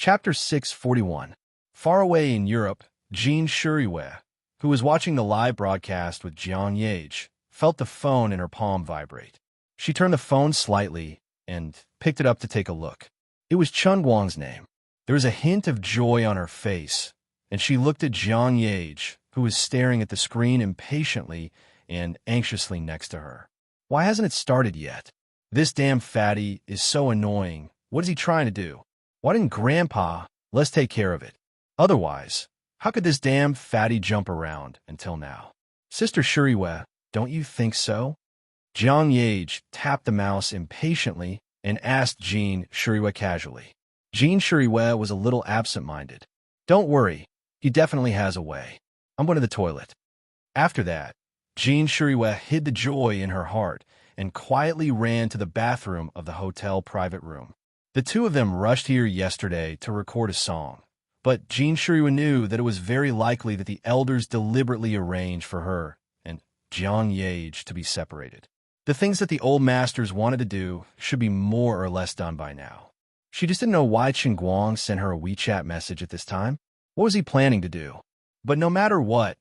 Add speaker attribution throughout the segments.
Speaker 1: Chapter 641. Far away in Europe, Jean Shuriwe, who was watching the live broadcast with Jiang Yage, felt the phone in her palm vibrate. She turned the phone slightly and picked it up to take a look. It was Chen Guang's name. There was a hint of joy on her face, and she looked at Jiang Yage, who was staring at the screen impatiently and anxiously next to her. Why hasn't it started yet? This damn fatty is so annoying. What is he trying to do? Why didn't Grandpa let's take care of it? Otherwise, how could this damn fatty jump around until now? Sister Shuriwe, don't you think so? Jiang Yage tapped the mouse impatiently and asked Jean Shuriwe casually. Jean Shuriwe was a little absent-minded. Don't worry, he definitely has a way. I'm going to the toilet. After that, Jean Shuriwe hid the joy in her heart and quietly ran to the bathroom of the hotel private room. The two of them rushed here yesterday to record a song, but Jean Shuriwe knew that it was very likely that the elders deliberately arranged for her and Jiang Yage to be separated. The things that the old masters wanted to do should be more or less done by now. She just didn't know why Chen Guang sent her a WeChat message at this time. What was he planning to do? But no matter what,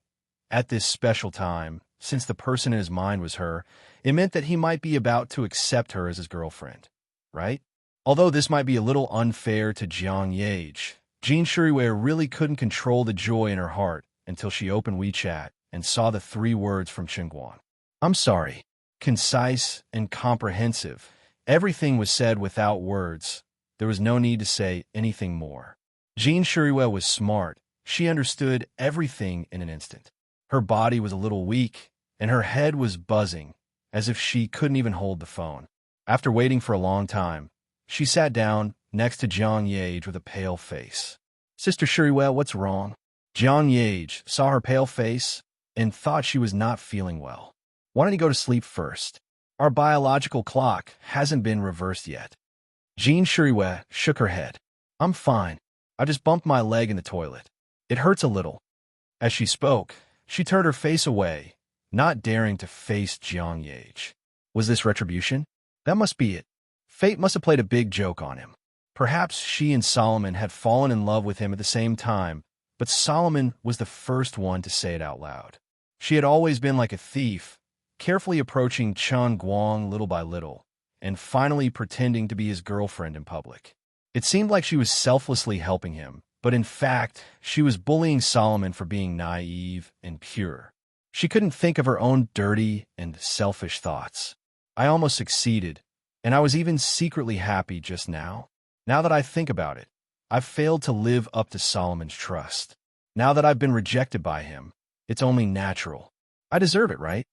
Speaker 1: at this special time, since the person in his mind was her, it meant that he might be about to accept her as his girlfriend, right? Although this might be a little unfair to Jiang Yage, Jean Shuriwe really couldn't control the joy in her heart until she opened WeChat and saw the 3 words from Chen Guang. I'm sorry. Concise and comprehensive. Everything was said without words. There was no need to say anything more. Jean Shuriwe was smart. She understood everything in an instant. Her body was a little weak, and her head was buzzing, as if she couldn't even hold the phone. After waiting for a long time, she sat down next to Jiang Yage with a pale face. Sister Shuriwe, what's wrong? Jiang Yage saw her pale face and thought she was not feeling well. Why don't you go to sleep first? Our biological clock hasn't been reversed yet. Jean Shuriwe shook her head. I'm fine. I just bumped my leg in the toilet. It hurts a little. As she spoke, she turned her face away, not daring to face Jiang Yage. Was this retribution? That must be it. Fate must have played a big joke on him. Perhaps she and Solomon had fallen in love with him at the same time, but Solomon was the first one to say it out loud. She had always been like a thief, carefully approaching Chen Guang little by little, and finally pretending to be his girlfriend in public. It seemed like she was selflessly helping him, but in fact, she was bullying Solomon for being naive and pure. She couldn't think of her own dirty and selfish thoughts. I almost succeeded, and I was even secretly happy just now. Now that I think about it, I've failed to live up to Solomon's trust. Now that I've been rejected by him, it's only natural. I deserve it, right?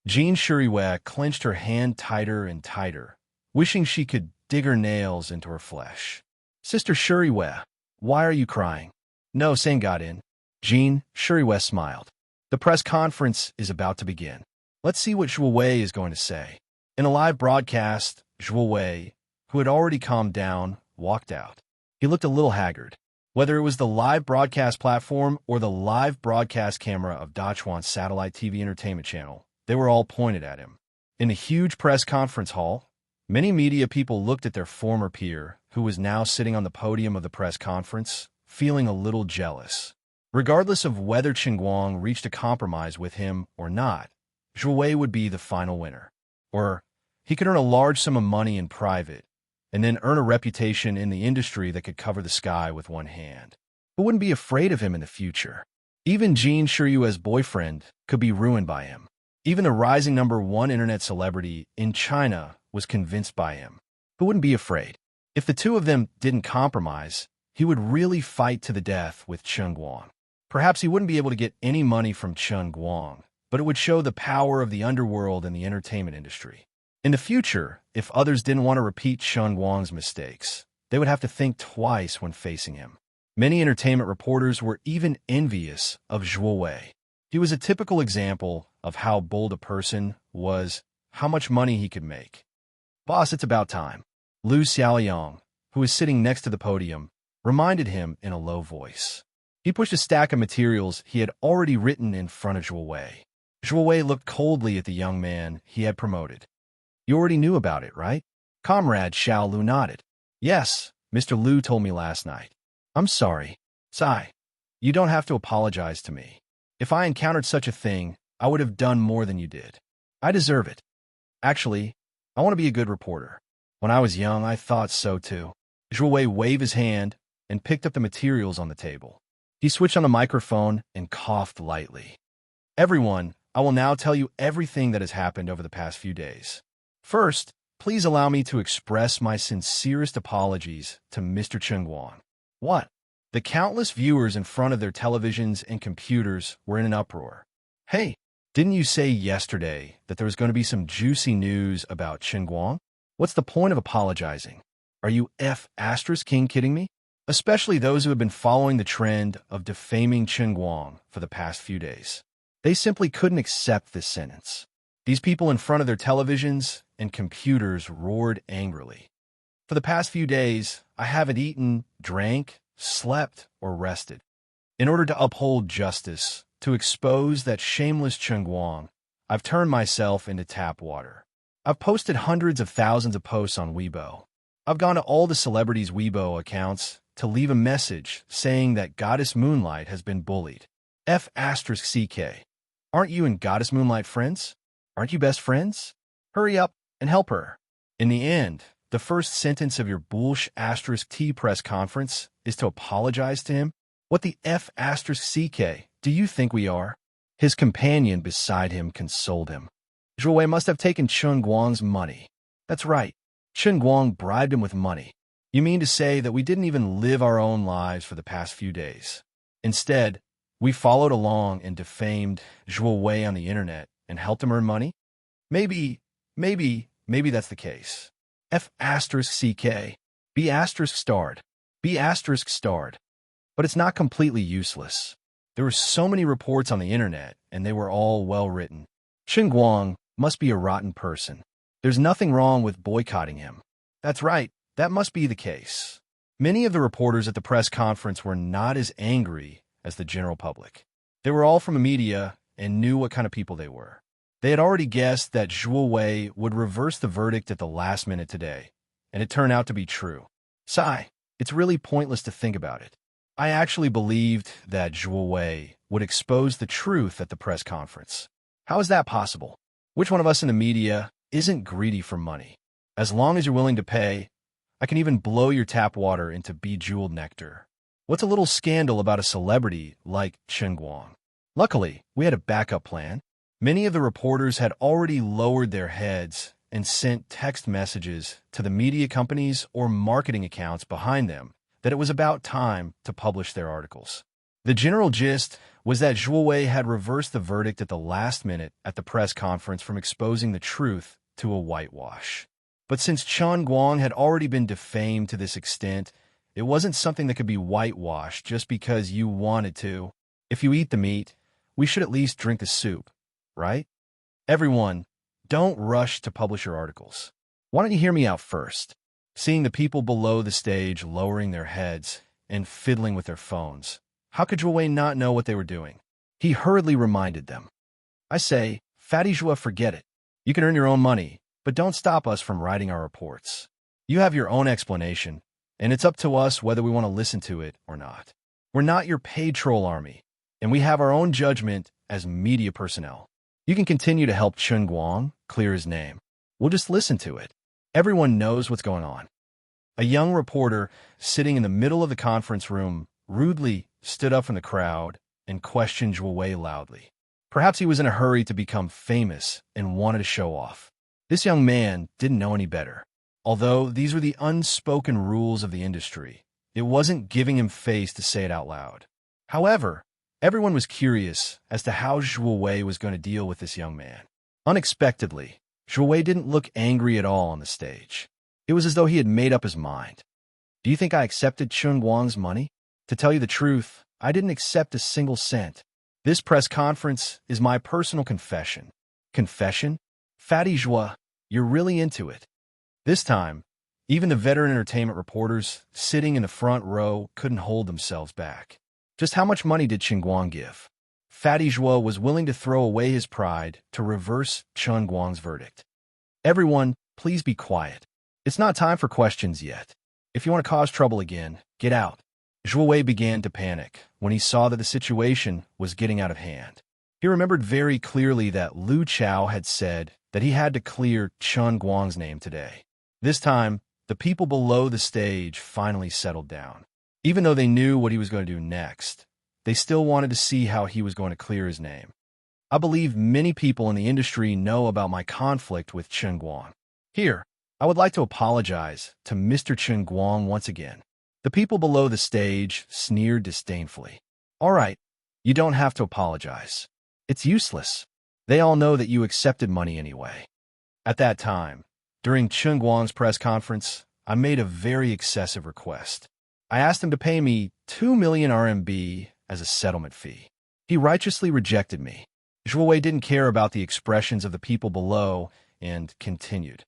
Speaker 1: Jean Shuriwe clenched her hand tighter and tighter, wishing she could dig her nails into her flesh. Sister Shuriwe, why are you crying? No, Sang got in. Jean Shuriwe smiled. The press conference is about to begin. Let's see what Zhuo Wei is going to say. In a live broadcast, Zhuo Wei, who had already calmed down, walked out. He looked a little haggard. Whether it was the live broadcast platform or the live broadcast camera of Dachuan's satellite TV entertainment channel, they were all pointed at him. In a huge press conference hall, many media people looked at their former peer, who was now sitting on the podium of the press conference, feeling a little jealous. Regardless of whether Chen Guang reached a compromise with him or not, Zhuo Wei would be the final winner. Or he could earn a large sum of money in private, and then earn a reputation in the industry that could cover the sky with one hand. Who wouldn't be afraid of him in the future? Even Jean Shuriwe's boyfriend could be ruined by him. Even the rising #1 internet celebrity in China was convinced by him. Who wouldn't be afraid? If the two of them didn't compromise, he would really fight to the death with Chen Guang. Perhaps he wouldn't be able to get any money from Chen Guang, but it would show the power of the underworld and the entertainment industry. In the future, if others didn't want to repeat Chen Guang's mistakes, they would have to think twice when facing him. Many entertainment reporters were even envious of Zhuo Wei. He was a typical example of how bold a person was, how much money he could make. Boss, it's about time. Lu Xiaoyang, who was sitting next to the podium, reminded him in a low voice. He pushed a stack of materials he had already written in front of Zhuo Wei. Zhuo Wei looked coldly at the young man he had promoted. You already knew about it, right? Comrade Xiao Lu nodded. Yes, Mr. Lu told me last night. I'm sorry. Sigh. You don't have to apologize to me. If I encountered such a thing, I would have done more than you did. I deserve it. Actually, I want to be a good reporter. When I was young, I thought so too. Zhuwei waved his hand and picked up the materials on the table. He switched on the microphone and coughed lightly. Everyone, I will now tell you everything that has happened over the past few days. First, please allow me to express my sincerest apologies to Mr. Chen Guang. What? The countless viewers in front of their televisions and computers were in an uproar. Hey, didn't you say yesterday that there was going to be some juicy news about Chen Guang? What's the point of apologizing? Are you King kidding me? Especially those who have been following the trend of defaming Chen Guang for the past few days. They simply couldn't accept this sentence. These people in front of their televisions and computers roared angrily. For the past few days, I haven't eaten, drank, slept, or rested. In order to uphold justice, to expose that shameless Chen Guang, I've turned myself into tap water. I've posted hundreds of thousands of posts on Weibo. I've gone to all the celebrities' Weibo accounts to leave a message saying that Goddess Moonlight has been bullied. CK. Aren't you and Goddess Moonlight friends? Aren't you best friends? Hurry up and help her. In the end, the first sentence of your T press conference is to apologize to him? What the CK do you think we are? His companion beside him consoled him. Zhuwei must have taken Chen Guang's money. That's right. Chen Guang bribed him with money. You mean to say that we didn't even live our own lives for the past few days? Instead, we followed along and defamed Zhuwei on the internet and helped him earn money? Maybe that's the case. CK. Be starred. But it's not completely useless. There were so many reports on the internet, and they were all well written. Chen Guang must be a rotten person. There's nothing wrong with boycotting him. That's right, that must be the case. Many of the reporters at the press conference were not as angry as the general public. They were all from the media and knew what kind of people they were. They had already guessed that Zhuwei would reverse the verdict at the last minute today, and it turned out to be true. Sigh, it's really pointless to think about it. I actually believed that Zhuwei would expose the truth at the press conference. How is that possible? Which one of us in the media isn't greedy for money? As long as you're willing to pay, I can even blow your tap water into bejeweled nectar. What's a little scandal about a celebrity like Chen Guang? Luckily, we had a backup plan. Many of the reporters had already lowered their heads and sent text messages to the media companies or marketing accounts behind them that it was about time to publish their articles. The general gist was that Zhuwei had reversed the verdict at the last minute at the press conference from exposing the truth to a whitewash. But since Chen Guang had already been defamed to this extent, it wasn't something that could be whitewashed just because you wanted to. If you eat the meat, we should at least drink the soup, right? Everyone, don't rush to publish your articles. Why don't you hear me out first? Seeing the people below the stage lowering their heads and fiddling with their phones, how could Zhuwei not know what they were doing? He hurriedly reminded them. I say, Fatty Zhuo, forget it. You can earn your own money, but don't stop us from writing our reports. You have your own explanation, and it's up to us whether we want to listen to it or not. We're not your paid troll army, and we have our own judgment as media personnel. You can continue to help Chen Guang clear his name. We'll just listen to it. Everyone knows what's going on. A young reporter sitting in the middle of the conference room rudely stood up from the crowd and questioned Zhuwei loudly. Perhaps he was in a hurry to become famous and wanted to show off. This young man didn't know any better. Although these were the unspoken rules of the industry, it wasn't giving him face to say it out loud. However, everyone was curious as to how Zhuwei was going to deal with this young man. Unexpectedly, Zhuwei didn't look angry at all on the stage. It was as though he had made up his mind. Do you think I accepted Chen Guang's money? To tell you the truth, I didn't accept a single cent. This press conference is my personal confession. Confession? Fatty Zhuo, you're really into it. This time, even the veteran entertainment reporters sitting in the front row couldn't hold themselves back. Just how much money did Chen Guang give? Fatty Zhuo was willing to throw away his pride to reverse Chen Guang's verdict. Everyone, please be quiet. It's not time for questions yet. If you want to cause trouble again, get out. Zhuo Wei began to panic when he saw that the situation was getting out of hand. He remembered very clearly that Lu Chao had said that he had to clear Chen Guang's name today. This time, the people below the stage finally settled down. Even though they knew what he was going to do next, they still wanted to see how he was going to clear his name. I believe many people in the industry know about my conflict with Chen Guang. Here, I would like to apologize to Mr. Chen Guang once again. The people below the stage sneered disdainfully. All right, you don't have to apologize. It's useless. They all know that you accepted money anyway. At that time, during Chen Guang's press conference, I made a very excessive request. I asked him to pay me 2 million RMB as a settlement fee. He righteously rejected me. Zhuo Wei didn't care about the expressions of the people below and continued.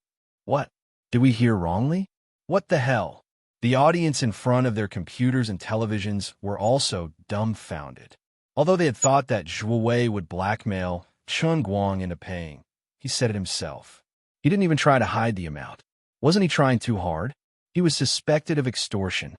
Speaker 1: What? Did we hear wrongly? What the hell? The audience in front of their computers and televisions were also dumbfounded. Although they had thought that Zhuo Wei would blackmail Chen Guang into paying, he said it himself. He didn't even try to hide the amount. Wasn't he trying too hard? He was suspected of extortion.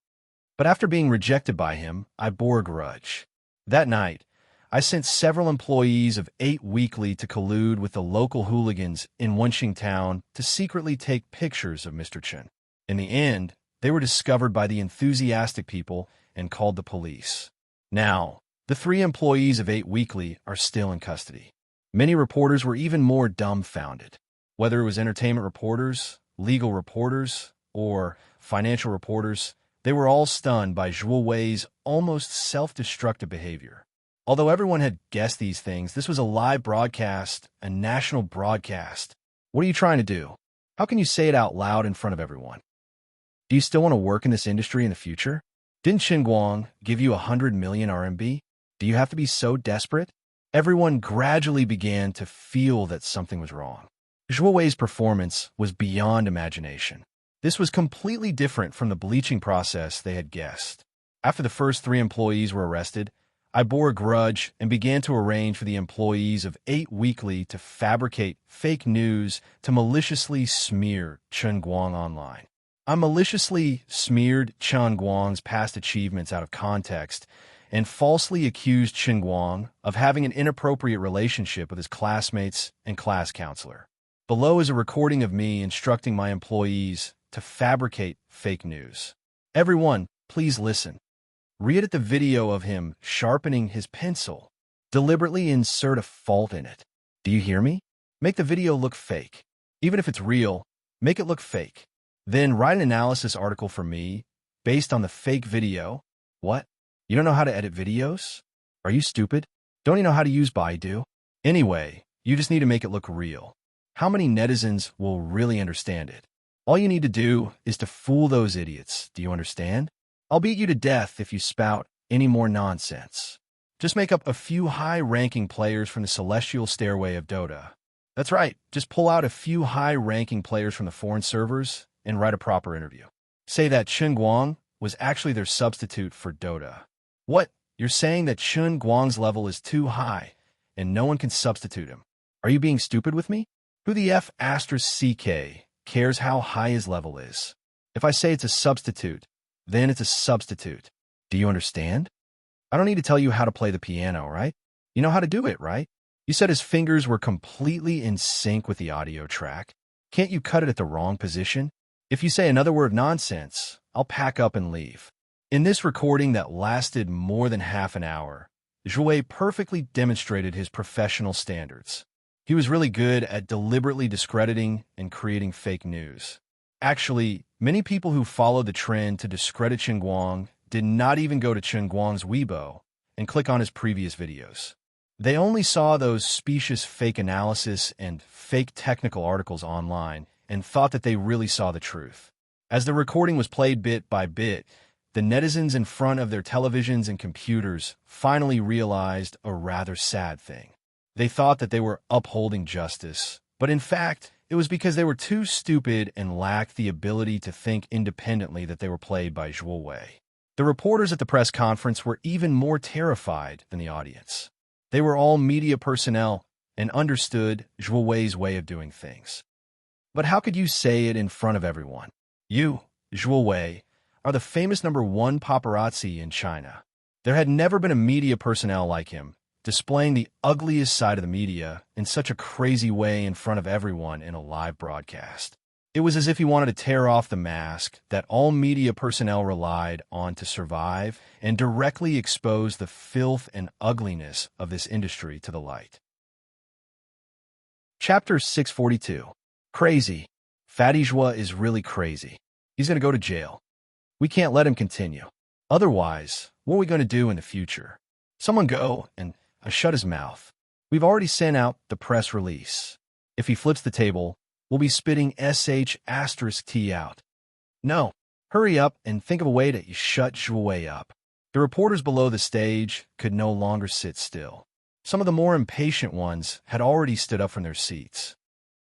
Speaker 1: But after being rejected by him, I bore a grudge. That night, I sent several employees of 8 Weekly to collude with the local hooligans in Wenxing Town to secretly take pictures of Mr. Chen. In the end, they were discovered by the enthusiastic people and called the police. Now, the 3 employees of 8 Weekly are still in custody. Many reporters were even more dumbfounded. Whether it was entertainment reporters, legal reporters, or financial reporters, they were all stunned by Zhuo Wei's almost self-destructive behavior. Although everyone had guessed these things, this was a live broadcast, a national broadcast. What are you trying to do? How can you say it out loud in front of everyone? Do you still want to work in this industry in the future? Didn't Chen Guang give you 100 million RMB? Do you have to be so desperate? Everyone gradually began to feel that something was wrong. Zhuo Wei's performance was beyond imagination. This was completely different from the bleaching process they had guessed. After the first 3 employees were arrested, I bore a grudge and began to arrange for the employees of 8 Weekly to fabricate fake news to maliciously smear Chen Guang online. I maliciously smeared Chen Guang's past achievements out of context and falsely accused Chen Guang of having an inappropriate relationship with his classmates and class counselor. Below is a recording of me instructing my employees to fabricate fake news. Everyone, please listen. Read at the video of him sharpening his pencil. Deliberately insert a fault in it. Do you hear me? Make the video look fake. Even if it's real, make it look fake. Then write an analysis article for me based on the fake video. What? You don't know how to edit videos? Are you stupid? Don't you know how to use Baidu? Anyway, you just need to make it look real. How many netizens will really understand it? All you need to do is to fool those idiots. Do you understand? I'll beat you to death if you spout any more nonsense. Just make up a few high-ranking players from the celestial stairway of Dota. That's right, just pull out a few high-ranking players from the foreign servers and write a proper interview. Say that Chen Guang was actually their substitute for Dota. What? You're saying that Chen Guang's level is too high and no one can substitute him? Are you being stupid with me? Who the F *CK cares how high his level is? If I say it's a substitute, then it's a substitute. Do you understand? I don't need to tell you how to play the piano, right? You know how to do it, right? You said his fingers were completely in sync with the audio track. Can't you cut it at the wrong position? If you say another word of nonsense, I'll pack up and leave. In this recording that lasted more than half an hour, Zhuo Wei perfectly demonstrated his professional standards. He was really good at deliberately discrediting and creating fake news. Actually, many people who followed the trend to discredit Chen Guang did not even go to Chen Guang's Weibo and click on his previous videos. They only saw those specious fake analysis and fake technical articles online and thought that they really saw the truth. As the recording was played bit by bit, the netizens in front of their televisions and computers finally realized a rather sad thing. They thought that they were upholding justice, but in fact, it was because they were too stupid and lacked the ability to think independently that they were played by Zhuo Wei. The reporters at the press conference were even more terrified than the audience. They were all media personnel and understood Zhuo Wei's way of doing things. But how could you say it in front of everyone? You, Zhuo Wei, are the famous #1 paparazzi in China. There had never been a media personnel like him, displaying the ugliest side of the media in such a crazy way in front of everyone in a live broadcast. It was as if he wanted to tear off the mask that all media personnel relied on to survive and directly expose the filth and ugliness of this industry to the light. Chapter 642. Crazy. Fatty Joie is really crazy. He's going to go to jail. We can't let him continue. Otherwise, what are we going to do in the future? Someone go and shut his mouth. We've already sent out the press release. If he flips the table, we'll be spitting sh*t out. No, hurry up and think of a way to shut Joie up. The reporters below the stage could no longer sit still. Some of the more impatient ones had already stood up from their seats.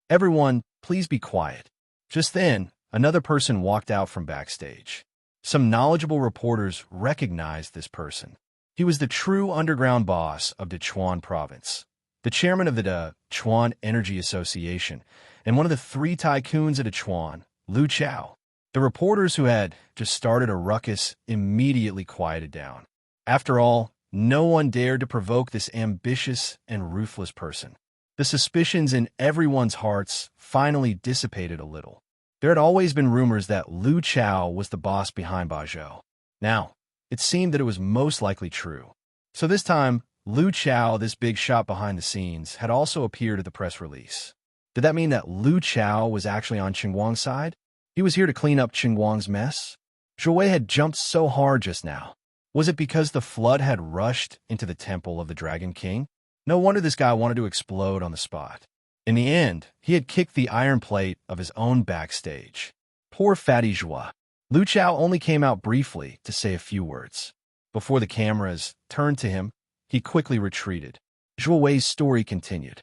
Speaker 1: Everyone, please be quiet. Just then, another person walked out from backstage. Some knowledgeable reporters recognized this person. He was the true underground boss of Dechuan province, the chairman of the Dechuan Energy Association, and one of the 3 tycoons of Dechuan, Lu Chao. The reporters who had just started a ruckus immediately quieted down. After all, no one dared to provoke this ambitious and ruthless person. The suspicions in everyone's hearts finally dissipated a little. There had always been rumors that Lu Chao was the boss behind Bajou. Now, it seemed that it was most likely true. So this time, Lu Chao, this big shot behind the scenes, had also appeared at the press release. Did that mean that Lu Chao was actually on Qingguang's side? He was here to clean up Qingguang's mess? Joie had jumped so hard just now. Was it because the flood had rushed into the temple of the Dragon King? No wonder this guy wanted to explode on the spot. In the end, he had kicked the iron plate of his own backstage. Poor Fatty Joie. Lu Chao only came out briefly to say a few words. Before the cameras turned to him, he quickly retreated. Joie's story continued.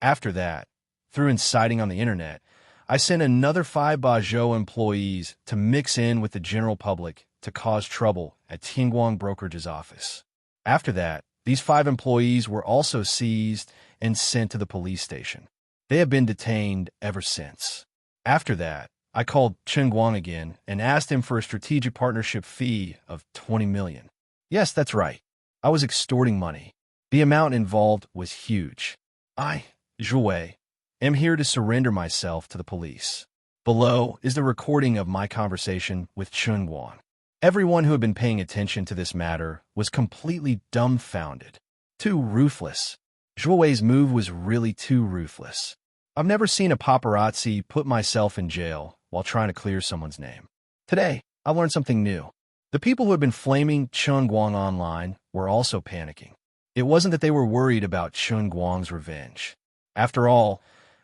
Speaker 1: After that, through inciting on the internet, I sent another 5 Bajou employees to mix in with the general public to cause trouble at Qingguang Brokerage's office. After that, these 5 employees were also seized and sent to the police station. They have been detained ever since. After that, I called Qingguang again and asked him for a strategic partnership fee of 20 million. Yes, that's right. I was extorting money. The amount involved was huge. I, Joie, am here to surrender myself to the police. Below is the recording of my conversation with Qingguang. Everyone who had been paying attention to this matter was completely dumbfounded. Too ruthless. Joie's move was really too ruthless. I've never seen a paparazzi put myself in jail while trying to clear someone's name. Today, I learned something new. The people who had been flaming Qingguang online were also panicking. It wasn't that they were worried about Qingguang's revenge. After all,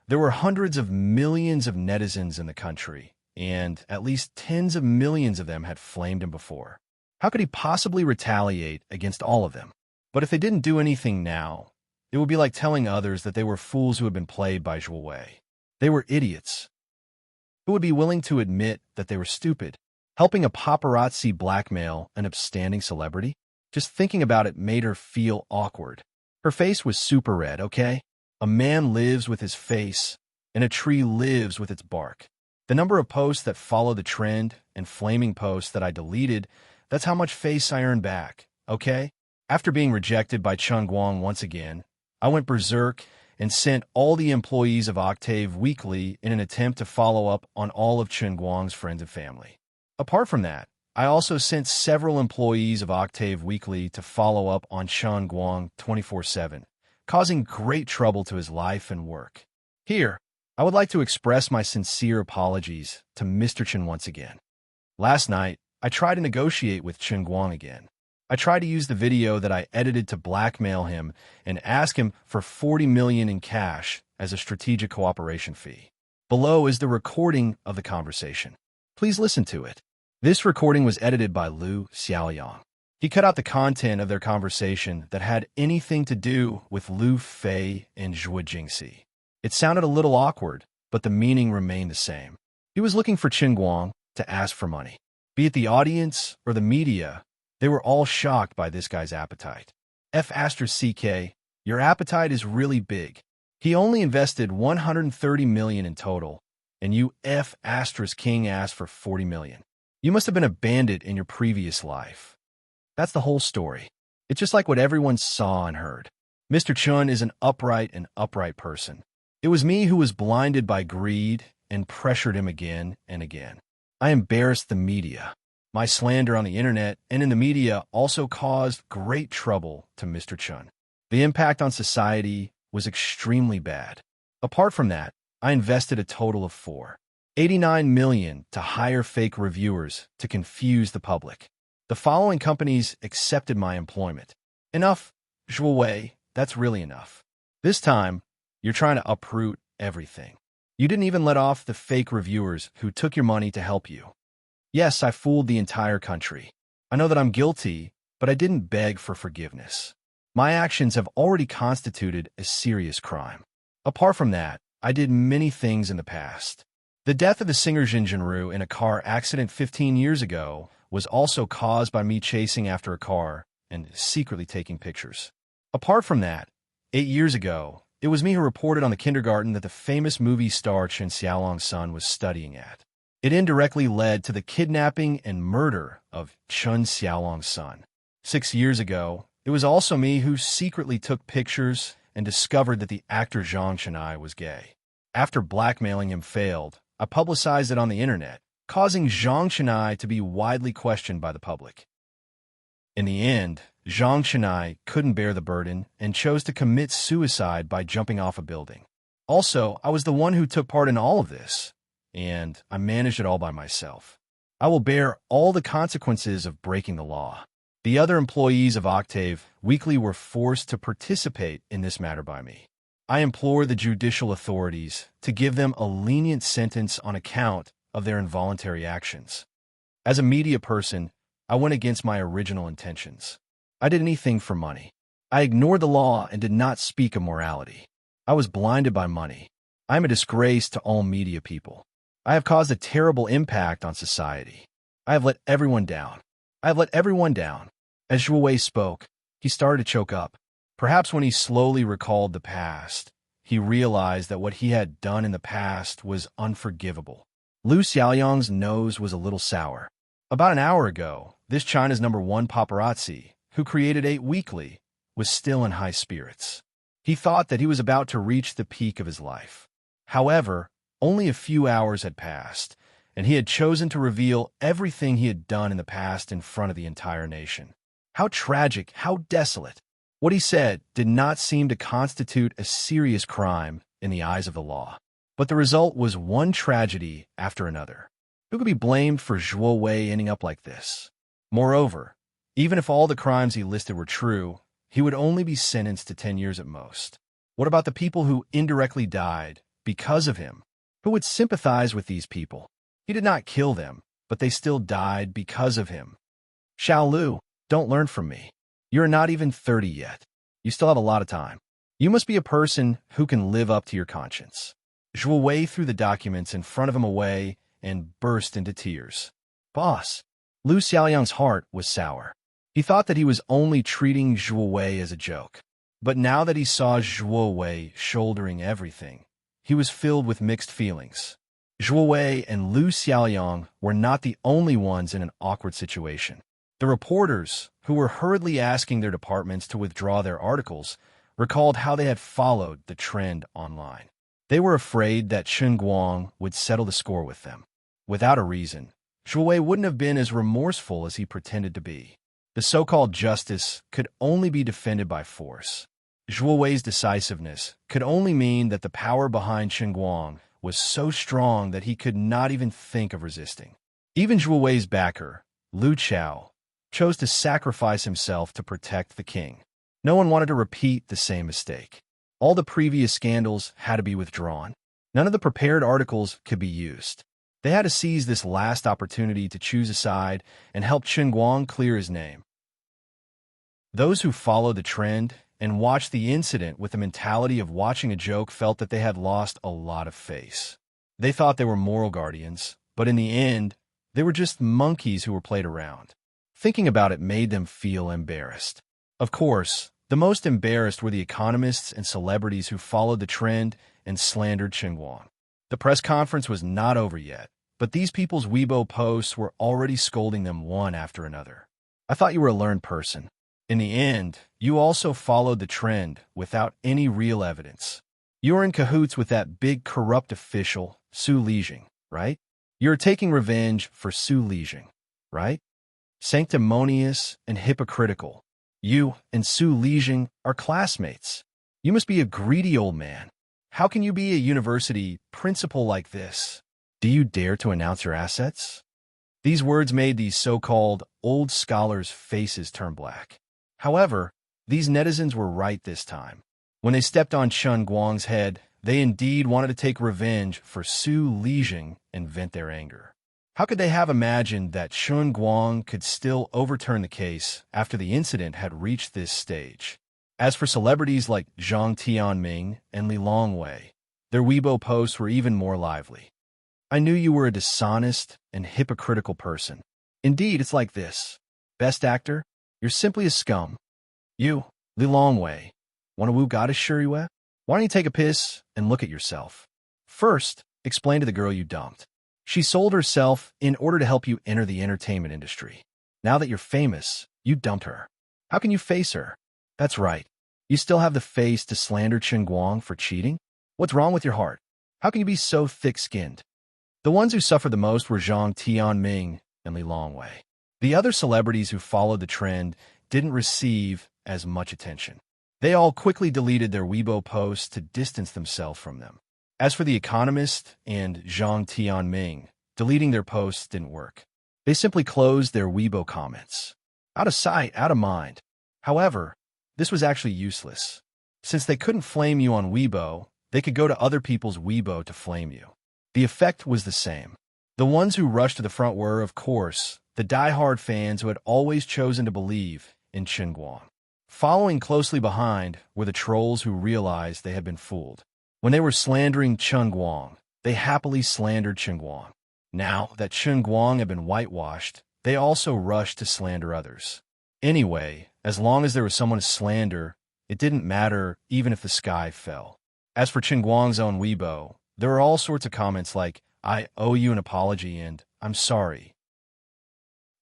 Speaker 1: there were hundreds of millions of netizens in the country, and at least tens of millions of them had flamed him before. How could he possibly retaliate against all of them? But if they didn't do anything now, it would be like telling others that they were fools who had been played by Joie. They were idiots. Who would be willing to admit that they were stupid? Helping a paparazzi blackmail an upstanding celebrity? Just thinking about it made her feel awkward. Her face was super red, okay? A man lives with his face, and a tree lives with its bark. The number of posts that follow the trend and flaming posts that I deleted, that's how much face I earned back, okay? After being rejected by Qingguang once again, I went berserk and sent all the employees of Octave Weekly in an attempt to follow up on all of Qingguang's friends and family. Apart from that, I also sent several employees of Octave Weekly to follow up on Qingguang 24/7, causing great trouble to his life and work. Here, I would like to express my sincere apologies to Mr. Chen once again. Last night, I tried to negotiate with Qingguang again. I tried to use the video that I edited to blackmail him and ask him for 40 million in cash as a strategic cooperation fee. Below is the recording of the conversation. Please listen to it. This recording was edited by Lu Xiaoyang. He cut out the content of their conversation that had anything to do with Lu Fei and Zhuo Jingxi. It sounded a little awkward, but the meaning remained the same. He was looking for Qingguang to ask for money. Be it the audience or the media, they were all shocked by this guy's appetite. F***CK, your appetite is really big. He only invested 130 million in total, and you F***king asked for 40 million. You must have been a bandit in your previous life. That's the whole story. It's just like what everyone saw and heard. Mr. Chun is an upright person. It was me who was blinded by greed and pressured him again and again. I embarrassed the media. My slander on the internet and in the media also caused great trouble to Mr. Chun. The impact on society was extremely bad. Apart from that, I invested a total of $489 million to hire fake reviewers to confuse the public. The following companies accepted my employment. Enough, Zhuo Wei, that's really enough. This time, you're trying to uproot everything. You didn't even let off the fake reviewers who took your money to help you. Yes, I fooled the entire country. I know that I'm guilty, but I didn't beg for forgiveness. My actions have already constituted a serious crime. Apart from that, I did many things in the past. The death of the singer Jin Jinru in a car accident 15 years ago was also caused by me chasing after a car and secretly taking pictures. Apart from that, 8 years ago, it was me who reported on the kindergarten that the famous movie star Chen Xiaolong's son was studying at. It indirectly led to the kidnapping and murder of Chen Xiaolong's son. 6 years ago, it was also me who secretly took pictures and discovered that the actor Zhang Chenai was gay. After blackmailing him failed, I publicized it on the internet, causing Zhang Chenai to be widely questioned by the public. In the end, Zhang Chenai couldn't bear the burden and chose to commit suicide by jumping off a building. Also, I was the one who took part in all of this, and I managed it all by myself. I will bear all the consequences of breaking the law. The other employees of Octave Weekly were forced to participate in this matter by me. I implore the judicial authorities to give them a lenient sentence on account of their involuntary actions. As a media person, I went against my original intentions. I did anything for money. I ignored the law and did not speak of morality. I was blinded by money. I am a disgrace to all media people. I have caused a terrible impact on society. I have let everyone down. I have let everyone down. As Zhuo Wei spoke, he started to choke up. Perhaps when he slowly recalled the past, he realized that what he had done in the past was unforgivable. Lu Xiaoyang's nose was a little sour. About an hour ago, this China's #1 paparazzi, who created 8 Weekly, was still in high spirits. He thought that he was about to reach the peak of his life. However, only a few hours had passed, and he had chosen to reveal everything he had done in the past in front of the entire nation. How tragic, how desolate. What he said did not seem to constitute a serious crime in the eyes of the law. But the result was one tragedy after another. Who could be blamed for Zhuo Wei ending up like this? Moreover, even if all the crimes he listed were true, he would only be sentenced to 10 years at most. What about the people who indirectly died because of him? Who would sympathize with these people? He did not kill them, but they still died because of him. Xiao Lu, don't learn from me. You're not even 30 yet. You still have a lot of time. You must be a person who can live up to your conscience. Zhuo Wei threw the documents in front of him away and burst into tears. Boss, Lu Xiaoyang's heart was sour. He thought that he was only treating Zhuo Wei as a joke. But now that he saw Zhuo Wei shouldering everything, he was filled with mixed feelings. Zhuo Wei and Lu Xiaoyang were not the only ones in an awkward situation. The reporters, who were hurriedly asking their departments to withdraw their articles, recalled how they had followed the trend online. They were afraid that Chen Guang would settle the score with them. Without a reason, Zhuo Wei wouldn't have been as remorseful as he pretended to be. The so-called justice could only be defended by force. Zhuo Wei's decisiveness could only mean that the power behind Chen Guang was so strong that he could not even think of resisting. Even Zhuo Wei's backer, Lu Chao, chose to sacrifice himself to protect the king. No one wanted to repeat the same mistake. All the previous scandals had to be withdrawn. None of the prepared articles could be used. They had to seize this last opportunity to choose a side and help Chen Guang clear his name. Those who followed the trend and watched the incident with the mentality of watching a joke felt that they had lost a lot of face. They thought they were moral guardians, but in the end, they were just monkeys who were played around. Thinking about it made them feel embarrassed. Of course, the most embarrassed were the economists and celebrities who followed the trend and slandered Chen Guang. The press conference was not over yet, but these people's Weibo posts were already scolding them one after another. I thought you were a learned person. In the end, you also followed the trend without any real evidence. You were in cahoots with that big corrupt official, Su Lijing, right? You're taking revenge for Su Lijing, right? Sanctimonious and hypocritical. You and Su Lijing are classmates. You must be a greedy old man. How can you be a university principal like this? Do you dare to announce your assets? These words made these so-called old scholars' faces turn black. However, these netizens were right this time. When they stepped on Chen Guang's head, they indeed wanted to take revenge for Su Lijing and vent their anger. How could they have imagined that Chen Guang could still overturn the case after the incident had reached this stage? As for celebrities like Zhang Tianming and Li Longwei, their Weibo posts were even more lively. I knew you were a dishonest and hypocritical person. Indeed, it's like this. Best actor, you're simply a scum. You, Li Longwei, want to woo goddess Shuriwe? Why don't you take a piss and look at yourself? First, explain to the girl you dumped. She sold herself in order to help you enter the entertainment industry. Now that you're famous, you dumped her. How can you face her? That's right. You still have the face to slander Chen Guang for cheating? What's wrong with your heart? How can you be so thick-skinned? The ones who suffered the most were Zhang Tianming and Li Longwei. The other celebrities who followed the trend didn't receive as much attention. They all quickly deleted their Weibo posts to distance themselves from them. As for The Economist and Zhang Tianming, deleting their posts didn't work. They simply closed their Weibo comments. Out of sight, out of mind. However, this was actually useless. Since they couldn't flame you on Weibo, they could go to other people's Weibo to flame you. The effect was the same. The ones who rushed to the front were, of course, the die-hard fans who had always chosen to believe in Chen Guang. Following closely behind were the trolls who realized they had been fooled. When they were slandering Chen Guang, they happily slandered Chen Guang. Now that Chen Guang had been whitewashed, they also rushed to slander others. Anyway, as long as there was someone to slander, it didn't matter even if the sky fell. As for Chen Guang's own Weibo, there were all sorts of comments like, "I owe you an apology" and "I'm sorry."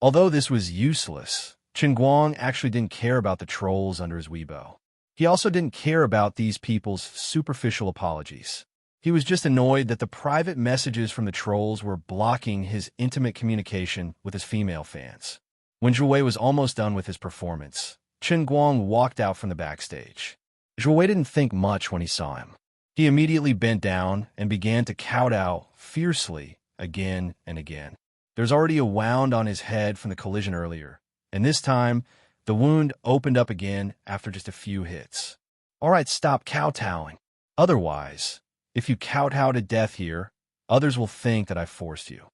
Speaker 1: Although this was useless, Chen Guang actually didn't care about the trolls under his Weibo. He also didn't care about these people's superficial apologies. He was just annoyed that the private messages from the trolls were blocking his intimate communication with his female fans. When Zhu Wei was almost done with his performance, Chen Guang walked out from the backstage. Zhu Wei didn't think much when he saw him. He immediately bent down and began to kowtow fiercely again and again. There's already a wound on his head from the collision earlier, and this time, the wound opened up again after just a few hits. All right, stop kowtowing. Otherwise, if you kowtow to death here, others will think that I forced you.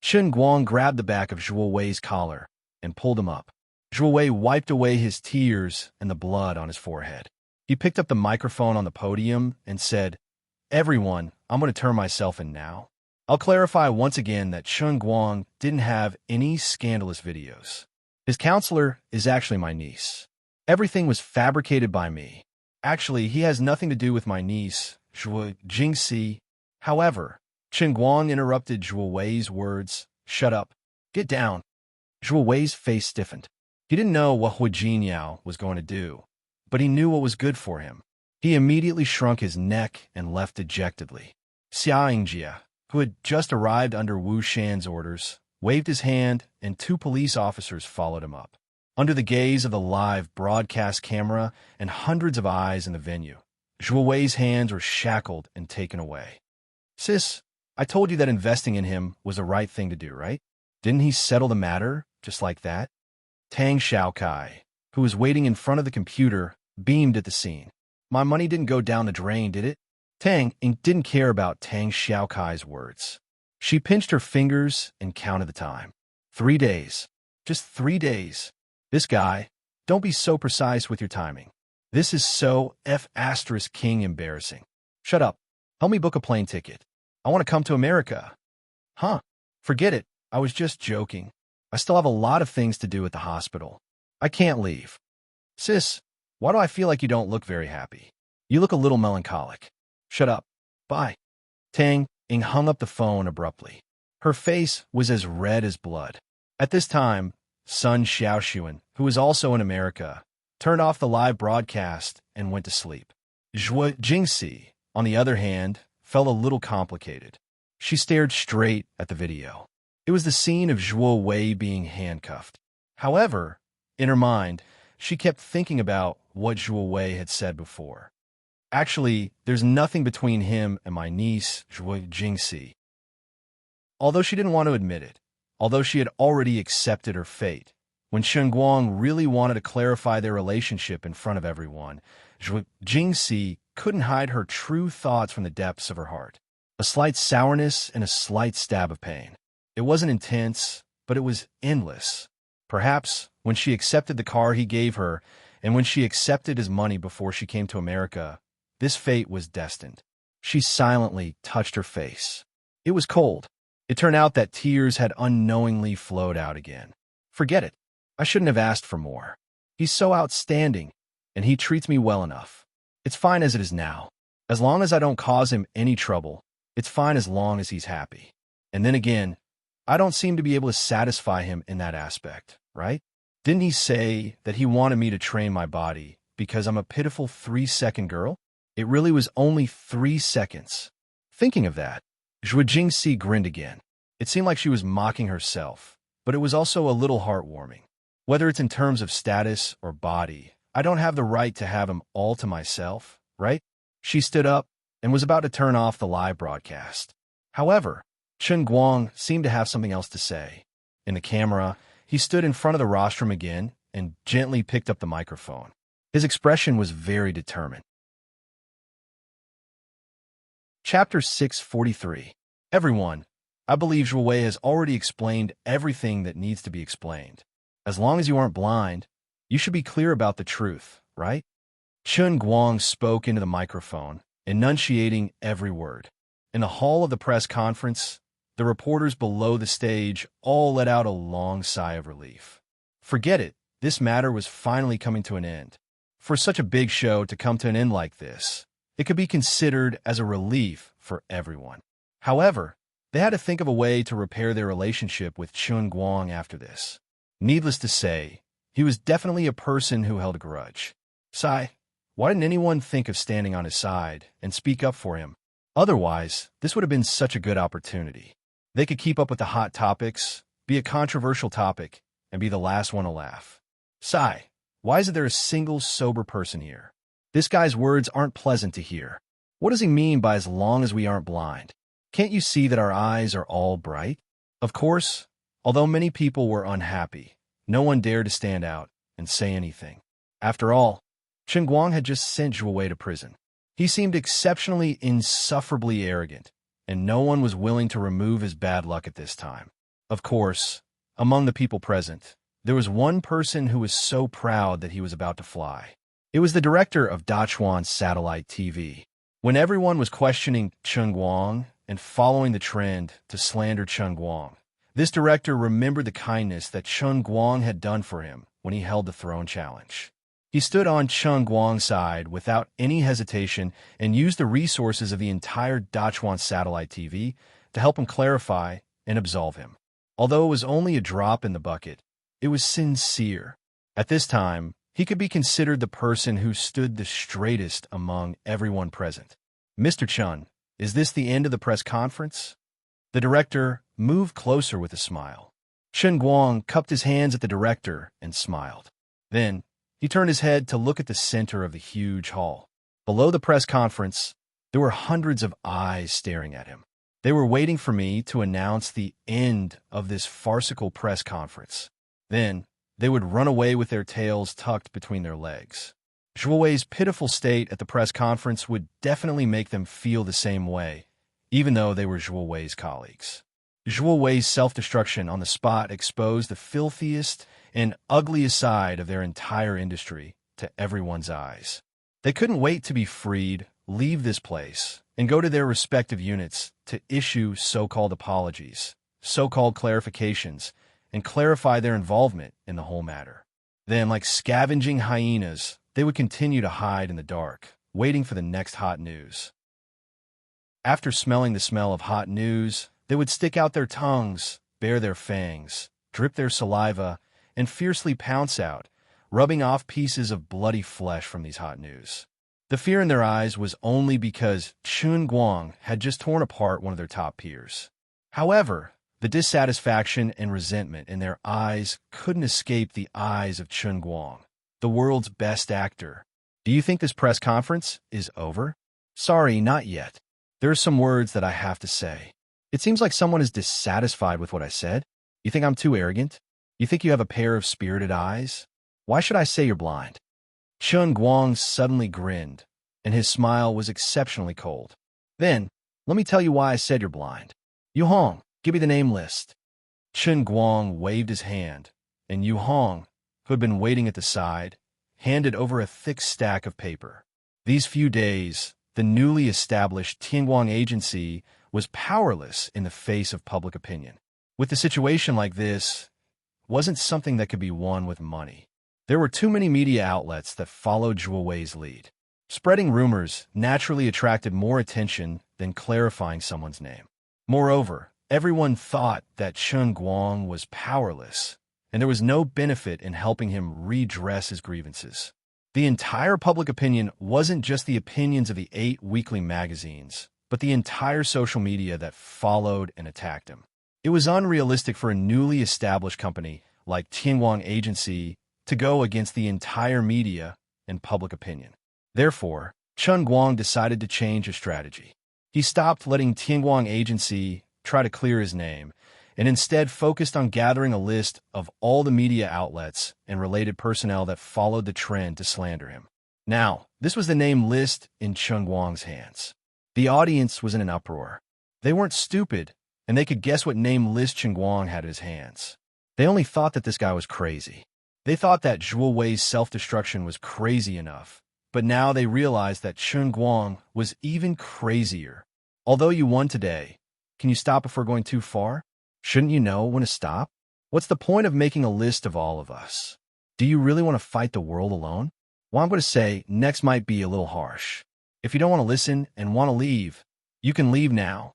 Speaker 1: Chen Guang grabbed the back of Zhu Wei's collar and pulled him up. Zhu Wei wiped away his tears and the blood on his forehead. He picked up the microphone on the podium and said, "Everyone, I'm going to turn myself in now. I'll clarify once again that Chen Guang didn't have any scandalous videos. His counselor is actually my niece. Everything was fabricated by me. Actually, he has nothing to do with my niece, Zhu Jingxi." However, Chen Guang interrupted Zhu Wei's words. "Shut up. Get down." Zhu Wei's face stiffened. He didn't know what Hu Jinyao was going to do, but he knew what was good for him. He immediately shrunk his neck and left dejectedly. Xia Yingjia, who had just arrived under Wu Shan's orders, waved his hand, and 2 police officers followed him up. Under the gaze of the live broadcast camera and hundreds of eyes in the venue, Zhu Wei's hands were shackled and taken away. "Sis, I told you that investing in him was the right thing to do, right? Didn't he settle the matter just like that?" Tang Xiaokai, who was waiting in front of the computer, beamed at the scene. "My money didn't go down the drain, did it?" Tang didn't care about Tang Xiaokai's words. She pinched her fingers and counted the time. 3 days. Just 3 days. This guy, don't be so precise with your timing. This is so F***king embarrassing. Shut up. Help me book a plane ticket. I want to come to America. Huh? Forget it. I was just joking. I still have a lot of things to do at the hospital. I can't leave. Sis, why do I feel like you don't look very happy? You look a little melancholic. Shut up. Bye. Tang hung up the phone abruptly. Her face was as red as blood. At this time, Sun Xiaoxuan, who was also in America, turned off the live broadcast and went to sleep. Zhuo Jingxi, on the other hand, felt a little complicated. She stared straight at the video. It was the scene of Zhuo Wei being handcuffed. However, in her mind, she kept thinking about what Zhuo Wei had said before. Actually, there's nothing between him and my niece, Zhuo Jingxi. Although she didn't want to admit it, although she had already accepted her fate, when Shen Guang really wanted to clarify their relationship in front of everyone, Zhuo Jingxi couldn't hide her true thoughts from the depths of her heart. A slight sourness and a slight stab of pain. It wasn't intense, but it was endless. Perhaps when she accepted the car he gave her, and when she accepted his money before she came to America, this fate was destined. She silently touched her face. It was cold. It turned out that tears had unknowingly flowed out again. Forget it. I shouldn't have asked for more. He's so outstanding, and he treats me well enough. It's fine as it is now. As long as I don't cause him any trouble, it's fine as long as he's happy. And then again, I don't seem to be able to satisfy him in that aspect, right? Didn't he say that he wanted me to train my body because I'm a pitiful 3-second girl? It really was only 3 seconds. Thinking of that, Zhuo Jingxi grinned again. It seemed like she was mocking herself, but it was also a little heartwarming. Whether it's in terms of status or body, I don't have the right to have him all to myself, right? She stood up and was about to turn off the live broadcast. However, Chen Guang seemed to have something else to say. In the camera, he stood in front of the rostrum again and gently picked up the microphone. His expression was very determined. Chapter 643. Everyone, I believe Zhuo Wei has already explained everything that needs to be explained. As long as you aren't blind, you should be clear about the truth, right? Chen Guang spoke into the microphone, enunciating every word. In the hall of the press conference, the reporters below the stage all let out a long sigh of relief. Forget it, this matter was finally coming to an end. For such a big show to come to an end like this, it could be considered as a relief for everyone. However, they had to think of a way to repair their relationship with Chen Guang after this. Needless to say, he was definitely a person who held a grudge. Sigh, why didn't anyone think of standing on his side and speak up for him? Otherwise, this would have been such a good opportunity. They could keep up with the hot topics, be a controversial topic, and be the last one to laugh. Sigh, why isn't there a single sober person here? This guy's words aren't pleasant to hear. What does he mean by as long as we aren't blind? Can't you see that our eyes are all bright? Of course, although many people were unhappy, no one dared to stand out and say anything. After all, Chen Guang had just sent Zhuo Wei to prison. He seemed exceptionally insufferably arrogant, and no one was willing to remove his bad luck at this time. Of course, among the people present, there was one person who was so proud that he was about to fly. It was the director of Dachuan Satellite TV. When everyone was questioning Chen Guang and following the trend to slander Chen Guang, this director remembered the kindness that Chen Guang had done for him when he held the throne challenge. He stood on Chen Guang's side without any hesitation and used the resources of the entire Dachuan Satellite TV to help him clarify and absolve him. Although it was only a drop in the bucket, it was sincere. At this time, he could be considered the person who stood the straightest among everyone present. Mr. Chen, is this the end of the press conference? The director moved closer with a smile. Chen Guang cupped his hands at the director and smiled. Then, he turned his head to look at the center of the huge hall. Below the press conference, there were hundreds of eyes staring at him. They were waiting for me to announce the end of this farcical press conference. Then, they would run away with their tails tucked between their legs. Zhuo Wei's pitiful state at the press conference would definitely make them feel the same way, even though they were Zhuo Wei's colleagues. Zhuo Wei's self-destruction on the spot exposed the filthiest and ugliest side of their entire industry to everyone's eyes. They couldn't wait to be freed, leave this place, and go to their respective units to issue so-called apologies, so-called clarifications, and clarify their involvement in the whole matter. Then, like scavenging hyenas, they would continue to hide in the dark, waiting for the next hot news. After smelling the smell of hot news, They would stick out their tongues, bare their fangs, drip their saliva, and fiercely pounce out, rubbing off pieces of bloody flesh from these hot news. The fear in their eyes was only because Chun Guang had just torn apart one of their top peers. However, the dissatisfaction and resentment in their eyes couldn't escape the eyes of Chun Guang, the world's best actor. Do you think this press conference is over? Sorry, not yet. There are some words that I have to say. It seems like someone is dissatisfied with what I said. You think I'm too arrogant? You think you have a pair of spirited eyes? Why should I say you're blind? Chun Guang suddenly grinned, and his smile was exceptionally cold. Then, let me tell you why I said you're blind. Yu Hong, give me the name list. Chun Guang waved his hand, and Yu Hong, who had been waiting at the side, handed over a thick stack of paper. These few days, the newly established Tianguang Agency was powerless in the face of public opinion. With a situation like this, it wasn't something that could be won with money. There were too many media outlets that followed Zhuo Wei's lead. Spreading rumors naturally attracted more attention than clarifying someone's name. Moreover, everyone thought that Chun Guang was powerless, and there was no benefit in helping him redress his grievances. The entire public opinion wasn't just the opinions of the 8 weekly magazines, but the entire social media that followed and attacked him. It was unrealistic for a newly established company like Tianguang Agency to go against the entire media and public opinion. Therefore, Chun Guang decided to change his strategy. He stopped letting Tianguang Agency try to clear his name, and instead focused on gathering a list of all the media outlets and related personnel that followed the trend to slander him. Now, this was the name list in Chun Guang's hands. The audience was in an uproar. They weren't stupid, and they could guess what name list Chun Guang had in his hands. They only thought that this guy was crazy. They thought that Zhuo Wei's self-destruction was crazy enough, but now they realized that Chun Guang was even crazier. Although you won today, can you stop before going too far? Shouldn't you know when to stop? What's the point of making a list of all of us? Do you really want to fight the world alone? Well, I'm going to say next might be a little harsh. If you don't want to listen and want to leave, you can leave now.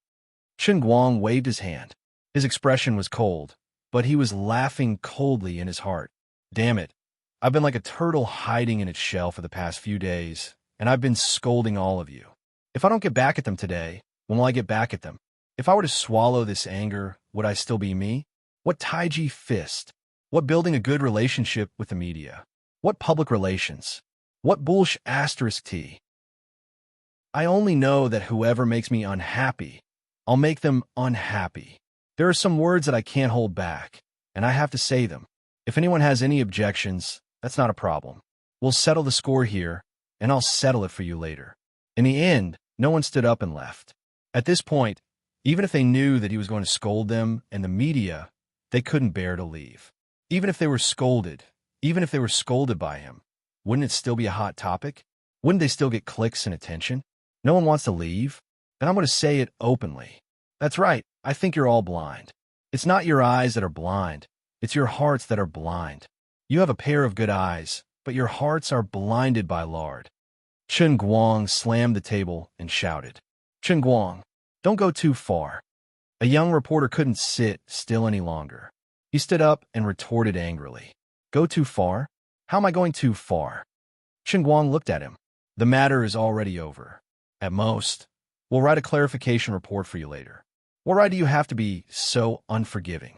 Speaker 1: Chun Guang waved his hand. His expression was cold, but he was laughing coldly in his heart. Damn it. I've been like a turtle hiding in its shell for the past few days, and I've been scolding all of you. If I don't get back at them today, when will I get back at them? If I were to swallow this anger, would I still be me? What Taiji fist? What building a good relationship with the media? What public relations? What bullsh asterisk T? I only know that whoever makes me unhappy, I'll make them unhappy. There are some words that I can't hold back, and I have to say them. If anyone has any objections, that's not a problem. We'll settle the score here, and I'll settle it for you later. In the end, no one stood up and left. At this point, even if they knew that he was going to scold them and the media, they couldn't bear to leave. Even if they were scolded by him, wouldn't it still be a hot topic? Wouldn't they still get clicks and attention? No one wants to leave? Then I'm going to say it openly. That's right, I think you're all blind. It's not your eyes that are blind. It's your hearts that are blind. You have a pair of good eyes, but your hearts are blinded by lard. Chun Guang slammed the table and shouted, Chun Guang, don't go too far. A young reporter couldn't sit still any longer. He stood up and retorted angrily. Go too far? How am I going too far? Chun Guang looked at him. The matter is already over. At most, we'll write a clarification report for you later. What right do you have to be so unforgiving?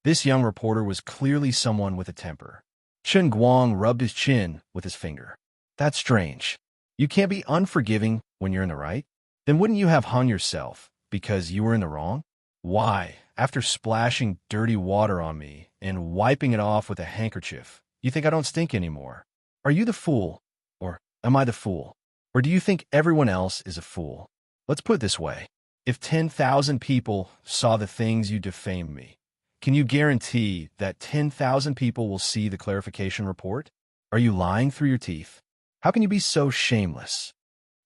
Speaker 1: This young reporter was clearly someone with a temper. Chun Guang rubbed his chin with his finger. That's strange. You can't be unforgiving when you're in the right? Then wouldn't you have hung yourself because you were in the wrong? Why, after splashing dirty water on me and wiping it off with a handkerchief, you think I don't stink anymore? Are you the fool? Or am I the fool? Or do you think everyone else is a fool? Let's put it this way. If 10,000 people saw the things you defamed me, can you guarantee that 10,000 people will see the clarification report? Are you lying through your teeth? How can you be so shameless?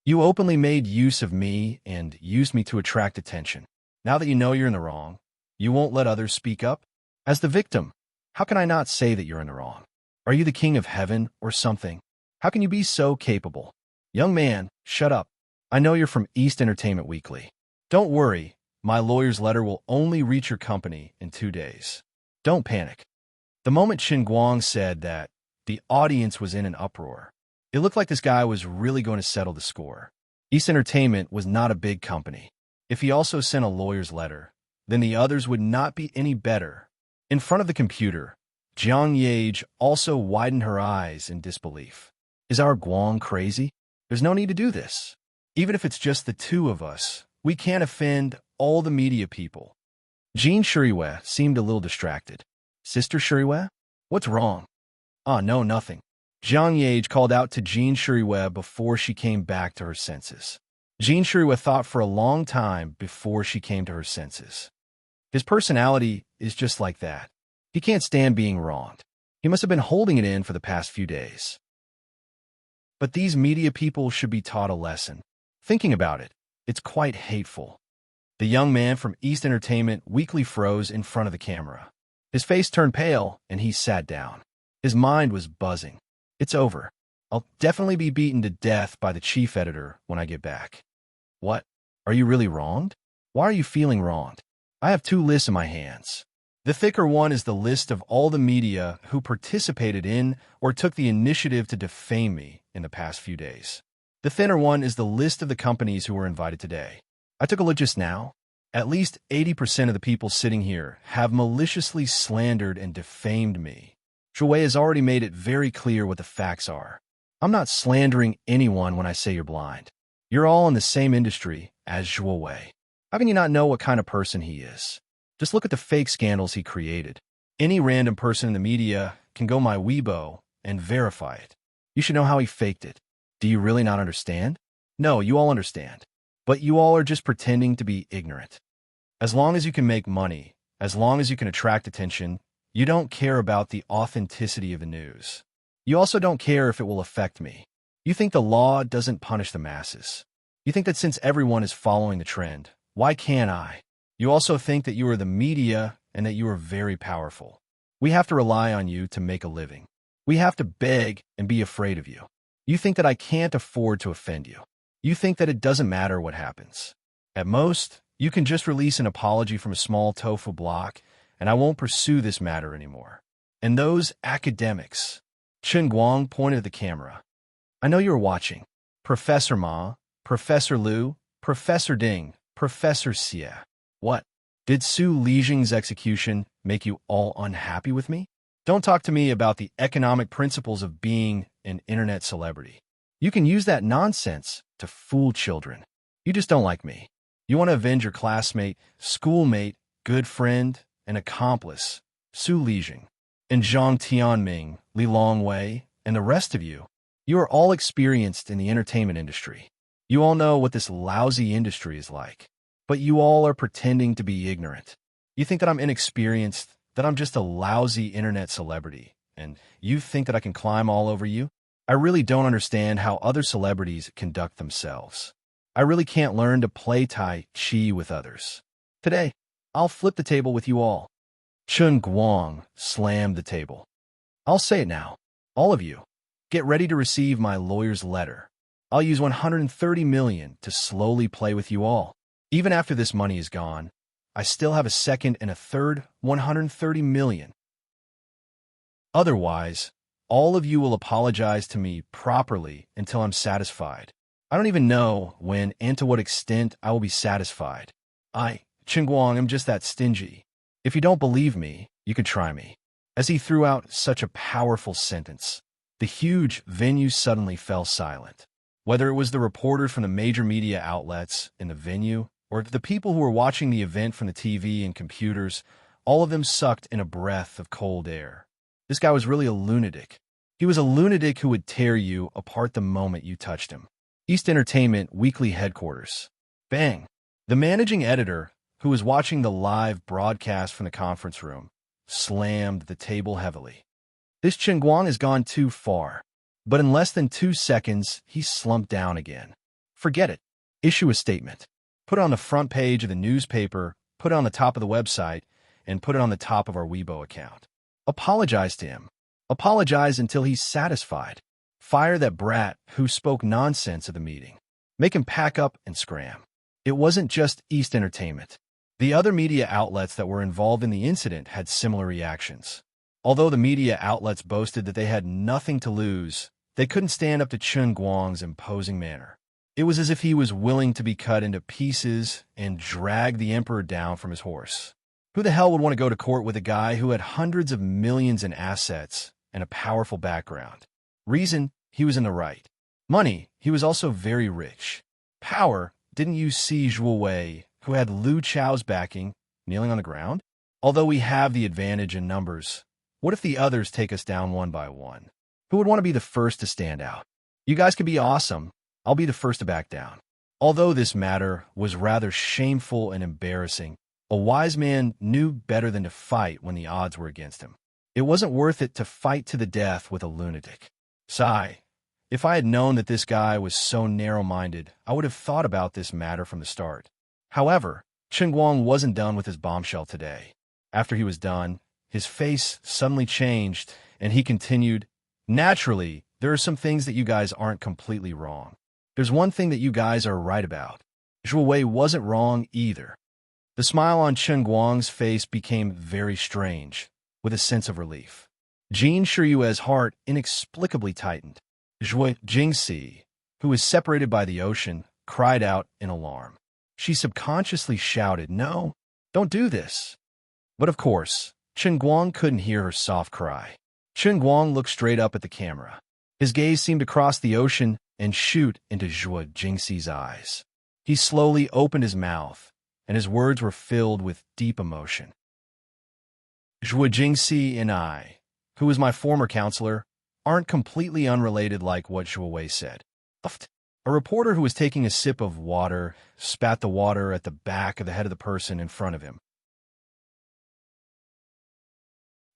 Speaker 1: You openly made use of me and used me to attract attention. Now that you know you're in the wrong, you won't let others speak up? As the victim, how can I not say that you're in the wrong? Are you the king of heaven or something? How can you be so capable? Young man, shut up. I know you're from East Entertainment Weekly. Don't worry, My lawyer's letter will only reach your company in 2 days. Don't panic. The moment Qin Guang said that, the audience was in an uproar. It looked like this guy was really going to settle the score. East Entertainment was not a big company. If he also sent a lawyer's letter, then the others would not be any better. In front of the computer, Jiang Yage also widened her eyes in disbelief. Is our Guang crazy? There's no need to do this. Even if it's just the two of us, we can't offend all the media people. Jean Shuriwei seemed a little distracted. Sister Shuriwei? What's wrong? No, nothing. Jiang Yage called out to Jean Shuriwei before she came back to her senses. Jean Shuriwei thought for a long time before she came to her senses. His personality is just like that. He can't stand being wronged. He must have been holding it in for the past few days. But these media people should be taught a lesson. Thinking about it, it's quite hateful. The young man from East Entertainment weakly froze in front of the camera. His face turned pale, and he sat down. His mind was buzzing. It's over. I'll definitely be beaten to death by the chief editor when I get back. What? Are you really wronged? Why are you feeling wronged? I have 2 lists in my hands. The thicker one is the list of all the media who participated in or took the initiative to defame me in the past few days. The thinner one is the list of the companies who were invited today. I took a look just now. At least 80% of the people sitting here have maliciously slandered and defamed me. Zhuwei has already made it very clear what the facts are. I'm not slandering anyone when I say you're blind. You're all in the same industry as Zhuwei. How can you not know what kind of person he is? Just look at the fake scandals he created. Any random person in the media can go my Weibo and verify it. You should know how he faked it. Do you really not understand? No, you all understand. But you all are just pretending to be ignorant. As long as you can make money, as long as you can attract attention, you don't care about the authenticity of the news. You also don't care if it will affect me. You think the law doesn't punish the masses. You think that since everyone is following the trend, why can't I? You also think that you are the media and that you are very powerful. We have to rely on you to make a living. We have to beg and be afraid of you. You think that I can't afford to offend you. You think that it doesn't matter what happens. At most, you can just release an apology from a small tofu block, and I won't pursue this matter anymore. And those academics. Qin Guang pointed at the camera. I know you are watching. Professor Ma, Professor Liu, Professor Ding, Professor Xie. What? Did Su Lijing's execution make you all unhappy with me? Don't talk to me about the economic principles of being an internet celebrity. You can use that nonsense to fool children. You just don't like me. You want to avenge your classmate, schoolmate, good friend, and accomplice, Su Lijing, and Zhang Tianming, Li Longwei, and the rest of you. You are all experienced in the entertainment industry. You all know what this lousy industry is like. But you all are pretending to be ignorant. You think that I'm inexperienced, that I'm just a lousy internet celebrity, and you think that I can climb all over you? I really don't understand how other celebrities conduct themselves. I really can't learn to play Tai Chi with others. Today, I'll flip the table with you all. Qin Guang slammed the table. I'll say it now. All of you, get ready to receive my lawyer's letter. I'll use 130 million to slowly play with you all. Even after this money is gone, I still have a second and a third 130 million. Otherwise, all of you will apologize to me properly until I'm satisfied. I don't even know when and to what extent I will be satisfied. Qin Guang, am just that stingy. If you don't believe me, you can try me. As he threw out such a powerful sentence, the huge venue suddenly fell silent. Whether it was the reporters from the major media outlets in the venue, or the people who were watching the event from the TV and computers, all of them sucked in a breath of cold air. This guy was really a lunatic. He was a lunatic who would tear you apart the moment you touched him. East Entertainment Weekly Headquarters. Bang! The managing editor, who was watching the live broadcast from the conference room, slammed the table heavily. This Qin Guang has gone too far. But in less than 2 seconds, he slumped down again. Forget it. Issue a statement. Put it on the front page of the newspaper, put it on the top of the website, and put it on the top of our Weibo account. Apologize to him. Apologize until he's satisfied. Fire that brat who spoke nonsense at the meeting. Make him pack up and scram. It wasn't just East Entertainment. The other media outlets that were involved in the incident had similar reactions. Although the media outlets boasted that they had nothing to lose, they couldn't stand up to Chen Guang's imposing manner. It was as if he was willing to be cut into pieces and drag the emperor down from his horse. Who the hell would want to go to court with a guy who had hundreds of millions in assets and a powerful background? Reason, he was in the right. Money, he was also very rich. Power, didn't you see Zhuo Wei, who had Lu Chao's backing, kneeling on the ground? Although we have the advantage in numbers, what if the others take us down one by one? Who would want to be the first to stand out? You guys could be awesome. I'll be the first to back down. Although this matter was rather shameful and embarrassing, a wise man knew better than to fight when the odds were against him. It wasn't worth it to fight to the death with a lunatic. Sigh. If I had known that this guy was so narrow-minded, I would have thought about this matter from the start. However, Chen Guang wasn't done with his bombshell today. After he was done, his face suddenly changed, and he continued, "Naturally, there are some things that you guys aren't completely wrong. There's one thing that you guys are right about. Zhuo Wei wasn't wrong either." The smile on Chen Guang's face became very strange, with a sense of relief. Jin Shiyue's heart inexplicably tightened. Zhuo Jingxi, who was separated by the ocean, cried out in alarm. She subconsciously shouted, "No, don't do this." But of course, Chen Guang couldn't hear her soft cry. Chen Guang looked straight up at the camera. His gaze seemed to cross the ocean and shoot into Zhuo Jingxi's eyes. He slowly opened his mouth, and his words were filled with deep emotion. "Zhuo Jingxi and I, who was my former counselor, aren't completely unrelated like what Zhuo Wei said." A reporter who was taking a sip of water spat the water at the back of the head of the person in front of him.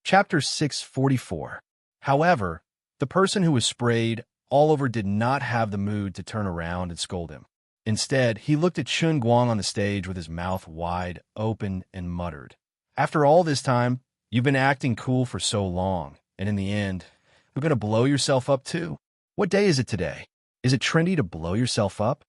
Speaker 1: Chapter 644. However, the person who was sprayed all over did not have the mood to turn around and scold him. Instead, he looked at Chen Guang on the stage with his mouth wide open and muttered, "After all this time, you've been acting cool for so long, and in the end, you're going to blow yourself up too. What day is it today? Is it trendy to blow yourself up?"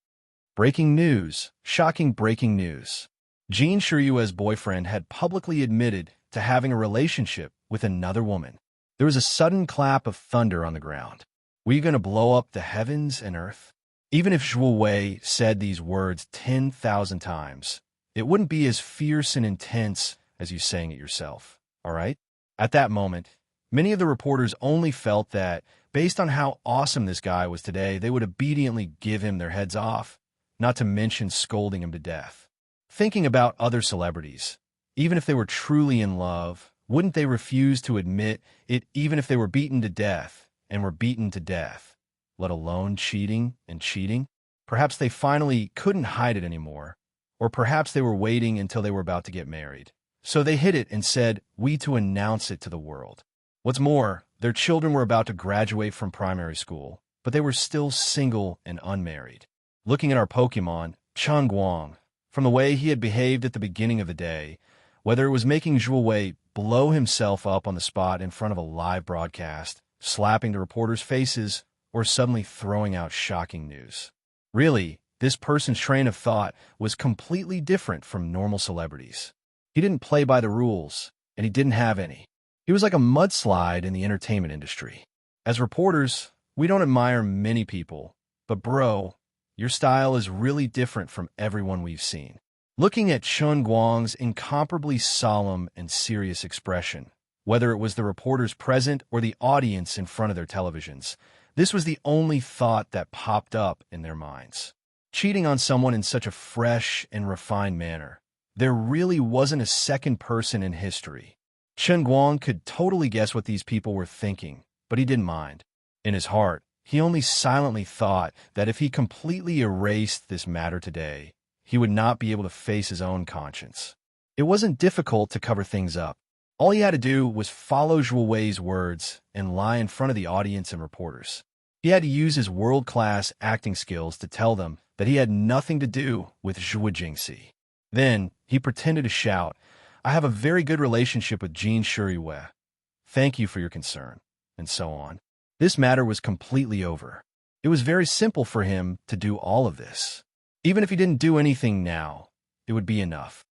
Speaker 1: Breaking news. Shocking breaking news. Jin Shiyue's boyfriend had publicly admitted to having a relationship with another woman. There was a sudden clap of thunder on the ground. Were you going to blow up the heavens and earth? Even if Zhuo Wei said these words 10,000 times, it wouldn't be as fierce and intense as you saying it yourself, all right? At that moment, many of the reporters only felt that, based on how awesome this guy was today, they would obediently give him their heads off, not to mention scolding him to death. Thinking about other celebrities, even if they were truly in love, wouldn't they refuse to admit it even if they were beaten to death and were beaten to death, let alone cheating and cheating? Perhaps they finally couldn't hide it anymore, or perhaps they were waiting until they were about to get married. So they hid it and said, "We to announce it to the world." What's more, their children were about to graduate from primary school, but they were still single and unmarried. Looking at our Pokemon, Chen Guang, from the way he had behaved at the beginning of the day, whether it was making Zhuo Wei blow himself up on the spot in front of a live broadcast, slapping the reporters' faces, or suddenly throwing out shocking news. Really, this person's train of thought was completely different from normal celebrities. He didn't play by the rules, and he didn't have any. He was like a mudslide in the entertainment industry. As reporters, we don't admire many people, but bro, your style is really different from everyone we've seen. Looking at Chen Guang's incomparably solemn and serious expression, whether it was the reporters present or the audience in front of their televisions, this was the only thought that popped up in their minds. Cheating on someone in such a fresh and refined manner. There really wasn't a second person in history. Chen Guang could totally guess what these people were thinking, but he didn't mind. In his heart, he only silently thought that if he completely erased this matter today, he would not be able to face his own conscience. It wasn't difficult to cover things up. All he had to do was follow Zhuo Wei's words and lie in front of the audience and reporters. He had to use his world-class acting skills to tell them that he had nothing to do with Zhuo Jingxi. Then, he pretended to shout, "I have a very good relationship with Jin Shiyue. Thank you for your concern," and so on. This matter was completely over. It was very simple for him to do all of this. Even if he didn't do anything now, it would be enough.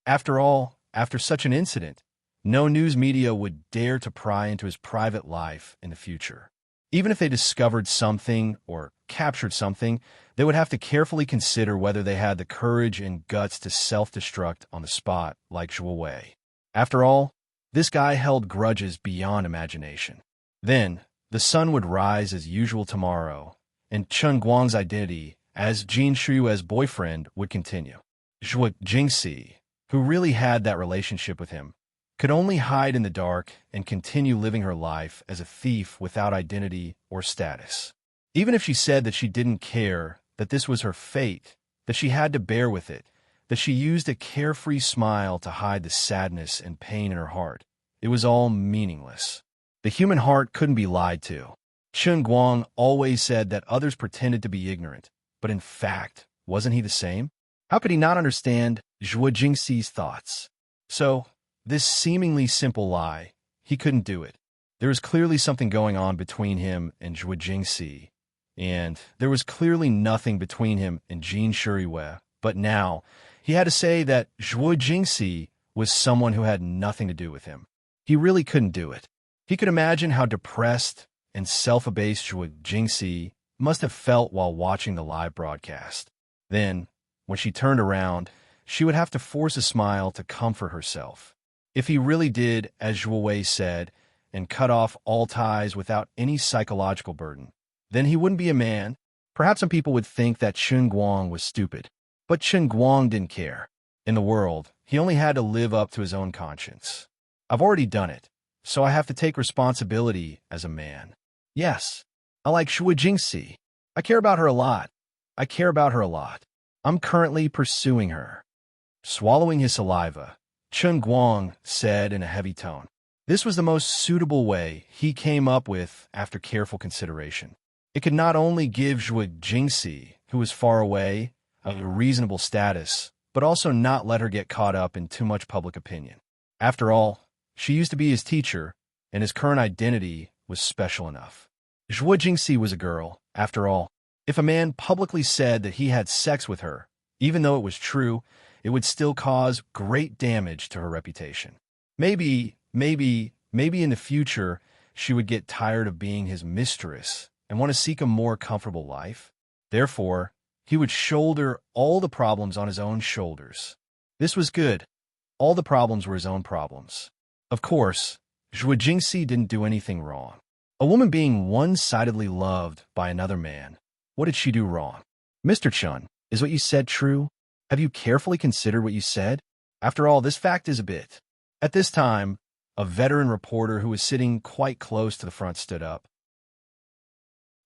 Speaker 1: After all, after such an incident, no news media would dare to pry into his private life in the future. Even if they discovered something or captured something, they would have to carefully consider whether they had the courage and guts to self-destruct on the spot like Zhuo Wei. After all, this guy held grudges beyond imagination. Then, the sun would rise as usual tomorrow, and Chen Guang's identity as Jin Shuyue's boyfriend would continue. Zhuo Jingxi, who really had that relationship with him, could only hide in the dark and continue living her life as a thief without identity or status. Even if she said that she didn't care, that this was her fate, that she had to bear with it, that she used a carefree smile to hide the sadness and pain in her heart, it was all meaningless. The human heart couldn't be lied to. Chen Guang always said that others pretended to be ignorant, but in fact, wasn't he the same? How could he not understand Zhuo Jingxi's thoughts? So, this seemingly simple lie, he couldn't do it. There was clearly something going on between him and Zhuo Jingxi, and there was clearly nothing between him and Jin Shuyue, but now, he had to say that Zhuo Jingxi was someone who had nothing to do with him. He really couldn't do it. He could imagine how depressed and self-abased Zhuo Jingxi must have felt while watching the live broadcast. Then, when she turned around, she would have to force a smile to comfort herself. If he really did, as Zhuo Wei said, and cut off all ties without any psychological burden, then he wouldn't be a man. Perhaps some people would think that Chen Guang was stupid. But Chen Guang didn't care. In the world, he only had to live up to his own conscience. I've already done it, so I have to take responsibility as a man. Yes, I like Zhuo Jingxi. I care about her a lot. I'm currently pursuing her. Swallowing his saliva, Chen Guang said in a heavy tone. This was the most suitable way he came up with after careful consideration. It could not only give Zhuo Jingxi, who was far away, a reasonable status, but also not let her get caught up in too much public opinion. After all, she used to be his teacher, and his current identity was special enough. Zhuo Jingxi was a girl, after all. If a man publicly said that he had sex with her, even though it was true, it would still cause great damage to her reputation. Maybe in the future, she would get tired of being his mistress and want to seek a more comfortable life. Therefore, he would shoulder all the problems on his own shoulders. This was good. All the problems were his own problems. Of course, Zhuo Jingxi didn't do anything wrong. A woman being one-sidedly loved by another man, what did she do wrong? Mr. Chun, is what you said true? Have you carefully considered what you said? After all, this fact is a bit. At this time, a veteran reporter who was sitting quite close to the front stood up.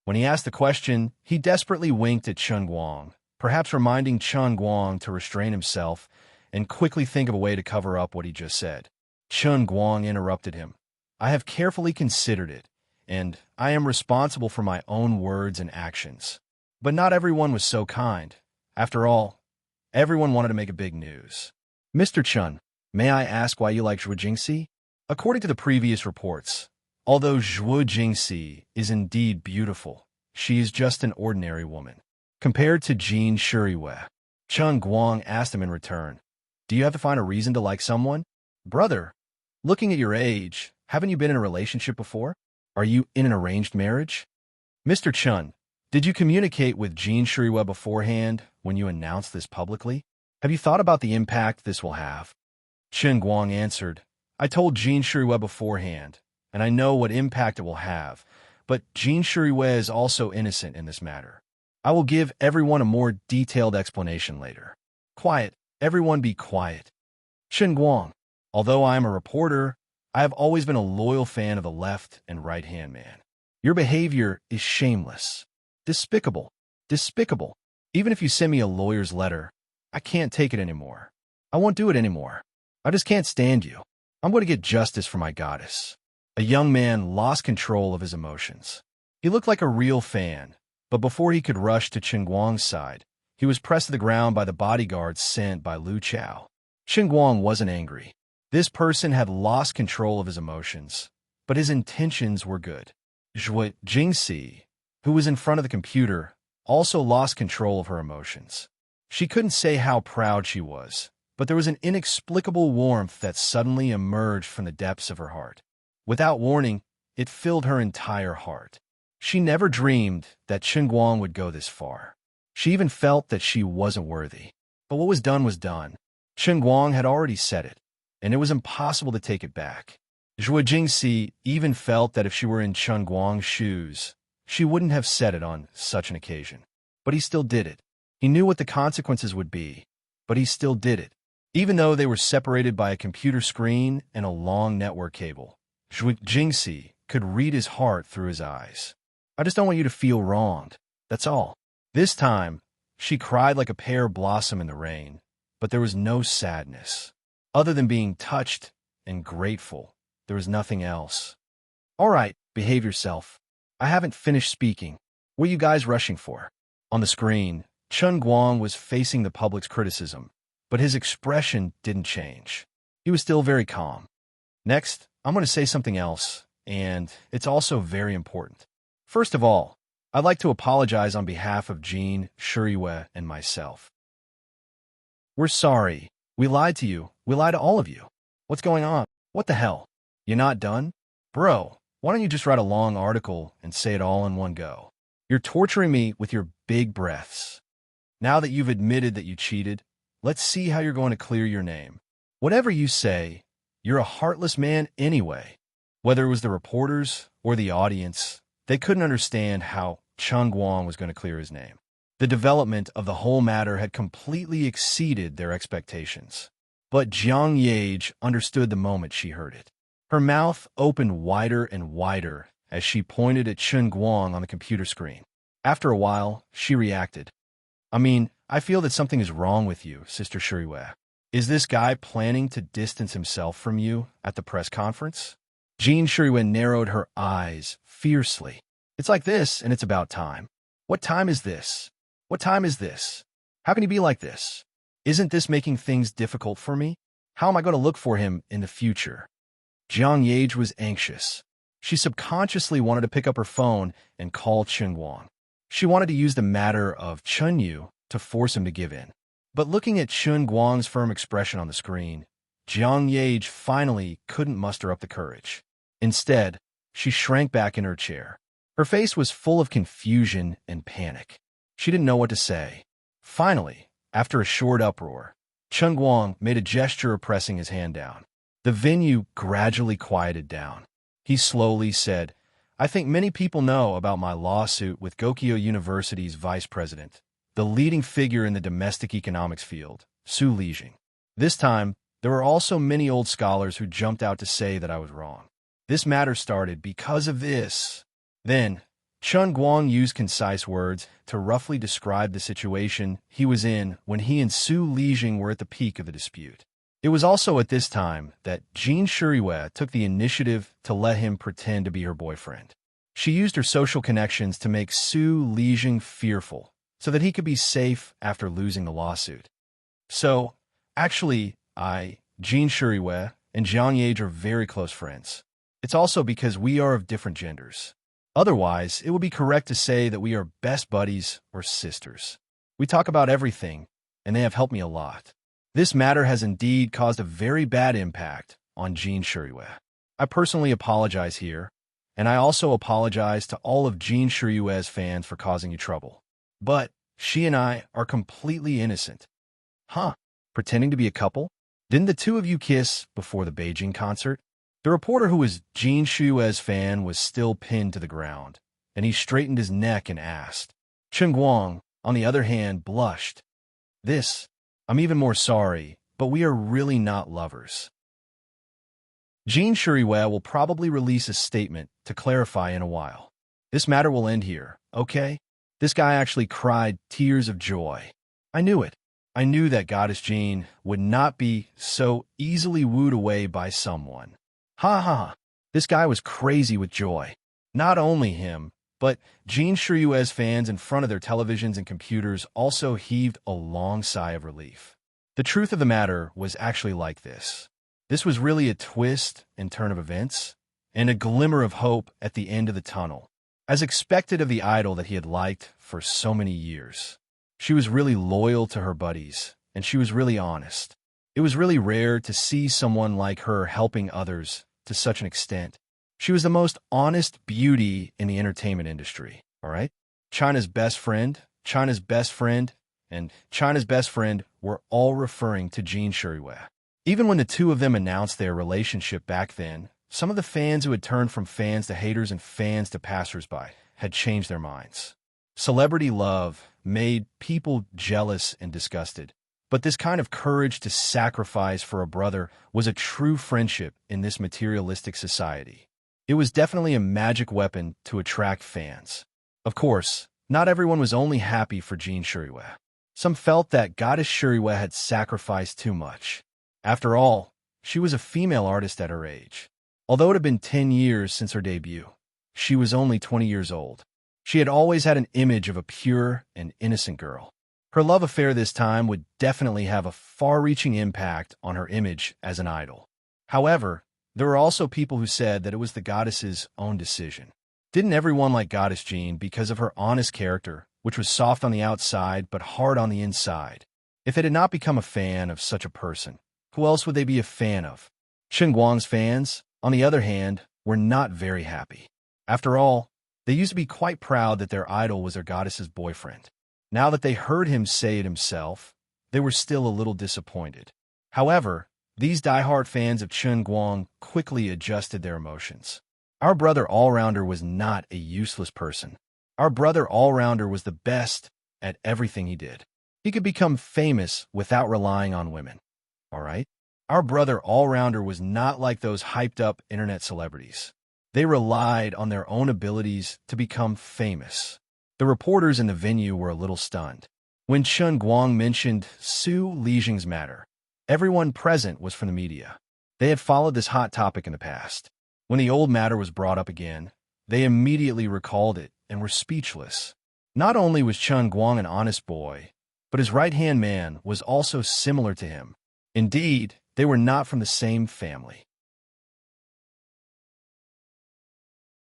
Speaker 1: When he asked the question, he desperately winked at Chen Guang, perhaps reminding Chen Guang to restrain himself and quickly think of a way to cover up what he just said. Chen Guang interrupted him. I have carefully considered it, and I am responsible for my own words and actions. But not everyone was so kind. After all, everyone wanted to make a big news. Mr. Chun, may I ask why you like Zhuo Jingxi? According to the previous reports, although Zhuo Jingxi is indeed beautiful, she is just an ordinary woman. Compared to Jin Shuyue, Chen Guang asked him in return, do you have to find a reason to like someone? Brother, looking at your age, haven't you been in a relationship before? Are you in an arranged marriage? Mr. Chun, did you communicate with Jin Shuyue beforehand when you announced this publicly? Have you thought about the impact this will have? Chen Guang answered, I told Jin Shuyue beforehand, and I know what impact it will have, but Jin Shuyue is also innocent in this matter. I will give everyone a more detailed explanation later. Quiet, everyone be quiet. Chen Guang, although I am a reporter, I have always been a loyal fan of the left and right-hand man. Your behavior is shameless. Despicable. Even if you send me a lawyer's letter, I can't take it anymore. I won't do it anymore. I just can't stand you. I'm going to get justice for my goddess. A young man lost control of his emotions. He looked like a real fan, but before he could rush to Chen Guang's side, he was pressed to the ground by the bodyguards sent by Lu Chao. Chen Guang wasn't angry. This person had lost control of his emotions, but his intentions were good. Zhuo Jingxi, who was in front of the computer, also lost control of her emotions. She couldn't say how proud she was, but there was an inexplicable warmth that suddenly emerged from the depths of her heart. Without warning, it filled her entire heart. She never dreamed that Chen Guang would go this far. She even felt that she wasn't worthy. But what was done was done. Chen Guang had already said it, and it was impossible to take it back. Zhuo Jingxi even felt that if she were in Chen Guang's shoes, she wouldn't have said it on such an occasion. But he still did it. He knew what the consequences would be, but he still did it. Even though they were separated by a computer screen and a long network cable, Zhuo Jingxi could read his heart through his eyes. I just don't want you to feel wronged. That's all. This time, she cried like a pear blossom in the rain, but there was no sadness. Other than being touched and grateful, there was nothing else. All right, behave yourself. I haven't finished speaking. What are you guys rushing for? On the screen, Chen Guang was facing the public's criticism, but his expression didn't change. He was still very calm. Next, I'm going to say something else, and it's also very important. First of all, I'd like to apologize on behalf of Jean, Shuriyue, and myself. We're sorry. We lied to you. We lied to all of you. What's going on? What the hell? You're not done? Bro, why don't you just write a long article and say it all in one go? You're torturing me with your big breaths. Now that you've admitted that you cheated, let's see how you're going to clear your name. Whatever you say, you're a heartless man anyway. Whether it was the reporters or the audience, they couldn't understand how Chen Guang was going to clear his name. The development of the whole matter had completely exceeded their expectations. But Jiang Yage understood the moment she heard it. Her mouth opened wider and wider as she pointed at Chen Guang on the computer screen. After a while, she reacted. I feel that something is wrong with you, Sister Shuriyue. Is this guy planning to distance himself from you at the press conference? Jean Shuriyue narrowed her eyes fiercely. It's like this, and it's about time. What time is this? What time is this? How can he be like this? Isn't this making things difficult for me? How am I going to look for him in the future? Jiang Yage was anxious. She subconsciously wanted to pick up her phone and call Chen Guang. She wanted to use the matter of Chen Yu to force him to give in. But looking at Chen Guang's firm expression on the screen, Jiang Yage finally couldn't muster up the courage. Instead, she shrank back in her chair. Her face was full of confusion and panic. She didn't know what to say. Finally, after a short uproar, Chen Guang made a gesture of pressing his hand down. The venue gradually quieted down. He slowly said, I think many people know about my lawsuit with Gokyo University's vice president, the leading figure in the domestic economics field, Su Lijing. This time, there were also many old scholars who jumped out to say that I was wrong. This matter started because of this. Then, Chen Guang used concise words to roughly describe the situation he was in when he and Su Lijing were at the peak of the dispute. It was also at this time that Jean Shuriyue took the initiative to let him pretend to be her boyfriend. She used her social connections to make Su Lijing fearful so that he could be safe after losing the lawsuit. So, actually, Jean Shuriyue, and Jiang Yage are very close friends. It's also because we are of different genders. Otherwise, it would be correct to say that we are best buddies or sisters. We talk about everything, and they have helped me a lot. This matter has indeed caused a very bad impact on Jean Shuriyue. I personally apologize here, and I also apologize to all of Jean Shuriyue's fans for causing you trouble. But she and I are completely innocent. Huh? Pretending to be a couple? Didn't the two of you kiss before the Beijing concert? The reporter who was Jean Shuriyue's fan was still pinned to the ground, and he straightened his neck and asked. Chen Guang, on the other hand, blushed. I'm even more sorry, but we are really not lovers. Jean Shuriyue will probably release a statement to clarify in a while. This matter will end here, okay? This guy actually cried tears of joy. I knew it. I knew that Goddess Jean would not be so easily wooed away by someone. Ha ha. This guy was crazy with joy. Not only him, but Jean Shuriyue's fans in front of their televisions and computers also heaved a long sigh of relief. The truth of the matter was actually like this. This was really a twist and turn of events, and a glimmer of hope at the end of the tunnel, as expected of the idol that he had liked for so many years. She was really loyal to her buddies, and she was really honest. It was really rare to see someone like her helping others to such an extent. She was the most honest beauty in the entertainment industry, all right? China's best friend, China's best friend, and China's best friend were all referring to Jean Shuriwei. Even when the two of them announced their relationship back then, some of the fans who had turned from fans to haters and fans to passersby had changed their minds. Celebrity love made people jealous and disgusted. But this kind of courage to sacrifice for a brother was a true friendship in this materialistic society. It was definitely a magic weapon to attract fans. Of course, not everyone was only happy for Jean Shuriwei. Some felt that Goddess Shuriwei had sacrificed too much. After all, she was a female artist at her age. Although it had been 10 years since her debut, she was only 20 years old. She had always had an image of a pure and innocent girl. Her love affair this time would definitely have a far-reaching impact on her image as an idol. However, there were also people who said that it was the goddess's own decision. Didn't everyone like Goddess Jean because of her honest character, which was soft on the outside but hard on the inside? If they had not become a fan of such a person, who else would they be a fan of? Chen Guang's fans, on the other hand, were not very happy. After all, they used to be quite proud that their idol was their goddess's boyfriend. Now that they heard him say it himself, they were still a little disappointed. However, these diehard fans of Chen Guang quickly adjusted their emotions. Our brother all-rounder was not a useless person. Our brother all-rounder was the best at everything he did. He could become famous without relying on women. All right? Our brother all-rounder was not like those hyped-up internet celebrities. They relied on their own abilities to become famous. The reporters in the venue were a little stunned. When Chen Guang mentioned Su Lijing's matter, everyone present was from the media. They had followed this hot topic in the past. When the old matter was brought up again, they immediately recalled it and were speechless. Not only was Chen Guang an honest boy, but his right-hand man was also similar to him. Indeed, they were not from the same family.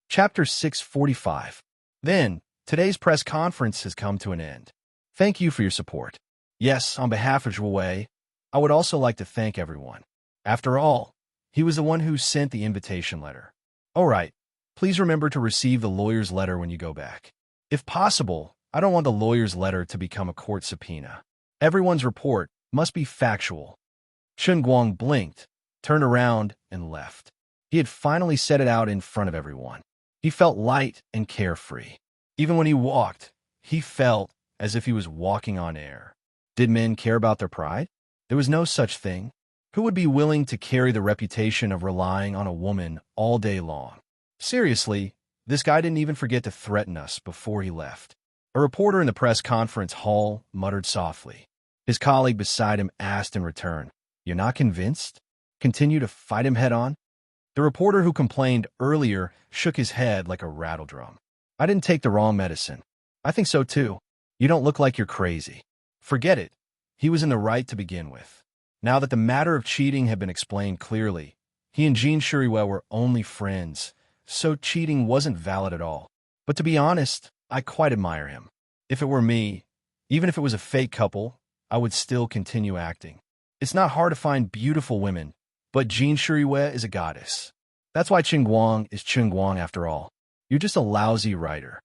Speaker 1: Chapter 645. Then, today's press conference has come to an end. Thank you for your support. Yes, on behalf of Zhuo Wei, I would also like to thank everyone. After all, he was the one who sent the invitation letter. All right, please remember to receive the lawyer's letter when you go back. If possible, I don't want the lawyer's letter to become a court subpoena. Everyone's report must be factual. Chen Guang blinked, turned around, and left. He had finally said it out in front of everyone. He felt light and carefree. Even when he walked, he felt as if he was walking on air. Did men care about their pride? There was no such thing. Who would be willing to carry the reputation of relying on a woman all day long? Seriously, this guy didn't even forget to threaten us before he left. A reporter in the press conference hall muttered softly. His colleague beside him asked in return, "You're not convinced? Continue to fight him head-on?" The reporter who complained earlier shook his head like a rattle drum. "I didn't take the wrong medicine. I think so too. You don't look like you're crazy." Forget it. He was in the right to begin with. Now that the matter of cheating had been explained clearly, he and Jean Shuriwei were only friends, so cheating wasn't valid at all. But to be honest, I quite admire him. If it were me, even if it was a fake couple, I would still continue acting. It's not hard to find beautiful women, but Jean Shuriwei is a goddess. That's why Chen Guang is Chen Guang after all. You're just a lousy writer.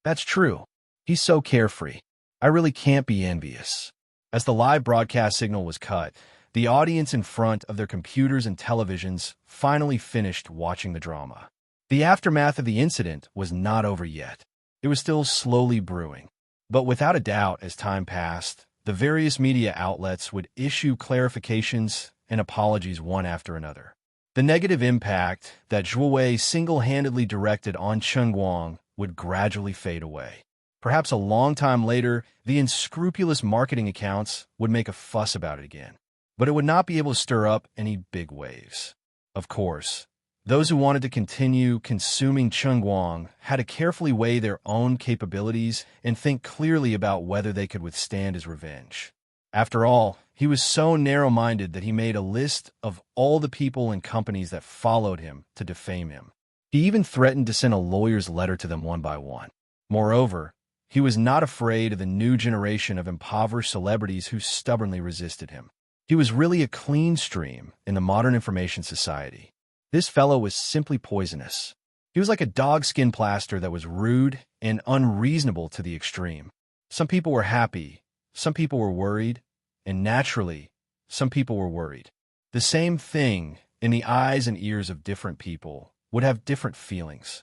Speaker 1: That's true. He's so carefree. I really can't be envious. As the live broadcast signal was cut, the audience in front of their computers and televisions finally finished watching the drama. The aftermath of the incident was not over yet. It was still slowly brewing. But without a doubt, as time passed, the various media outlets would issue clarifications and apologies one after another. The negative impact that Zhuo Wei single-handedly directed on Chen Guang would gradually fade away. Perhaps a long time later, the unscrupulous marketing accounts would make a fuss about it again. But it would not be able to stir up any big waves. Of course, those who wanted to continue consuming Chen Guang had to carefully weigh their own capabilities and think clearly about whether they could withstand his revenge. After all, he was so narrow-minded that he made a list of all the people and companies that followed him to defame him. He even threatened to send a lawyer's letter to them one by one. Moreover, he was not afraid of the new generation of impoverished celebrities who stubbornly resisted him. He was really a clean stream in the modern information society. This fellow was simply poisonous. He was like a dog-skin plaster that was rude and unreasonable to the extreme. Some people were happy, some people were worried, and naturally, some people were worried. The same thing, in the eyes and ears of different people, would have different feelings.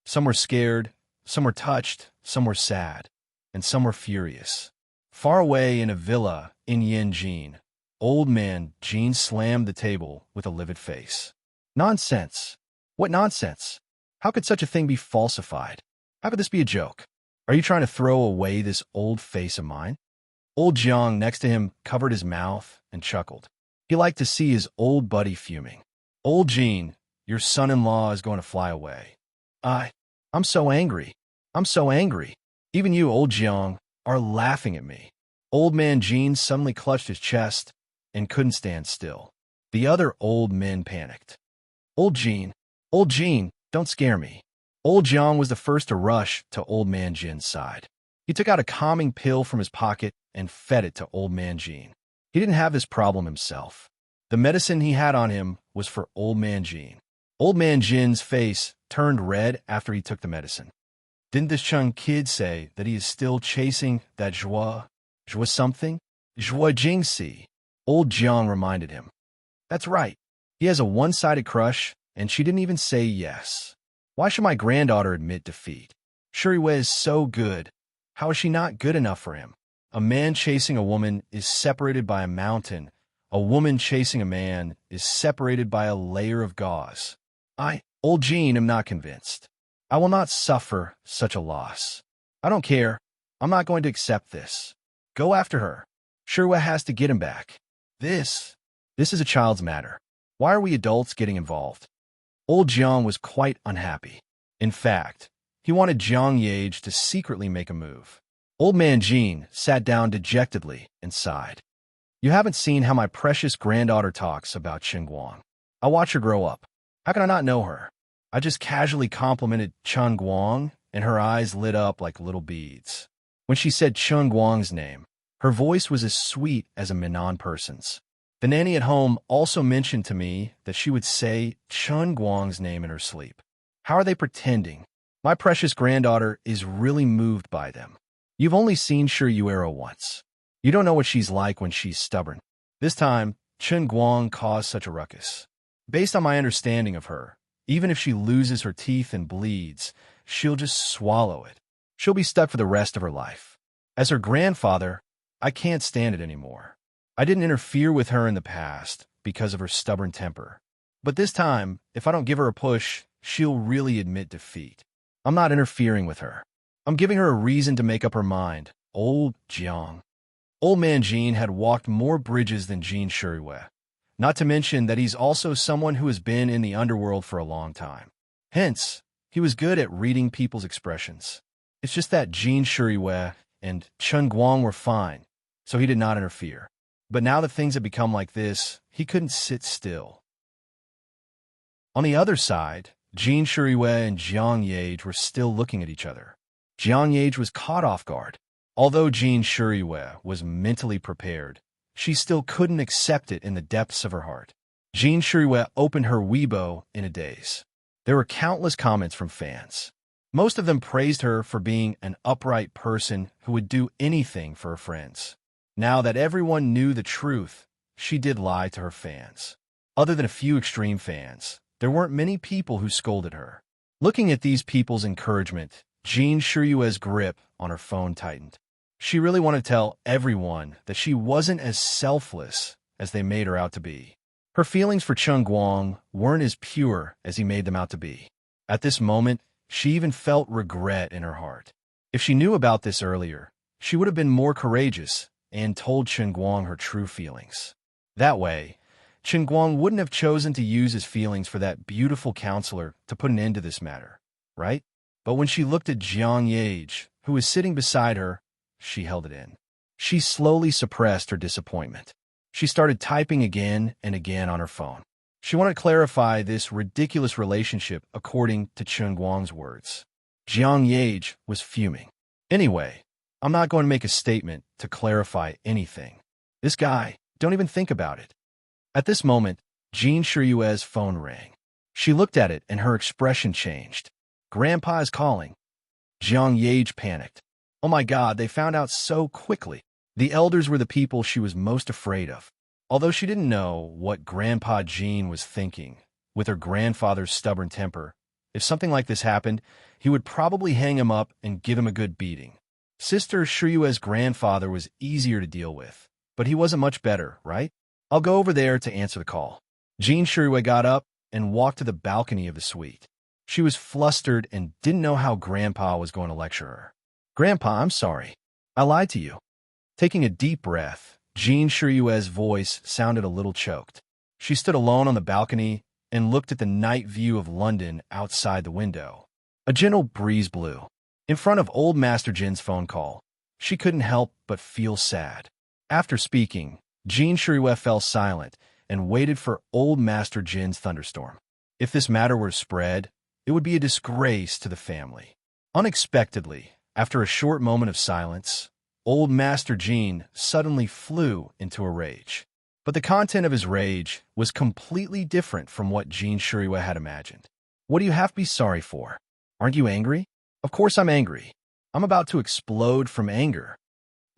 Speaker 1: Some were scared, some were touched, some were sad, and some were furious. Far away in a villa in Yanjin, old man Jean slammed the table with a livid face. Nonsense! What nonsense? How could such a thing be falsified? How could this be a joke? Are you trying to throw away this old face of mine? Old Jiang next to him covered his mouth and chuckled. He liked to see his old buddy fuming. Old Jean, your son-in-law is going to fly away. I'm so angry. I'm so angry. Even you, old Jiang, are laughing at me. Old man Jean suddenly clutched his chest and couldn't stand still. The other old men panicked. Old Jean, don't scare me. Old Jiang was the first to rush to old man Jin's side. He took out a calming pill from his pocket and fed it to old man Jean. He didn't have this problem himself. The medicine he had on him was for old man Jean. Old man Jin's face turned red after he took the medicine. Didn't this Chung kid say that he is still chasing that Joie something? Joie Jingxi. Old Jiang reminded him. That's right. He has a one-sided crush, and she didn't even say yes. Why should my granddaughter admit defeat? Shuriwei is so good. How is she not good enough for him? A man chasing a woman is separated by a mountain. A woman chasing a man is separated by a layer of gauze. Old Jean, am not convinced. I will not suffer such a loss. I don't care. I'm not going to accept this. Go after her. Shuriwei has to get him back. This is a child's matter. Why are we adults getting involved? Old Jiang was quite unhappy. In fact, he wanted Jiang Yage to secretly make a move. Old man Jean sat down dejectedly and sighed. You haven't seen how my precious granddaughter talks about Qingguang. I watch her grow up. How can I not know her? I just casually complimented Qingguang, and her eyes lit up like little beads. When she said Qingguang's name, her voice was as sweet as a Minnan person's. The nanny at home also mentioned to me that she would say Qingguang's name in her sleep. How are they pretending? My precious granddaughter is really moved by them. You've only seen Shuriwei once. You don't know what she's like when she's stubborn. This time, Qingguang caused such a ruckus. Based on my understanding of her, even if she loses her teeth and bleeds, she'll just swallow it. She'll be stuck for the rest of her life. As her grandfather, I can't stand it anymore. I didn't interfere with her in the past because of her stubborn temper. But this time, if I don't give her a push, she'll really admit defeat. I'm not interfering with her. I'm giving her a reason to make up her mind. Old Jiang. Old man Jean had walked more bridges than Jean Shuriwei. Not to mention that he's also someone who has been in the underworld for a long time. Hence, he was good at reading people's expressions. It's just that Jean Shuriwei and Qingguang were fine, so he did not interfere. But now that things had become like this, he couldn't sit still. On the other side, Jean Shuriwei and Jiang Yage were still looking at each other. Jiang Yage was caught off guard. Although Jean Shuriwei was mentally prepared, she still couldn't accept it in the depths of her heart. Jean Shuriwei opened her Weibo in a daze. There were countless comments from fans. Most of them praised her for being an upright person who would do anything for her friends. Now that everyone knew the truth, she did lie to her fans. Other than a few extreme fans, there weren't many people who scolded her. Looking at these people's encouragement, Jean Shuriwei's grip on her phone tightened. She really wanted to tell everyone that she wasn't as selfless as they made her out to be. Her feelings for Qingguang weren't as pure as he made them out to be. At this moment, she even felt regret in her heart. If she knew about this earlier, she would have been more courageous and told Qingguang her true feelings. That way, Qingguang wouldn't have chosen to use his feelings for that beautiful counselor to put an end to this matter, right? But when she looked at Jiang Yage, who was sitting beside her, she held it in. She slowly suppressed her disappointment. She started typing again and again on her phone. She wanted to clarify this ridiculous relationship according to Qingguang's words. Jiang Yage was fuming. Anyway, I'm not going to make a statement to clarify anything. This guy, don't even think about it. At this moment, Jean Shiryue's phone rang. She looked at it and her expression changed. Grandpa is calling. Jiang Yage panicked. Oh my God, they found out so quickly. The elders were the people she was most afraid of. Although she didn't know what Grandpa Jean was thinking, with her grandfather's stubborn temper, if something like this happened, he would probably hang him up and give him a good beating. Sister Shiryue's grandfather was easier to deal with, but he wasn't much better, right? I'll go over there to answer the call. Jean Shiryue got up and walked to the balcony of the suite. She was flustered and didn't know how Grandpa was going to lecture her. Grandpa, I'm sorry. I lied to you. Taking a deep breath, Jean Shiryue's voice sounded a little choked. She stood alone on the balcony and looked at the night view of London outside the window. A gentle breeze blew. In front of old Master Jin's phone call, she couldn't help but feel sad. After speaking, Jean Shiryue fell silent and waited for old Master Jin's thunderstorm. If this matter were spread, it would be a disgrace to the family. Unexpectedly, after a short moment of silence, old Master Jin suddenly flew into a rage. But the content of his rage was completely different from what Jean Shiryue had imagined. What do you have to be sorry for? Aren't you angry? Of course I'm angry. I'm about to explode from anger.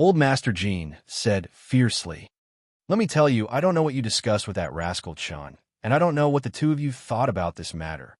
Speaker 1: Old Master Jin said fiercely. Let me tell you, I don't know what you discussed with that rascal Chun, and I don't know what the two of you thought about this matter.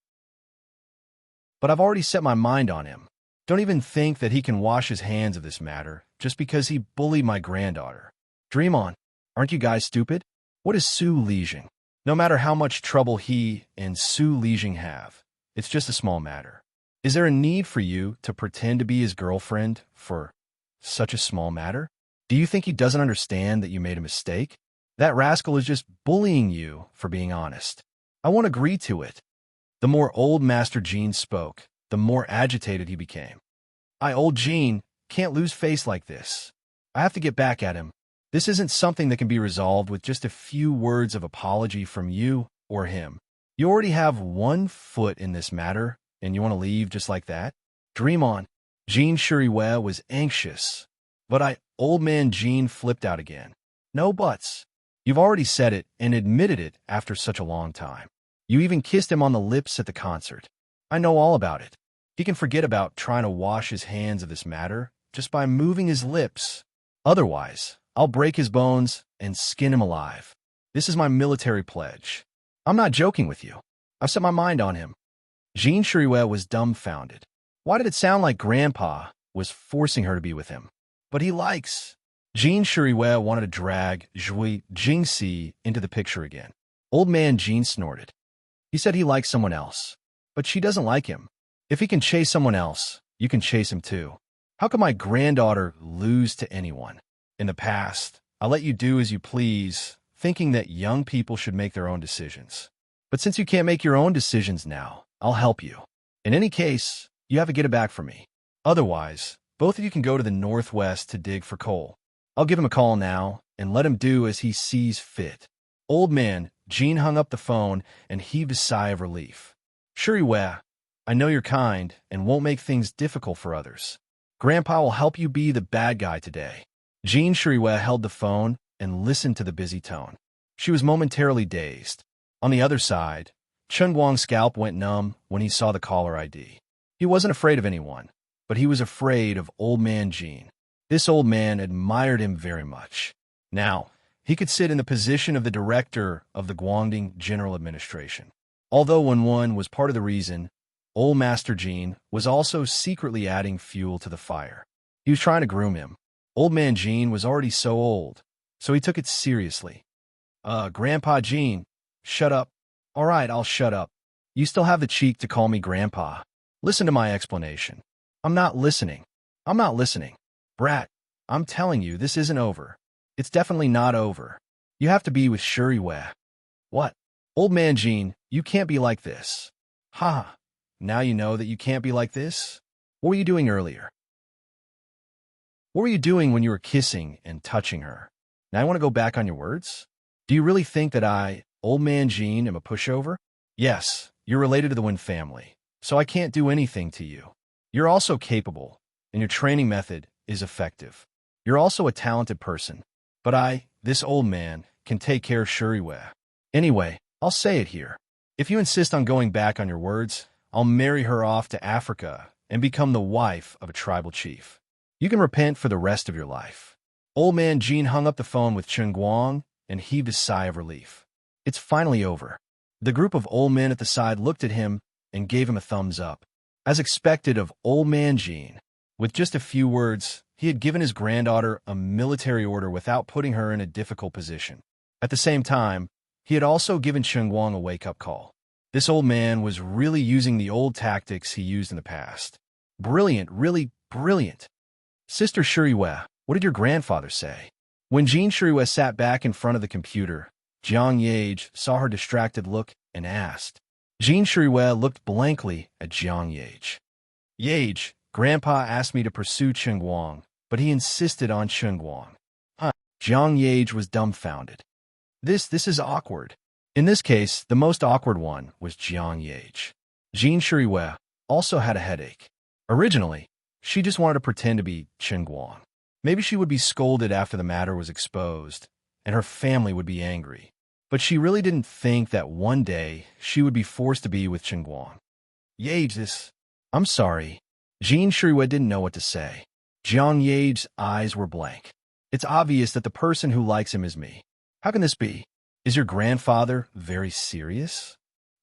Speaker 1: But I've already set my mind on him. Don't even think that he can wash his hands of this matter just because he bullied my granddaughter. Dream on. Aren't you guys stupid? What is Su Lijing? No matter how much trouble he and Su Lijing have, it's just a small matter. Is there a need for you to pretend to be his girlfriend for such a small matter? Do you think he doesn't understand that you made a mistake? That rascal is just bullying you for being honest. I won't agree to it. The more old Master Jean spoke, the more agitated he became. Old Jean, can't lose face like this. I have to get back at him. This isn't something that can be resolved with just a few words of apology from you or him. You already have one foot in this matter, and you want to leave just like that? Dream on. Jean Shiryue was anxious, but old man Jean flipped out again. No buts. You've already said it and admitted it after such a long time. You even kissed him on the lips at the concert. I know all about it. He can forget about trying to wash his hands of this matter just by moving his lips. Otherwise, I'll break his bones and skin him alive. This is my military pledge. I'm not joking with you. I've set my mind on him. Jean Shiryue was dumbfounded. Why did it sound like Grandpa was forcing her to be with him? But he likes. Jean Shiryue wanted to drag Zhui Jingxi into the picture again. Old man Jean snorted. He said he likes someone else, but she doesn't like him. If he can chase someone else, you can chase him too. How could my granddaughter lose to anyone? In the past, I let you do as you please, thinking that young people should make their own decisions. But since you can't make your own decisions now, I'll help you. In any case, you have to get it back from me. Otherwise, both of you can go to the northwest to dig for coal. I'll give him a call now and let him do as he sees fit. Old man Jean hung up the phone and heaved a sigh of relief. Shiryue, I know you're kind and won't make things difficult for others. Grandpa will help you be the bad guy today. Jean Shiryue held the phone and listened to the busy tone. She was momentarily dazed. On the other side, Chen Guang's scalp went numb when he saw the caller ID. He wasn't afraid of anyone, but he was afraid of old man Jean. This old man admired him very much. Now, he could sit in the position of the director of the Guangdong General Administration. Although Wenwen was part of the reason, old Master Jean was also secretly adding fuel to the fire. He was trying to groom him. Old man Jean was already so old, so he took it seriously. Grandpa Jean, shut up. All right, I'll shut up. You still have the cheek to call me Grandpa. Listen to my explanation. I'm not listening. I'm not listening. Brat, I'm telling you, this isn't over. It's definitely not over. You have to be with Shiryue. What? Old man Jean, you can't be like this. Ha! Now you know that you can't be like this? What were you doing earlier? What were you doing when you were kissing and touching her? Now I want to go back on your words? Do you really think that I, old man Jean, am a pushover? Yes, you're related to the Wen family, so I can't do anything to you. You're also capable, and your training method is effective. You're also a talented person. But this old man can take care of Shuriwe. Anyway, I'll say it here. If you insist on going back on your words, I'll marry her off to Africa and become the wife of a tribal chief. You can repent for the rest of your life." Old man Jean hung up the phone with Chen Guang and heaved a sigh of relief. It's finally over. The group of old men at the side looked at him and gave him a thumbs up. As expected of old man Jean, with just a few words, he had given his granddaughter a military order without putting her in a difficult position. At the same time, he had also given Chen Guang a wake-up call. This old man was really using the old tactics he used in the past. Brilliant, really brilliant. "Sister Shuriwe, what did your grandfather say?" When Jean Shuriwe sat back in front of the computer, Jiang Yage saw her distracted look and asked. Jean Shuriwe looked blankly at Jiang Yage. "Yage, Grandpa asked me to pursue Chen Guang, but he insisted on Chen Guang." Huh. Jiang Yage was dumbfounded. This is awkward. In this case, the most awkward one was Jiang Yage. Jean Shuriwe also had a headache. Originally, she just wanted to pretend to be Chen Guang. Maybe she would be scolded after the matter was exposed, and her family would be angry. But she really didn't think that one day she would be forced to be with Chen Guang. "Yage, I'm sorry." Jean Shuriwe didn't know what to say. Jiang Yage's eyes were blank. "It's obvious that the person who likes him is me. How can this be? Is your grandfather very serious?"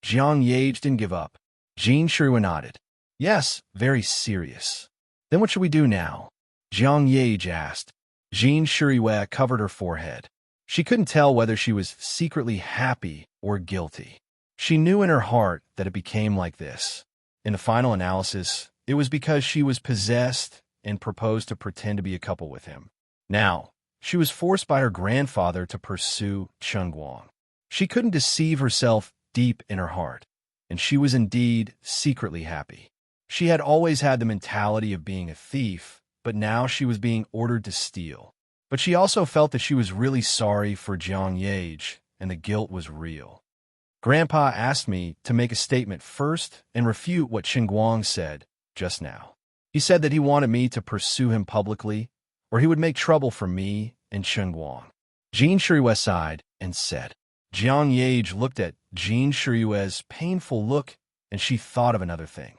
Speaker 1: Jiang Yage didn't give up. Jean Shuriwe nodded. "Yes, very serious." "Then what should we do now?" Jiang Yage asked. Jean Shuriwe covered her forehead. She couldn't tell whether she was secretly happy or guilty. She knew in her heart that it became like this. In the final analysis, it was because she was possessed and proposed to pretend to be a couple with him. Now, she was forced by her grandfather to pursue Chen Guang. She couldn't deceive herself deep in her heart, and she was indeed secretly happy. She had always had the mentality of being a thief, but now she was being ordered to steal. But she also felt that she was really sorry for Jiang Yage, and the guilt was real. Grandpa asked me to make a statement first and refute what Chen Guang said just now. He said that he wanted me to pursue him publicly, or he would make trouble for me and Chen Guang. Jean Shuriwe sighed and said. Jiang Yage looked at Jean Shuriwe's painful look, and she thought of another thing.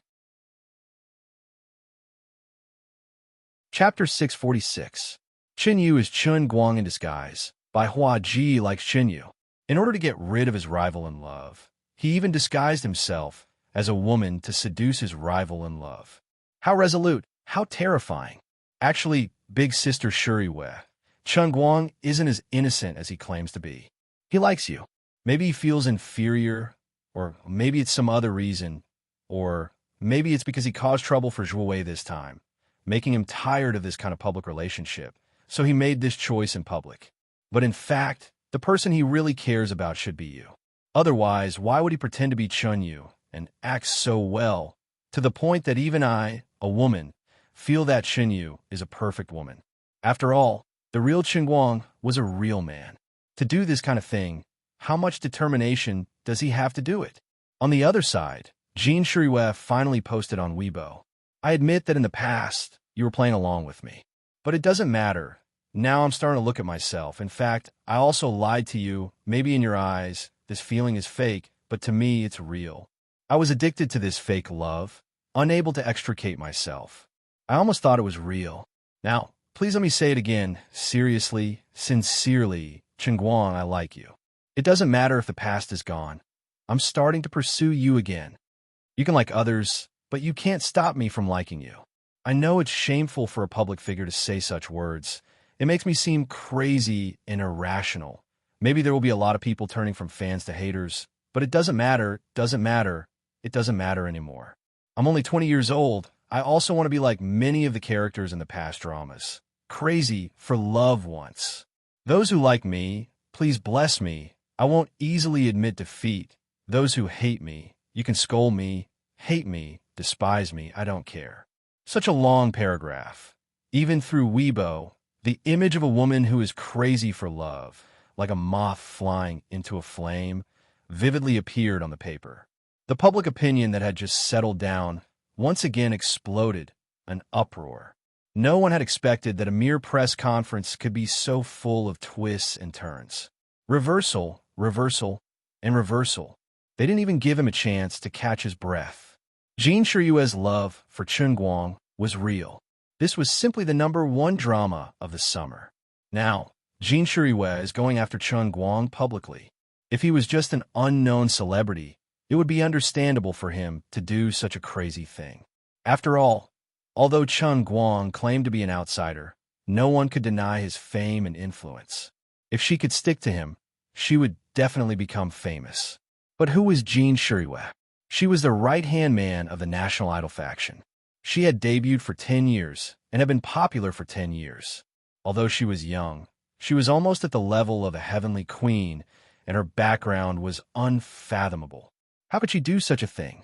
Speaker 1: Chapter 646. Chen Yu is Chen Guang in disguise. By Hua Ji likes Chen Yu. In order to get rid of his rival in love, he even disguised himself as a woman to seduce his rival in love. How resolute, how terrifying. Actually, big sister Shuriwe, Chen Guang isn't as innocent as he claims to be. He likes you. Maybe he feels inferior, or maybe it's some other reason, or maybe it's because he caused trouble for Zhuo Wei this time, making him tired of this kind of public relationship, so he made this choice in public. But in fact, the person he really cares about should be you. Otherwise, why would he pretend to be Chen Yu and act so well, to the point that even I, a woman, feel that Chen Yu is a perfect woman? After all, the real Chen Guang was a real man. To do this kind of thing, how much determination does he have to do it? On the other side, Jean Shuriwe finally posted on Weibo. I admit that in the past, you were playing along with me. But it doesn't matter. Now I'm starting to look at myself. In fact, I also lied to you. Maybe in your eyes, this feeling is fake, but to me, it's real. I was addicted to this fake love, unable to extricate myself. I almost thought it was real. Now, please let me say it again. Seriously, sincerely, Chen Guang, I like you. It doesn't matter if the past is gone. I'm starting to pursue you again. You can like others, but you can't stop me from liking you. I know it's shameful for a public figure to say such words. It makes me seem crazy and irrational. Maybe there will be a lot of people turning from fans to haters, but it doesn't matter, it doesn't matter anymore. I'm only 20 years old. I also want to be like many of the characters in the past dramas. Crazy for love once. Those who like me, please bless me. I won't easily admit defeat. Those who hate me, you can scold me, hate me, despise me, I don't care. Such a long paragraph. Even through Weibo, the image of a woman who is crazy for love, like a moth flying into a flame, vividly appeared on the paper. The public opinion that had just settled down once again exploded, an uproar. No one had expected that a mere press conference could be so full of twists and turns. Reversal, reversal, and reversal. They didn't even give him a chance to catch his breath. Jin Shiryue's love for Chun Guang was real. This was simply the #1 drama of the summer. Now, Jin Shiryue is going after Chun Guang publicly. If he was just an unknown celebrity, it would be understandable for him to do such a crazy thing. After all, although Chun Guang claimed to be an outsider, no one could deny his fame and influence. If she could stick to him, she would definitely become famous. But who was Jin Shiryue? She was the right-hand man of the National Idol faction. She had debuted for 10 years and had been popular for 10 years. Although she was young, she was almost at the level of a heavenly queen, and her background was unfathomable. How could she do such a thing?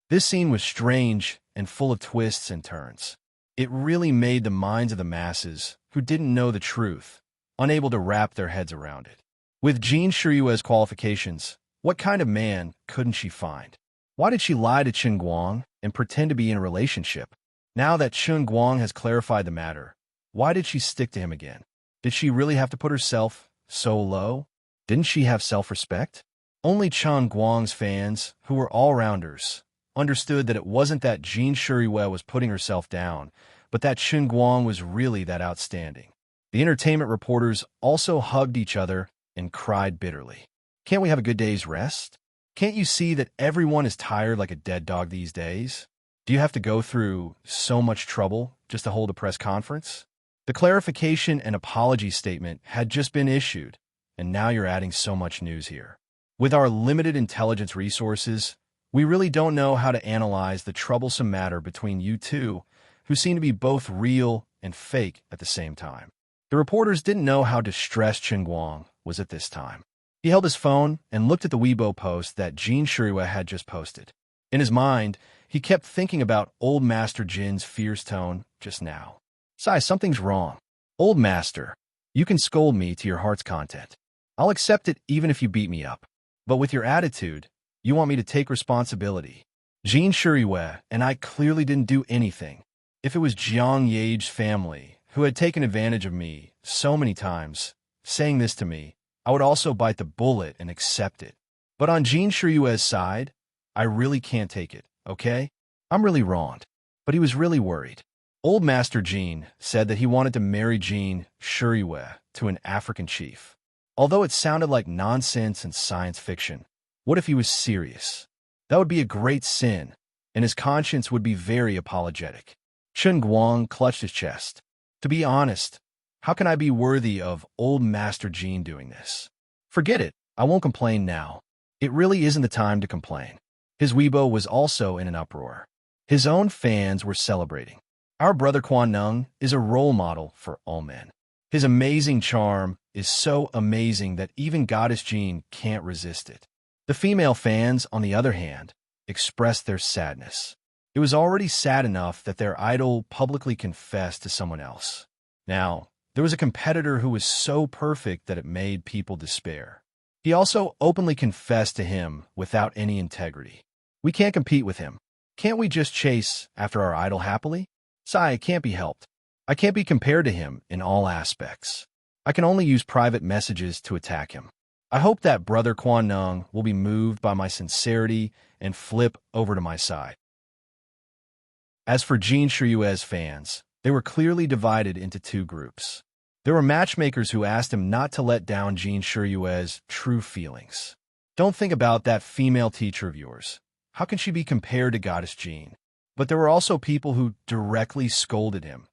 Speaker 1: This scene was strange and full of twists and turns. It really made the minds of the masses, who didn't know the truth, unable to wrap their heads around it. With Jin Shiryue's qualifications, what kind of man couldn't she find? Why did she lie to Chun Guang and pretend to be in a relationship? Now that Chun Guang has clarified the matter, why did she stick to him again? Did she really have to put herself so low? Didn't she have self-respect? Only Chun Guang's fans, who were all-rounders, understood that it wasn't that Jin Shiryue was putting herself down, but that Chun Guang was really that outstanding. The entertainment reporters also hugged each other and cried bitterly. Can't we have a good day's rest? Can't you see that everyone is tired like a dead dog these days? Do you have to go through so much trouble just to hold a press conference? The clarification and apology statement had just been issued, and now you're adding so much news here. With our limited intelligence resources, we really don't know how to analyze the troublesome matter between you two, who seem to be both real and fake at the same time. The reporters didn't know how distressed Chun Guang was at this time. He held his phone and looked at the Weibo post that Jin Shiryue had just posted. In his mind, he kept thinking about Old Master Jin's fierce tone just now. Sai, something's wrong. Old Master, you can scold me to your heart's content. I'll accept it even if you beat me up. But with your attitude, you want me to take responsibility. Jin Shiryue and I clearly didn't do anything. If it was Jiang Ye's family who had taken advantage of me so many times, saying this to me, I would also bite the bullet and accept it. But on Jin Shiryue's side, I really can't take it, okay? I'm really wronged. But he was really worried. Old Master Jin said that he wanted to marry Jin Shiryue to an African chief. Although it sounded like nonsense and science fiction, what if he was serious? That would be a great sin, and his conscience would be very apologetic. Chun Guang clutched his chest. To be honest, how can I be worthy of Old Master Jin doing this? Forget it, I won't complain now. It really isn't the time to complain. His Weibo was also in an uproar. His own fans were celebrating. Our brother Quan Nung is a role model for all men. His amazing charm is so amazing that even Goddess Jean can't resist it. The female fans, on the other hand, expressed their sadness. It was already sad enough that their idol publicly confessed to someone else. Now, there was a competitor who was so perfect that it made people despair. He also openly confessed to him without any integrity. We can't compete with him. Can't we just chase after our idol happily? Sai, it can't be helped. I can't be compared to him in all aspects. I can only use private messages to attack him. I hope that brother Quan Nung will be moved by my sincerity and flip over to my side. As for Jin Shiryue's fans, they were clearly divided into two groups. There were matchmakers who asked him not to let down Jin Shiryue's true feelings. Don't think about that female teacher of yours. How can she be compared to Goddess Jean? But there were also people who directly scolded him,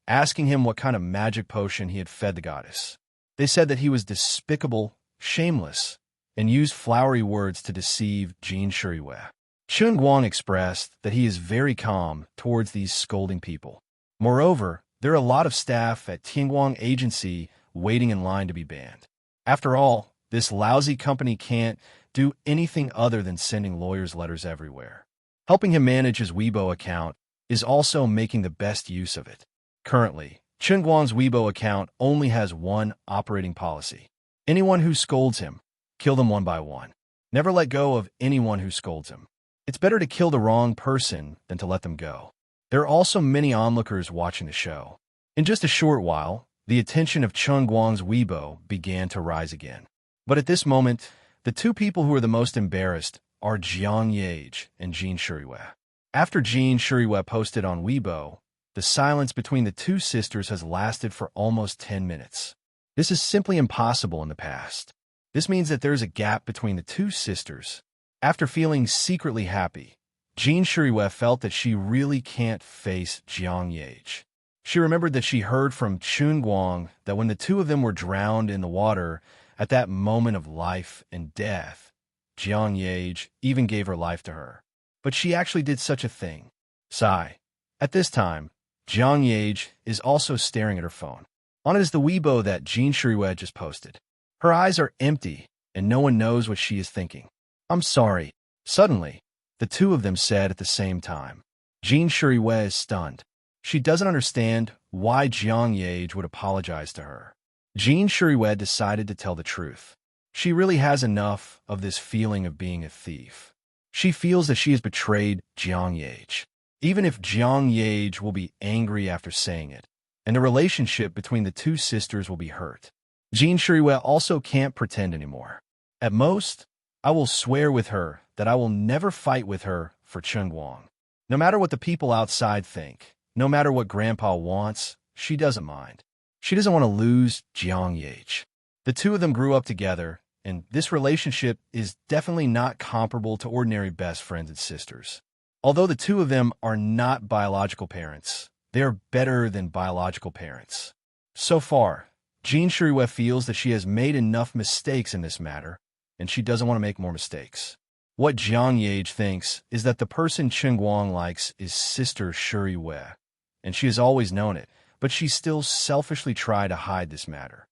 Speaker 1: asking him what kind of magic potion he had fed the goddess. They said that he was despicable, shameless, and used flowery words to deceive Jin Shiryue. Chun Guang expressed that he is very calm towards these scolding people. Moreover, there are a lot of staff at Tianguang Agency waiting in line to be banned. After all, this lousy company can't do anything other than sending lawyers' letters everywhere. Helping him manage his Weibo account is also making the best use of it. Currently, Chun Guang's Weibo account only has one operating policy. Anyone who scolds him, kill them one by one. Never let go of anyone who scolds him. It's better to kill the wrong person than to let them go. There are also many onlookers watching the show. In just a short while, the attention of Chen Guang's Weibo began to rise again. But at this moment, the two people who are the most embarrassed are Jiang Yage and Jin Shuriwei. After Jin Shuriwei posted on Weibo, the silence between the two sisters has lasted for almost 10 minutes. This is simply impossible in the past. This means that there is a gap between the two sisters. After feeling secretly happy, Jin Shuriwei felt that she really can't face Jiang Yage. She remembered that she heard from Chun Guang that when the two of them were drowned in the water, at that moment of life and death, Jiang Yage even gave her life to her. But she actually did such a thing. Sigh. At this time, Jiang Yage is also staring at her phone. On it is the Weibo that Jin Shuriwei just posted. Her eyes are empty, and no one knows what she is thinking. I'm sorry. Suddenly, the two of them said at the same time. Jin Shuriwei is stunned. She doesn't understand why Jiang Yage would apologize to her. Jin Shuriwei decided to tell the truth. She really has enough of this feeling of being a thief. She feels that she has betrayed Jiang Yage. Even if Jiang Yage will be angry after saying it, and the relationship between the two sisters will be hurt. Jin Shuriwei also can't pretend anymore. At most, I will swear with her that I will never fight with her for Chen Guang. No matter what the people outside think, no matter what Grandpa wants, she doesn't mind. She doesn't want to lose Jiang Yage. The two of them grew up together, and this relationship is definitely not comparable to ordinary best friends and sisters. Although the two of them are not biological parents, they are better than biological parents. So far, Jin Shuriwei feels that she has made enough mistakes in this matter, and she doesn't want to make more mistakes. What Jiang Yage thinks is that the person Chen Guang likes is Sister Shuriwei, and she has always known it, but she still selfishly tried to hide this matter.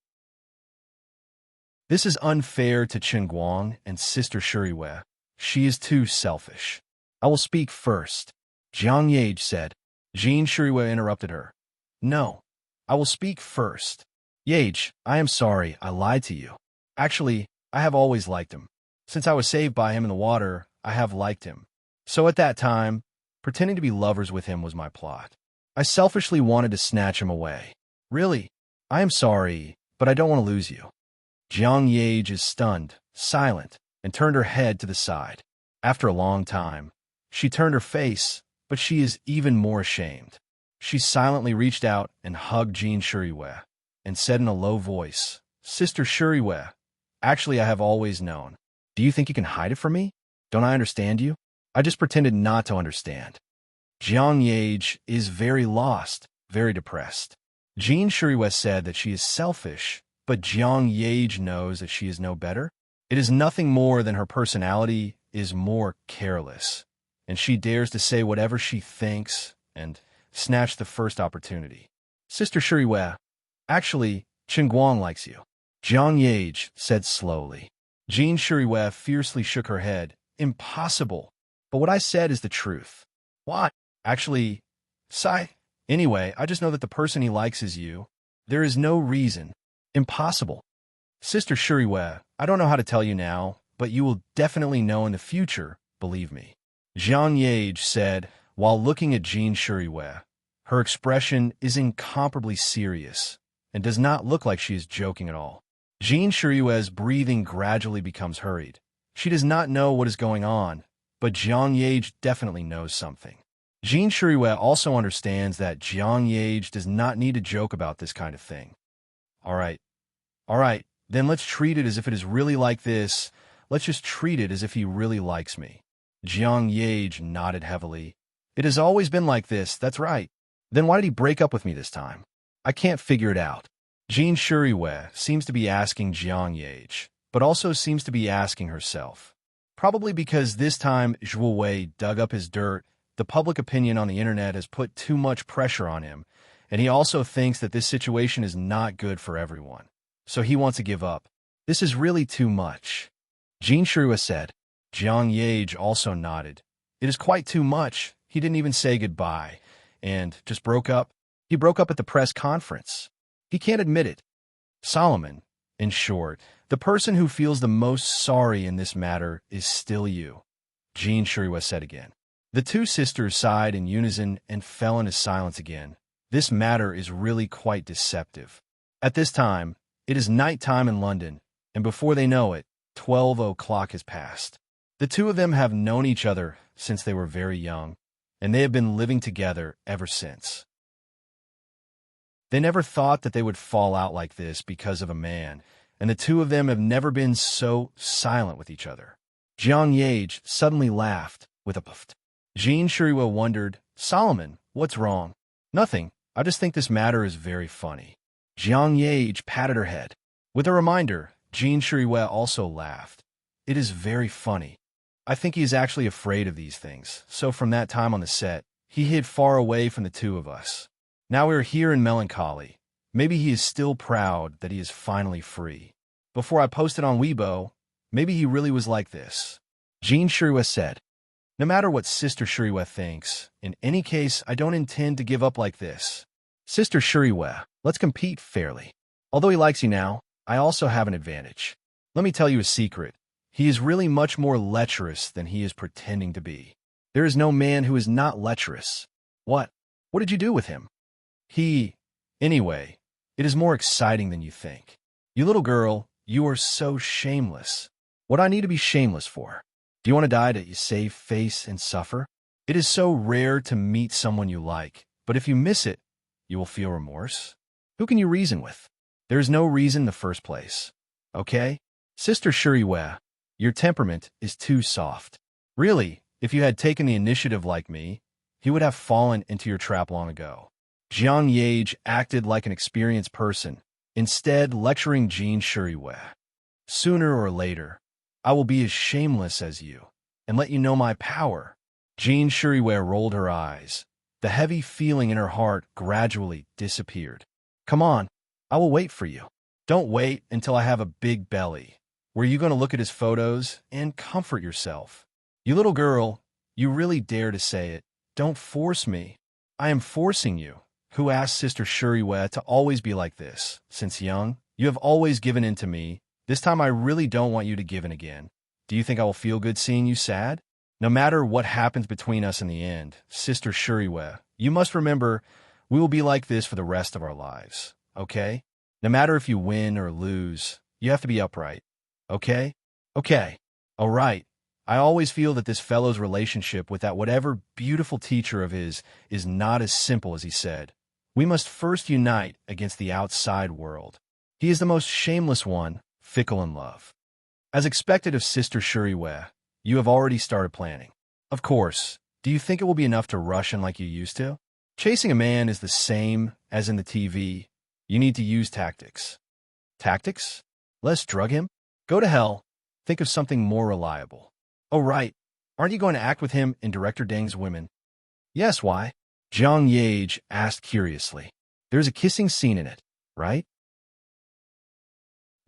Speaker 1: This is unfair to Chen Guang and Sister Shuriwei. She is too selfish. I will speak first, Jiang Yage said. Jin Shuriwei interrupted her. No, I will speak first. Yage, I am sorry, I lied to you. Actually, I have always liked him. Since I was saved by him in the water, I have liked him. So at that time, pretending to be lovers with him was my plot. I selfishly wanted to snatch him away. Really, I am sorry, but I don't want to lose you. Jiang Yage is stunned, silent, and turned her head to the side. After a long time, she turned her face, but she is even more ashamed. She silently reached out and hugged Jin Shuriwei, and said in a low voice, Sister Shuriwei, actually I have always known. Do you think you can hide it from me? Don't I understand you? I just pretended not to understand. Jiang Yage is very lost, very depressed. Jin Shuriwei said that she is selfish, but Jiang Yage knows that she is no better. It is nothing more than her personality is more careless, and she dares to say whatever she thinks and snatch the first opportunity. Sister Shuriwei, actually, Chen Guang likes you. Jiang Yage said slowly. Jin Shuriwei fiercely shook her head. Impossible. But what I said is the truth. What? Actually, sigh. Anyway, I just know that the person he likes is you. There is no reason. Impossible. Sister Shuriwei, I don't know how to tell you now, but you will definitely know in the future, believe me. Jiang Yage said, while looking at Jin Shuriwei. Her expression is incomparably serious, and does not look like she is joking at all. Jin Shuriwei's breathing gradually becomes hurried. She does not know what is going on, but Jiang Yage definitely knows something. Jin Shuriwei also understands that Jiang Yage does not need to joke about this kind of thing. All right, then let's treat it as if it is really like this. Let's just treat it as if he really likes me. Jiang Yage nodded heavily. It has always been like this, that's right. Then why did he break up with me this time? I can't figure it out. Jin Shuriwei seems to be asking Jiang Yage, but also seems to be asking herself. Probably because this time Zhuo Wei dug up his dirt, the public opinion on the internet has put too much pressure on him, and he also thinks that this situation is not good for everyone. So he wants to give up. This is really too much. Jin Shuriwei said. Jiang Yage also nodded. It is quite too much. He didn't even say goodbye, and just broke up. He broke up at the press conference. He can't admit it. Solomon, in short, the person who feels the most sorry in this matter is still you, Jin Shuriwei said again. The two sisters sighed in unison and fell into silence again. This matter is really quite deceptive. At this time, it is night time in London, and before they know it, 12 o'clock has passed. The two of them have known each other since they were very young, and they have been living together ever since. They never thought that they would fall out like this because of a man, and the two of them have never been so silent with each other. Jiang Yage suddenly laughed with a puff. Jean Shuriwa wondered, Solomon, what's wrong? Nothing. I just think this matter is very funny. Jiang Yage patted her head. With a reminder, Jean Shuriwa also laughed. It is very funny. I think he is actually afraid of these things, so from that time on the set, he hid far away from the two of us. Now we are here in melancholy. Maybe he is still proud that he is finally free. Before I posted on Weibo, maybe he really was like this. Jean Shuriwa said, No matter what Sister Shuriwa thinks, in any case, I don't intend to give up like this. Sister Shuriwa, let's compete fairly. Although he likes you now, I also have an advantage. Let me tell you a secret. He is really much more lecherous than he is pretending to be. There is no man who is not lecherous. What? What did you do with him? Anyway, it is more exciting than you think. You little girl, you are so shameless. What I need to be shameless for? Do you want to die to save face and suffer? It is so rare to meet someone you like, but if you miss it, you will feel remorse. Who can you reason with? There is no reason in the first place. Okay? Sister Shuriwa, your temperament is too soft. Really, if you had taken the initiative like me, he would have fallen into your trap long ago. Jiang Yage acted like an experienced person, instead lecturing Jean Shuriwa. Sooner or later, I will be as shameless as you, and let you know my power. Jean Shuriwa rolled her eyes. The heavy feeling in her heart gradually disappeared. Come on, I will wait for you. Don't wait until I have a big belly. Were you going to look at his photos and comfort yourself? You little girl, you really dare to say it. Don't force me. I am forcing you. Who asked Sister Shuriwa to always be like this? Since young, you have always given in to me. This time I really don't want you to give in again. Do you think I will feel good seeing you sad? No matter what happens between us in the end, Sister Shuriwa, you must remember we will be like this for the rest of our lives, okay? No matter if you win or lose, you have to be upright, okay? Okay, all right. I always feel that this fellow's relationship with that whatever beautiful teacher of his is not as simple as he said. We must first unite against the outside world. He is the most shameless one, fickle in love. As expected of Sister Shuriwa, you have already started planning. Of course, do you think it will be enough to rush in like you used to? Chasing a man is the same as in the TV. You need to use tactics. Tactics? Let's drug him? Go to hell. Think of something more reliable. Oh, right. Aren't you going to act with him in Director Deng's Women? Yes, why? Jiang Yage asked curiously. There's a kissing scene in it, right?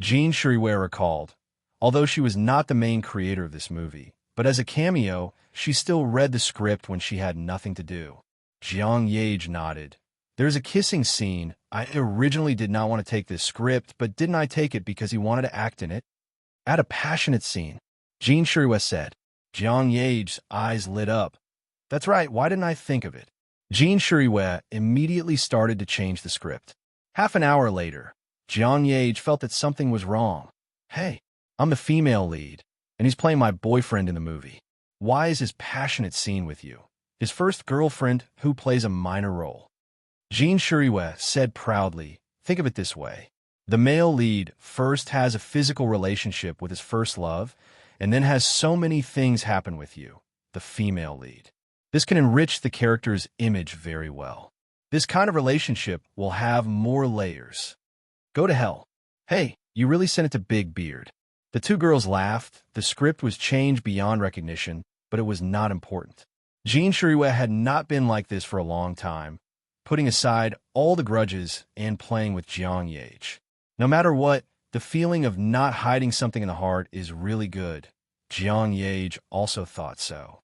Speaker 1: Jean Shuriwa recalled. Although she was not the main creator of this movie, but as a cameo, she still read the script when she had nothing to do. Jiang Yage nodded. There's a kissing scene. I originally did not want to take this script, but didn't I take it because he wanted to act in it? Add a passionate scene. Jean Shuriwa said. Jiang Yage's eyes lit up. That's right, why didn't I think of it? Jean Shuriwa immediately started to change the script. Half an hour later, Jiang Yage felt that something was wrong. Hey, I'm the female lead, and he's playing my boyfriend in the movie. Why is his passionate scene with you? His first girlfriend who plays a minor role. Jean Shuriwa said proudly, think of it this way. The male lead first has a physical relationship with his first love, and then has so many things happen with you, the female lead. This can enrich the character's image very well. This kind of relationship will have more layers. Go to hell. Hey, you really sent it to Big Beard. The two girls laughed. The script was changed beyond recognition, but it was not important. Jean Shuriwa had not been like this for a long time, putting aside all the grudges and playing with Jiang Yage. No matter what, the feeling of not hiding something in the heart is really good. Jiang Yage also thought so.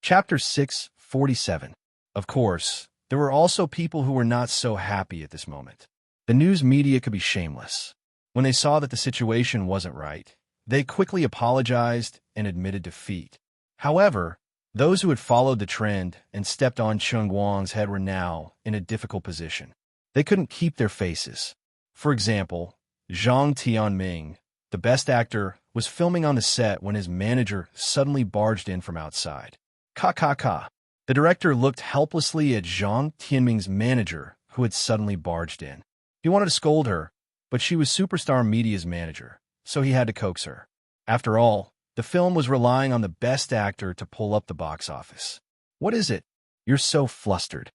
Speaker 1: Chapter 647. Of course, there were also people who were not so happy at this moment. The news media could be shameless. When they saw that the situation wasn't right, They quickly apologized and admitted defeat. However, those who had followed the trend and stepped on Chen Guang's head were now in a difficult position. They couldn't keep their faces. For example, Zhang Tianming, the best actor, was filming on the set when his manager suddenly barged in from outside. Ka. The director looked helplessly at Zhang Tianming's manager, who had suddenly barged in. He wanted to scold her, but she was Superstar Media's manager, so he had to coax her. After all, the film was relying on the best actor to pull up the box office. What is it? You're so flustered.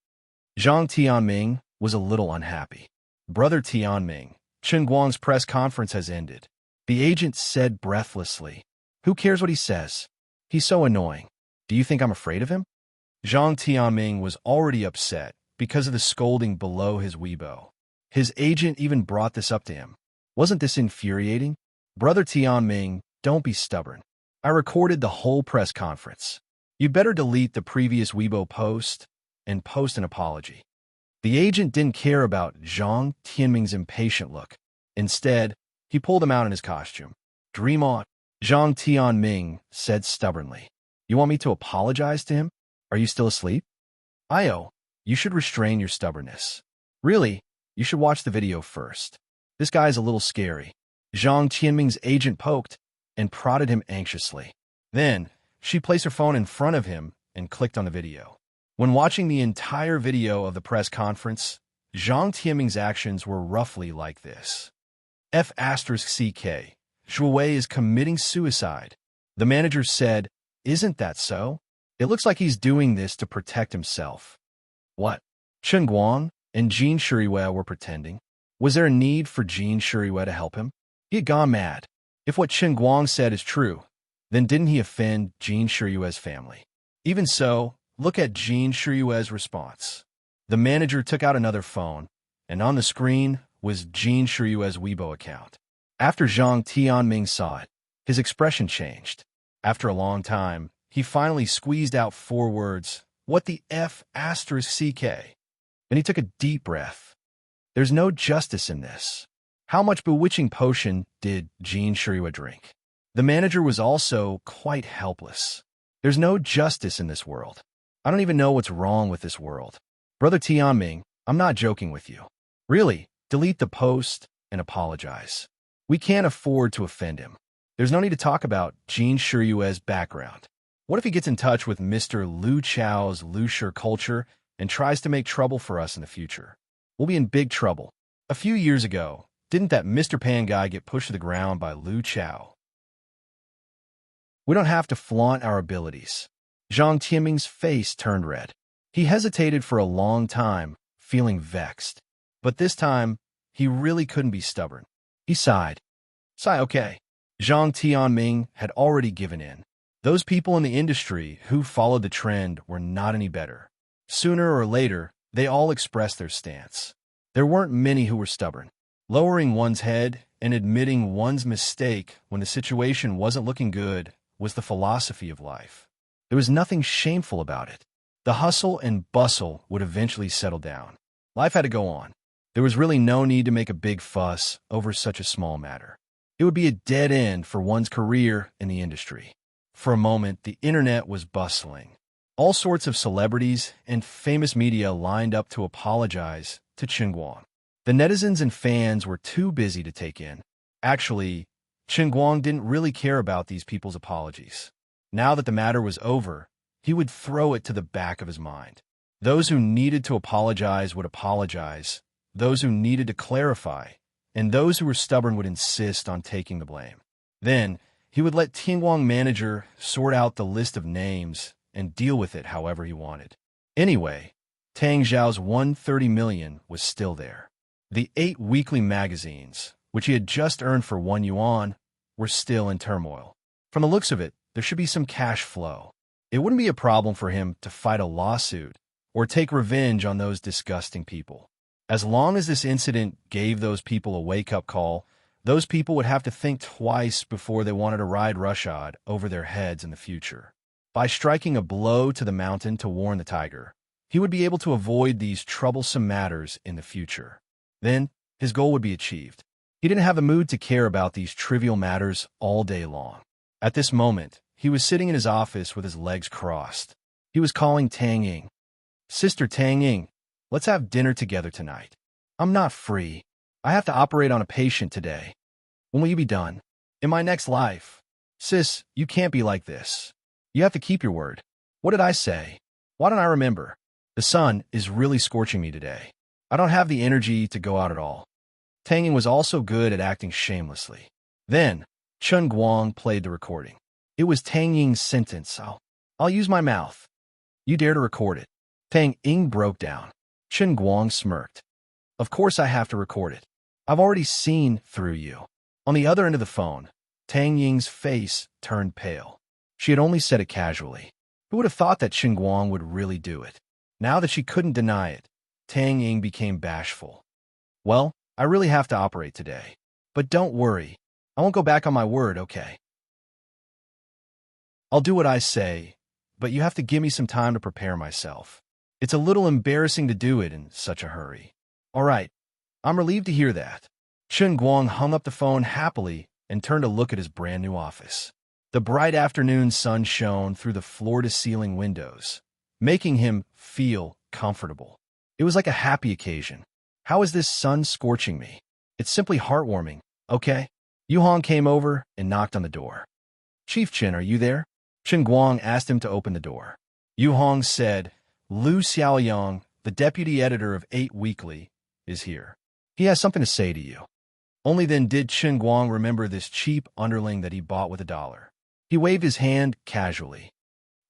Speaker 1: Zhang Tianming was a little unhappy. Brother Tianming, Chen Guang's press conference has ended. The agent said breathlessly. Who cares what he says? He's so annoying. Do you think I'm afraid of him? Zhang Tianming was already upset because of the scolding below his Weibo. His agent even brought this up to him. Wasn't this infuriating? Brother Tianming, don't be stubborn. I recorded the whole press conference. You'd better delete the previous Weibo post and post an apology. The agent didn't care about Zhang Tianming's impatient look. Instead, he pulled him out in his costume. Dream on, Zhang Tianming said stubbornly. You want me to apologize to him? Are you still asleep? Io, you should restrain your stubbornness. Really, you should watch the video first. This guy's a little scary. Zhang Tianming's agent poked and prodded him anxiously. Then, she placed her phone in front of him and clicked on the video. When watching the entire video of the press conference, Zhang Tianming's actions were roughly like this. F***CK. Shuwei is committing suicide. The manager said, Isn't that so? It looks like he's doing this to protect himself. What? Chen Guang and Jin Shuriwei were pretending? Was there a need for Jin Shuriwei to help him? He had gone mad. If what Chen Guang said is true, then didn't he offend Jin Shuriwei's family? Even so, look at Jin Shuriwei's response. The manager took out another phone, and on the screen was Jin Shuriwei's Weibo account. After Zhang Tianming saw it, his expression changed. After a long time, he finally squeezed out 4 words, What the F***CK? Then he took a deep breath. There's no justice in this. How much bewitching potion did Jin Shuriwei drink? The manager was also quite helpless. There's no justice in this world. I don't even know what's wrong with this world. Brother Tianming, I'm not joking with you. Really, delete the post and apologize. We can't afford to offend him. There's no need to talk about Jin Shuriwei's background. What if he gets in touch with Mr. Liu Chao's Lushur culture and tries to make trouble for us in the future? We'll be in big trouble. A few years ago, didn't that Mr. Pan guy get pushed to the ground by Liu Chao? We don't have to flaunt our abilities. Zhang Tianming's face turned red. He hesitated for a long time, feeling vexed. But this time, he really couldn't be stubborn. He sighed. Okay. Zhang Tianming had already given in. Those people in the industry who followed the trend were not any better. Sooner or later, they all expressed their stance. There weren't many who were stubborn. Lowering one's head and admitting one's mistake when the situation wasn't looking good was the philosophy of life. There was nothing shameful about it. The hustle and bustle would eventually settle down. Life had to go on. There was really no need to make a big fuss over such a small matter. It would be a dead end for one's career in the industry. For a moment, the internet was bustling. All sorts of celebrities and famous media lined up to apologize to Chen Guang. The netizens and fans were too busy to take in. Actually, Chen Guang didn't really care about these people's apologies. Now that the matter was over, he would throw it to the back of his mind. Those who needed to apologize would apologize, those who needed to clarify, and those who were stubborn would insist on taking the blame. Then, he would let Tianguang manager sort out the list of names and deal with it however he wanted. Anyway, Tang Zhao's 130 million was still there. The 8 weekly magazines, which he had just earned for 1 yuan, were still in turmoil. From the looks of it, there should be some cash flow. It wouldn't be a problem for him to fight a lawsuit or take revenge on those disgusting people. As long as this incident gave those people a wake-up call, those people would have to think twice before they wanted to ride roughshod over their heads in the future. By striking a blow to the mountain to warn the tiger, he would be able to avoid these troublesome matters in the future. Then, his goal would be achieved. He didn't have the mood to care about these trivial matters all day long. At this moment, he was sitting in his office with his legs crossed. He was calling Tang Ying. "Sister Tang Ying, let's have dinner together tonight. I'm not free. I have to operate on a patient today. When will you be done? In my next life. Sis, you can't be like this. You have to keep your word. What did I say? Why don't I remember? The sun is really scorching me today. I don't have the energy to go out at all." Tang Ying was also good at acting shamelessly. Then, Chen Guang played the recording. It was Tang Ying's sentence. I'll use my mouth. You dare to record it. Tang Ying broke down. Chen Guang smirked. Of course I have to record it. I've already seen through you. On the other end of the phone, Tang Ying's face turned pale. She had only said it casually. Who would have thought that Chen Guang would really do it? Now that she couldn't deny it, Tang Ying became bashful. Well, I really have to operate today. But don't worry. I won't go back on my word, okay? I'll do what I say, but you have to give me some time to prepare myself. It's a little embarrassing to do it in such a hurry. All right. I'm relieved to hear that. Chen Guang hung up the phone happily and turned to look at his brand new office. The bright afternoon sun shone through the floor-to-ceiling windows, making him feel comfortable. It was like a happy occasion. How is this sun scorching me? It's simply heartwarming, okay? Yu Hong came over and knocked on the door. Chief Chen, are you there? Chen Guang asked him to open the door. Yu Hong said, Lu Xiaoyang, the deputy editor of 8 Weekly, is here. He has something to say to you. Only then did Chen Guang remember this cheap underling that he bought with $1. He waved his hand casually.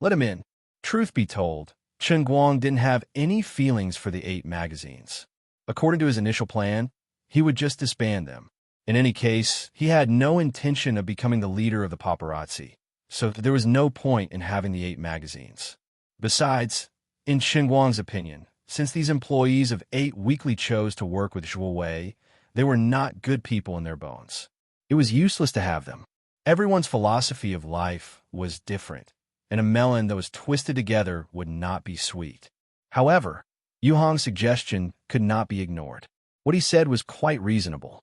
Speaker 1: Let him in. Truth be told, Chen Guang didn't have any feelings for the 8 magazines. According to his initial plan, he would just disband them. In any case, he had no intention of becoming the leader of the paparazzi, so there was no point in having the 8 magazines. Besides, in Chen Guang's opinion, since these employees of 8 Weekly chose to work with Zhuo Wei, they were not good people in their bones. It was useless to have them. Everyone's philosophy of life was different, and a melon that was twisted together would not be sweet. However, Yu Hong's suggestion could not be ignored. What he said was quite reasonable.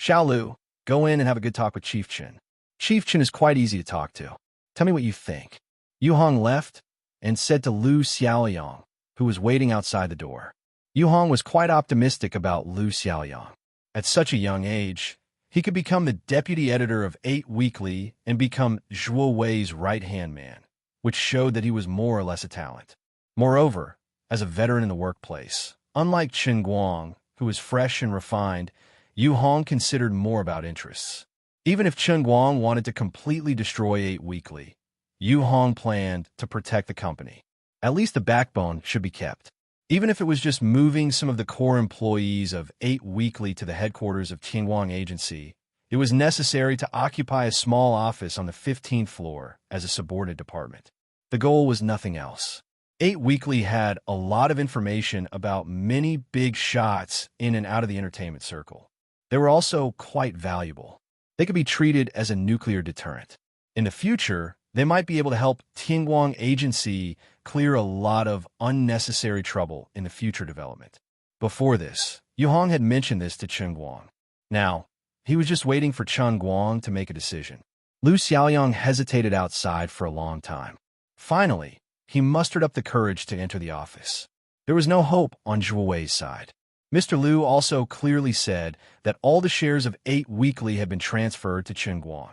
Speaker 1: Xiao Lu, go in and have a good talk with Chief Chen. Chief Chen is quite easy to talk to. Tell me what you think. Yu Hong left and said to Lu Xiaoyang, who was waiting outside the door. Yu Hong was quite optimistic about Lu Xiaoyang. At such a young age, he could become the deputy editor of 8 Weekly and become Zhuo Wei's right-hand man, which showed that he was more or less a talent. Moreover, as a veteran in the workplace, unlike Chen Guang, who was fresh and refined, Yu Hong considered more about interests. Even if Chen Guang wanted to completely destroy 8 Weekly, Yu Hong planned to protect the company. At least the backbone should be kept. Even if it was just moving some of the core employees of 8 Weekly to the headquarters of Tianguang Agency, it was necessary to occupy a small office on the 15th floor as a subordinate department. The goal was nothing else. 8 Weekly had a lot of information about many big shots in and out of the entertainment circle. They were also quite valuable. They could be treated as a nuclear deterrent. In the future, they might be able to help Tianguang Agency clear a lot of unnecessary trouble in the future development. Before this, Yu Hong had mentioned this to Chen Guang. Now, he was just waiting for Chen Guang to make a decision. Lu Xiaoyang hesitated outside for a long time. Finally, he mustered up the courage to enter the office. There was no hope on Zhuo Wei's side. Mr. Liu also clearly said that all the shares of 8 Weekly had been transferred to Chen Guang.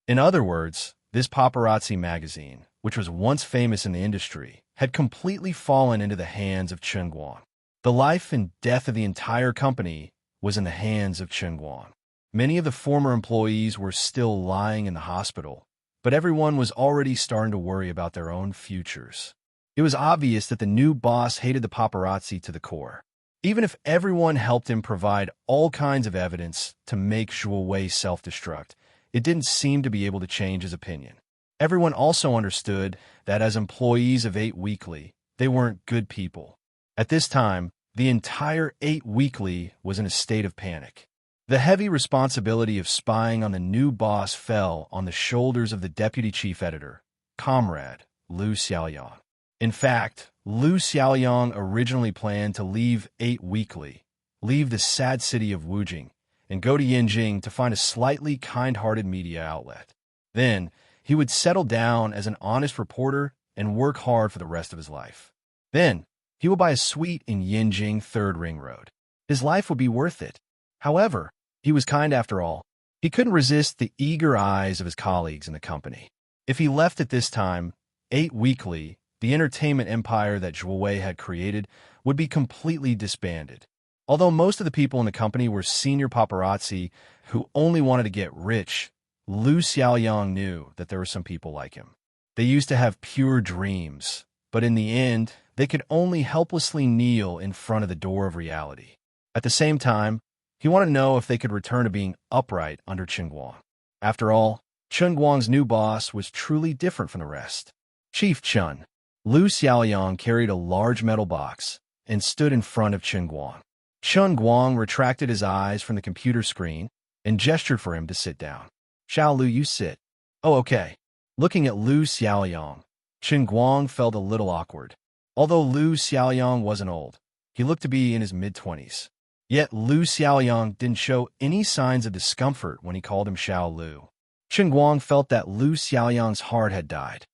Speaker 1: In other words, this paparazzi magazine, which was once famous in the industry, had completely fallen into the hands of Chen Guang. The life and death of the entire company was in the hands of Chen Guang. Many of the former employees were still lying in the hospital, but everyone was already starting to worry about their own futures. It was obvious that the new boss hated the paparazzi to the core. Even if everyone helped him provide all kinds of evidence to make Zhuo Wei self-destruct, it didn't seem to be able to change his opinion. Everyone also understood that as employees of 8 Weekly, they weren't good people. At this time, the entire 8 Weekly was in a state of panic. The heavy responsibility of spying on the new boss fell on the shoulders of the deputy chief editor, comrade Lu Xiaoyang. In fact, Lu Xiaoyang originally planned to leave 8 Weekly, leave the sad city of Wujing, and go to Yinjing to find a slightly kind-hearted media outlet. Then, he would settle down as an honest reporter and work hard for the rest of his life. Then, he would buy a suite in Yinjing 3rd Ring Road. His life would be worth it. However, he was kind after all. He couldn't resist the eager eyes of his colleagues in the company. If he left at this time, 8 Weekly, the entertainment empire that Zhuo Wei had created, would be completely disbanded. Although most of the people in the company were senior paparazzi who only wanted to get rich, Lu Xiaoyang knew that there were some people like him. They used to have pure dreams, but in the end, they could only helplessly kneel in front of the door of reality. At the same time, he wanted to know if they could return to being upright under Chen Guang. After all, Chen Guang's new boss was truly different from the rest. Chief Chen, Lu Xiaoyang carried a large metal box and stood in front of Chen Guang. Chen Guang retracted his eyes from the computer screen and gestured for him to sit down. Xiao Lu, you sit. Oh, okay. Looking at Lu Xiaoyang, Chen Guang felt a little awkward. Although Lu Xiaoyang wasn't old, he looked to be in his mid-20s. Yet Lu Xiaoyang didn't show any signs of discomfort when he called him Xiao Lu. Chen Guang felt that Lu Xiaoyang's heart had died.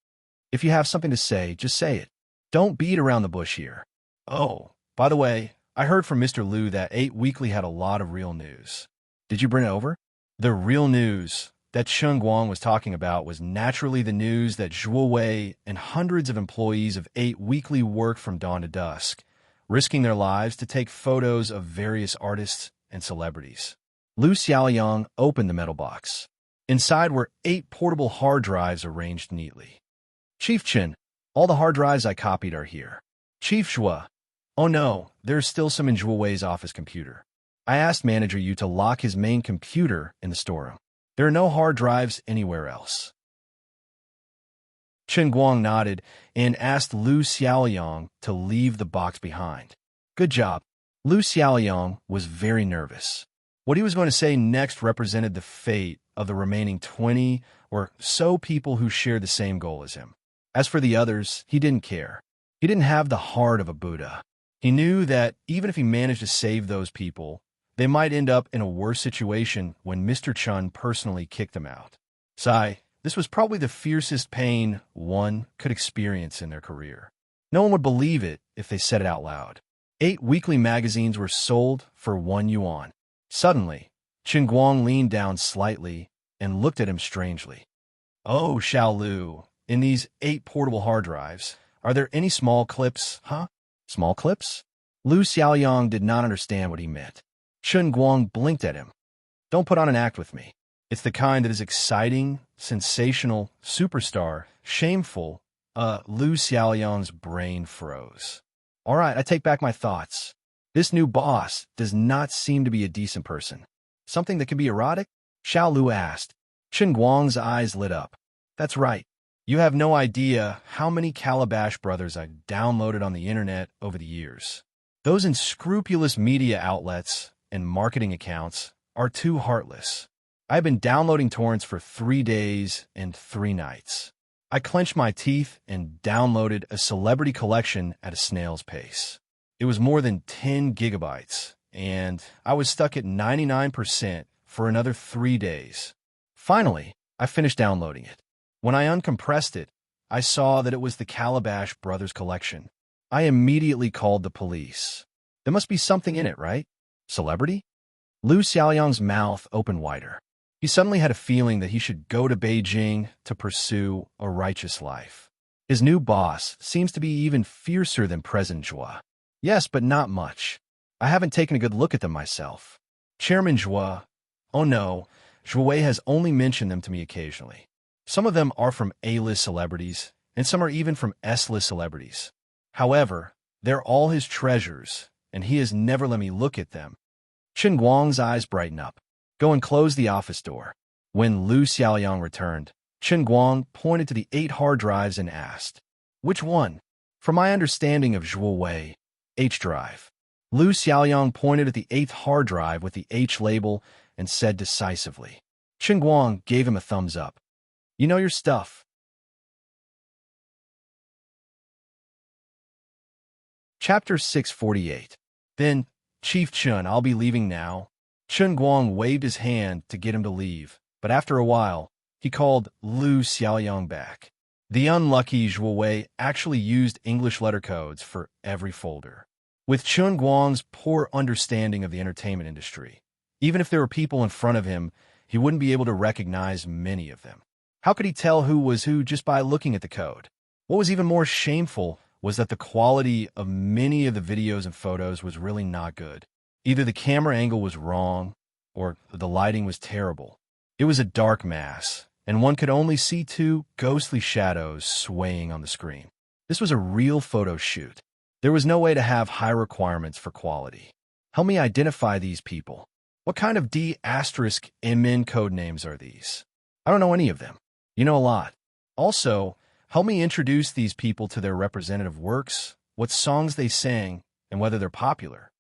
Speaker 1: If you have something to say, just say it. Don't beat around the bush here. Oh, by the way, I heard from Mr. Lu that 8 Weekly had a lot of real news. Did you bring it over? The real news that Chen Guang was talking about was naturally the news that Zhuo Wei and hundreds of employees of 8 Weekly worked from dawn to dusk, risking their lives to take photos of various artists and celebrities. Lu Xiaoyang opened the metal box. Inside were 8 portable hard drives arranged neatly. Chief Chen, all the hard drives I copied are here. Chief Zhuo, oh no, there's still some in Zhuo Wei's office computer. I asked Manager Yu to lock his main computer in the storeroom. There are no hard drives anywhere else. Chen Guang nodded and asked Lu Xiaoyang to leave the box behind. Good job. Lu Xiaoyang was very nervous. What he was going to say next represented the fate of the remaining 20 or so people who shared the same goal as him. As for the others, he didn't care. He didn't have the heart of a Buddha. He knew that even if he managed to save those people, they might end up in a worse situation when Mr. Chen personally kicked them out. Sigh, this was probably the fiercest pain one could experience in their career. No one would believe it if they said it out loud. 8 weekly magazines were sold for 1 yuan. Suddenly, Chen Guang leaned down slightly and looked at him strangely. Oh, Xiao Lu, in these 8 portable hard drives, are there any small clips, huh? Small clips? Lu Xiaoyang did not understand what he meant. Chen Guang blinked at him. Don't put on an act with me. It's the kind that is exciting, sensational, superstar, shameful. Lu Xiaoyang's brain froze. All right, I take back my thoughts. This new boss does not seem to be a decent person. Something that can be erotic? Xiao Lu asked. Chen Guang's eyes lit up. That's right. You have no idea how many Calabash brothers I've downloaded on the internet over the years. Those unscrupulous media outlets and marketing accounts are too heartless. I've been downloading torrents for 3 days and 3 nights. I clenched my teeth and downloaded a celebrity collection at a snail's pace. It was more than 10 gigabytes, and I was stuck at 99% for another 3 days. Finally, I finished downloading it. When I uncompressed it, I saw that it was the Calabash Brothers collection. I immediately called the police. There must be something in it, right? Celebrity? Lu Xiaoyang's mouth opened wider. He suddenly had a feeling that he should go to Beijing to pursue a righteous life. His new boss seems to be even fiercer than President Zhuo. Yes, but not much. I haven't taken a good look at them myself. Chairman Zhuo, oh no, Zhuo Wei has only mentioned them to me occasionally. Some of them are from A-list celebrities, and some are even from S-list celebrities. However, they're all his treasures, and he has never let me look at them. Chen Guang's eyes brightened up. Go and close the office door. When Lu Xiaoyang returned, Chen Guang pointed to the 8 hard drives and asked, which one? From my understanding of Zhuo Wei, H drive. Lu Xiaoyang pointed at the 8th hard drive with the H label and said decisively. Chen Guang gave him a thumbs up. You know your stuff. Chapter 648. Then, Chief Chun, I'll be leaving now. Chun Guang waved his hand to get him to leave, but after a while, he called Lu Xiaoyang back. The unlucky Zhuo Wei actually used English letter codes for every folder. With Chun Guang's poor understanding of the entertainment industry, even if there were people in front of him, he wouldn't be able to recognize many of them. How could he tell who was who just by looking at the code? What was even more shameful was that the quality of many of the videos and photos was really not good. Either the camera angle was wrong, or the lighting was terrible. It was a dark mass, and one could only see two ghostly shadows swaying on the screen. This was a real photo shoot. There was no way to have high requirements for quality. Help me identify these people. What kind of D***MN code names are these? I don't know any of them. You know a lot. Also, help me introduce these people to their representative works, what songs they sang, and whether they're popular.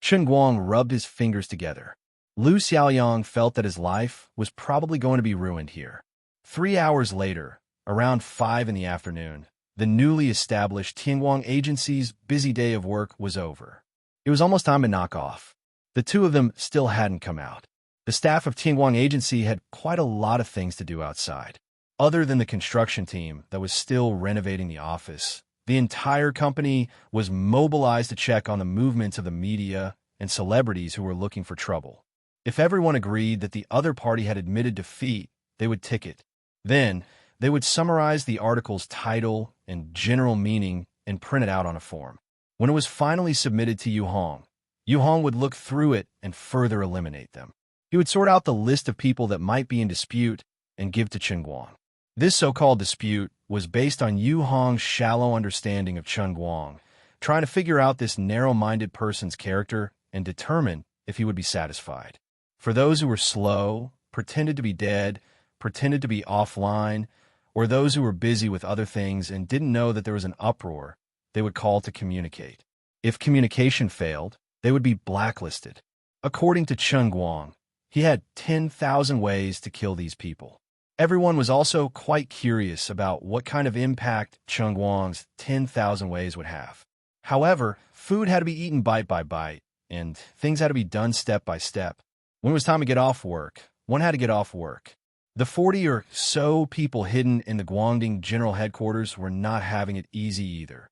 Speaker 1: Chun Guang rubbed his fingers together. Lu Xiaoyang felt that his life was probably going to be ruined here. 3 hours later, around 5 in the afternoon, the newly established Tianguang Agency's busy day of work was over. It was almost time to knock off. The two of them still hadn't come out. The staff of Tianguang Agency had quite a lot of things to do outside. Other than the construction team that was still renovating the office, the entire company was mobilized to check on the movements of the media and celebrities who were looking for trouble. If everyone agreed that the other party had admitted defeat, they would ticket. Then, they would summarize the article's title and general meaning and print it out on a form. When it was finally submitted to Yu Hong would look through it and further eliminate them. He would sort out the list of people that might be in dispute and give to Chun Guang. This so-called dispute was based on Yu Hong's shallow understanding of Chun Guang, trying to figure out this narrow-minded person's character and determine if he would be satisfied. For those who were slow, pretended to be dead, pretended to be offline, or those who were busy with other things and didn't know that there was an uproar, they would call to communicate. If communication failed, they would be blacklisted. According to Chun Guang, he had 10,000 ways to kill these people. Everyone was also quite curious about what kind of impact Chun Guang's 10,000 ways would have. However, food had to be eaten bite by bite, and things had to be done step by step. When it was time to get off work, one had to get off work. The 40 or so people hidden in the Guangdong General Headquarters were not having it easy either.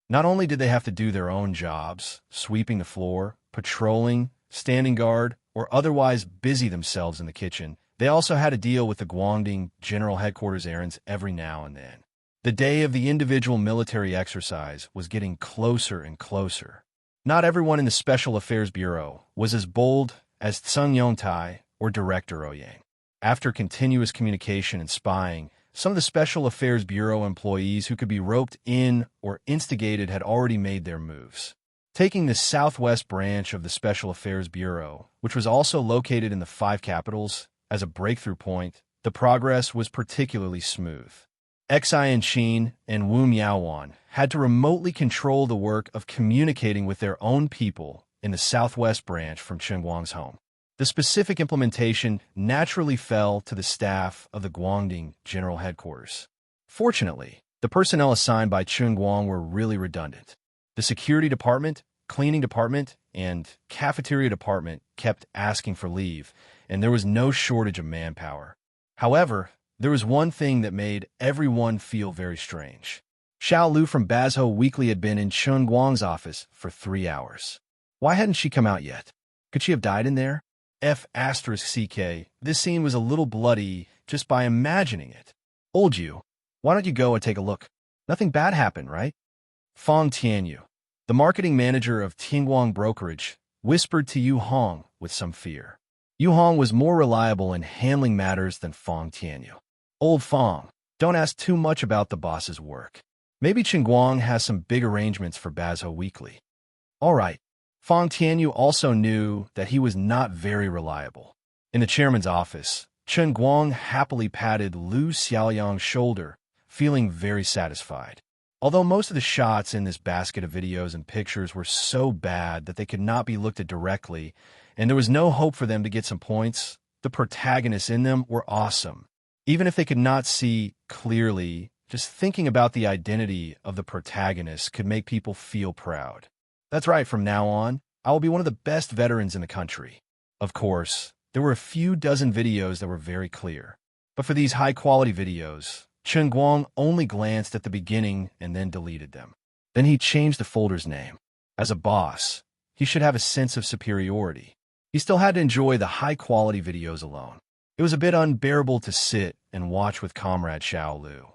Speaker 1: Not only did they have to do their own jobs, sweeping the floor, patrolling, standing guard, or otherwise busy themselves in the kitchen, they also had to deal with the Guangdong General Headquarters errands every now and then. The day of the individual military exercise was getting closer and closer. Not everyone in the Special Affairs Bureau was as bold as Tseng Yongtai or Director Ouyang. After continuous communication and spying, some of the Special Affairs Bureau employees who could be roped in or instigated had already made their moves. Taking the southwest branch of the Special Affairs Bureau, which was also located in the 5 capitals, as a breakthrough point, the progress was particularly smooth. Xian Qin and Wu Miaowan had to remotely control the work of communicating with their own people in the southwest branch from Chun Guang's home. The specific implementation naturally fell to the staff of the Guangdong General Headquarters. Fortunately, the personnel assigned by Chun Guang were really redundant. The security department, cleaning department, and cafeteria department kept asking for leave, and there was no shortage of manpower. However, there was one thing that made everyone feel very strange. Xiao Lu from Bazhou Weekly had been in Chun Guang's office for 3 hours. Why hadn't she come out yet? Could she have died in there? F***CK, this scene was a little bloody just by imagining it. Old you, why don't you go and take a look? Nothing bad happened, right? Fong Tianyu, the marketing manager of Tianguang Brokerage, whispered to Yu Hong with some fear. Yu Hong was more reliable in handling matters than Fong Tianyu. Old Fong, don't ask too much about the boss's work. Maybe Chun Guang has some big arrangements for Bazhou Weekly. All right. Fong Tianyu also knew that he was not very reliable. In the chairman's office, Chun Guang happily patted Lu Xiaoyang's shoulder, feeling very satisfied. Although most of the shots in this basket of videos and pictures were so bad that they could not be looked at directly, and there was no hope for them to get some points, the protagonists in them were awesome. Even if they could not see clearly, just thinking about the identity of the protagonist could make people feel proud. That's right, from now on, I will be one of the best veterans in the country. Of course, there were a few dozen videos that were very clear. But for these high-quality videos, Chen Guang only glanced at the beginning and then deleted them. Then he changed the folder's name. As a boss, he should have a sense of superiority. He still had to enjoy the high-quality videos alone. It was a bit unbearable to sit and watch with Comrade Xiao Lu.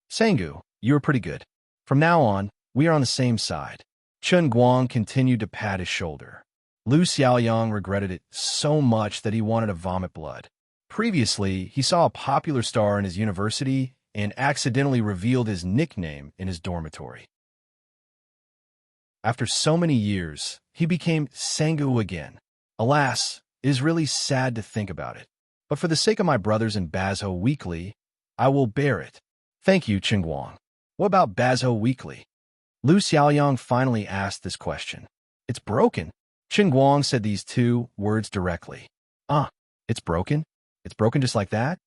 Speaker 1: Sangu, you were pretty good. From now on, we are on the same side. Chen Guang continued to pat his shoulder. Lu Xiaoyang regretted it so much that he wanted to vomit blood. Previously, he saw a popular star in his university and accidentally revealed his nickname in his dormitory. After so many years, he became Sangu again. Alas, it is really sad to think about it. But for the sake of my brothers in Bazhou Weekly, I will bear it. Thank you, Chen Guang. What about Bazhou Weekly? Lu Xiaoyang finally asked this question. It's broken. Chen Guang said these two words directly. It's broken? It's broken just like that?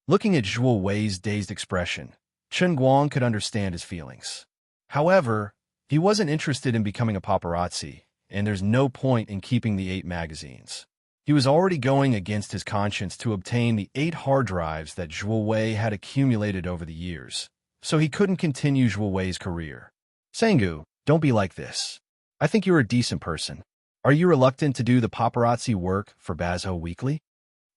Speaker 1: Looking at Zhuo Wei's dazed expression, Chen Guang could understand his feelings. However, he wasn't interested in becoming a paparazzi, and there's no point in keeping the 8 magazines. He was already going against his conscience to obtain the 8 hard drives that Zhuo Wei had accumulated over the years, so he couldn't continue Zhuo Wei's career. Sangu, don't be like this. I think you're a decent person. Are you reluctant to do the paparazzi work for Bazhou Weekly?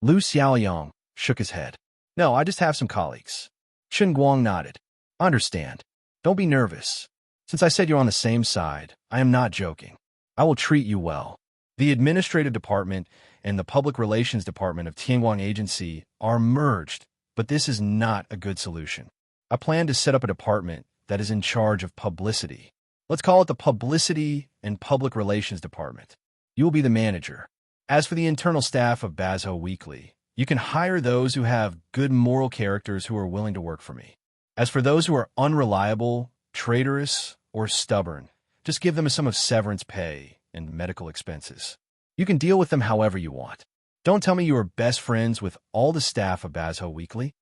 Speaker 1: Lu Xiaoyang shook his head. No, I just have some colleagues. Chen Guang nodded. Understand. Don't be nervous. Since I said you're on the same side, I am not joking. I will treat you well. The administrative department and the public relations department of Tianguang Agency are merged, but this is not a good solution. I plan to set up a department that is in charge of publicity. Let's call it the Publicity and Public Relations Department. You will be the manager. As for the internal staff of Bazhou Weekly, you can hire those who have good moral characters who are willing to work for me. As for those who are unreliable, traitorous, or stubborn, just give them a sum of severance pay and medical expenses. You can deal with them however you want. Don't tell me you are best friends with all the staff of Bazhou Weekly.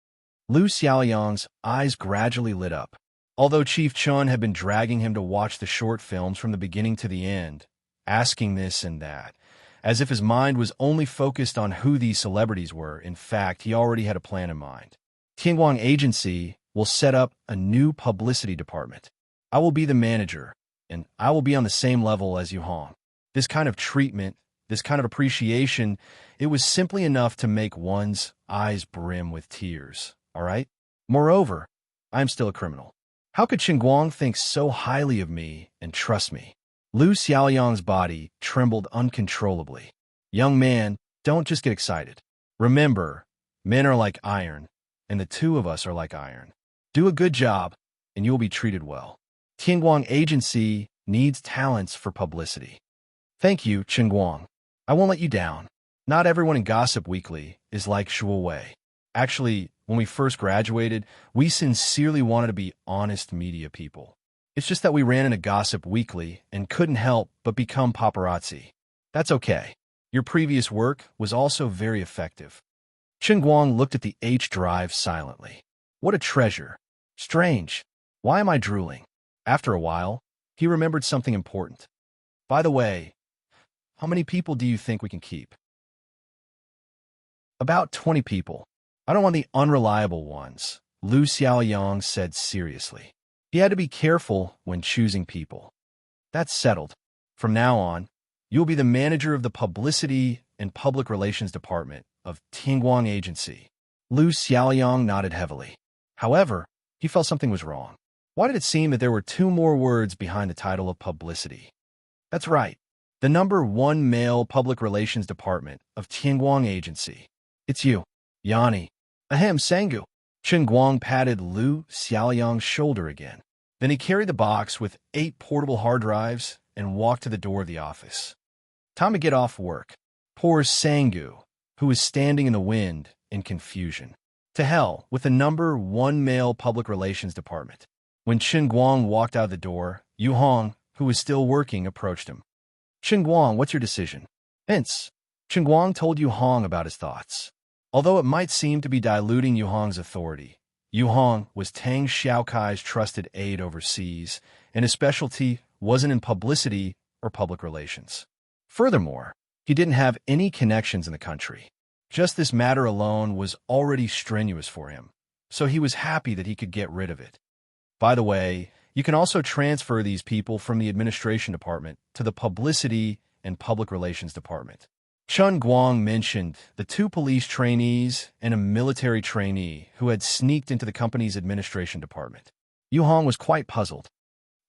Speaker 1: Lu Xiaoyang's eyes gradually lit up. Although Chief Chun had been dragging him to watch the short films from the beginning to the end, asking this and that, as if his mind was only focused on who these celebrities were, in fact, he already had a plan in mind. Tianguang Agency will set up a new publicity department. I will be the manager, and I will be on the same level as Yu Hong. This kind of treatment, this kind of appreciation, it was simply enough to make one's eyes brim with tears, all right? Moreover, I am still a criminal. How could Chen Guang think so highly of me and trust me? Lu Xiaoyang's body trembled uncontrollably. Young man, don't just get excited. Remember, men are like iron, and the two of us are like iron. Do a good job, and you'll be treated well. Tianguang Agency needs talents for publicity. Thank you, Chen Guang. I won't let you down. Not everyone in Gossip Weekly is like Zhuo Wei. Actually, when we first graduated, we sincerely wanted to be honest media people. It's just that we ran into Gossip Weekly and couldn't help but become paparazzi. That's okay. Your previous work was also very effective. Chen Guang looked at the H drive silently. What a treasure. Strange. Why am I drooling? After a while, he remembered something important. By the way, how many people do you think we can keep? About 20 people. I don't want the unreliable ones, Lu Xiaoyang said seriously. He had to be careful when choosing people. That's settled. From now on, you'll be the manager of the Publicity and Public Relations Department of Tianguang Agency. Lu Xiaoyang nodded heavily. However, he felt something was wrong. Why did it seem that there were 2 more words behind the title of publicity? That's right. The number 1 male Public Relations Department of Tianguang Agency. It's you, Yanni. Ahem, Sangu. Chen Guang patted Lu Xiaoyang's shoulder again. Then he carried the box with 8 portable hard drives and walked to the door of the office. Time to get off work. Poor Sangu, who was standing in the wind in confusion. To hell with the number 1 male Public Relations Department. When Chen Guang walked out the door, Yu Hong, who was still working, approached him. Chen Guang, what's your decision? Hence, Chen Guang told Yu Hong about his thoughts. Although it might seem to be diluting Yu Hong's authority, Yu Hong was Tang Xiaokai's trusted aide overseas, and his specialty wasn't in publicity, or public relations. Furthermore, he didn't have any connections in the country. Just this matter alone was already strenuous for him, so he was happy that he could get rid of it. By the way, you can also transfer these people from the administration department to the publicity and public relations department. Chun Guang mentioned the 2 police trainees and a military trainee who had sneaked into the company's administration department. Yu Hong was quite puzzled.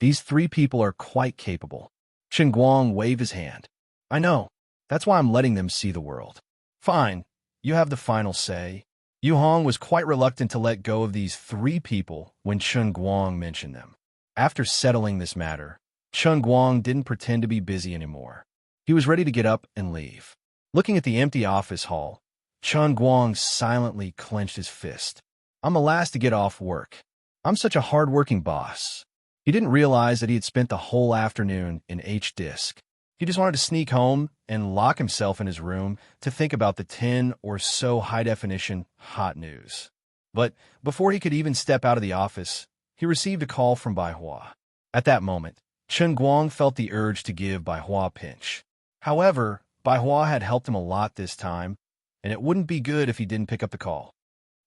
Speaker 1: These 3 people are quite capable. Chun Guang waved his hand. I know. That's why I'm letting them see the world. Fine. You have the final say. Yu Hong was quite reluctant to let go of these 3 people when Chun Guang mentioned them. After settling this matter, Chun Guang didn't pretend to be busy anymore. He was ready to get up and leave. Looking at the empty office hall, Chun Guang silently clenched his fist. I'm the last to get off work. I'm such a hard-working boss. He didn't realize that he had spent the whole afternoon in H-Disc. He just wanted to sneak home and lock himself in his room to think about the 10 or so high-definition hot news. But before he could even step out of the office, he received a call from Bai Hua. At that moment, Chun Guang felt the urge to give Bai Hua a pinch. However, Bai Hua had helped him a lot this time, and it wouldn't be good if he didn't pick up the call.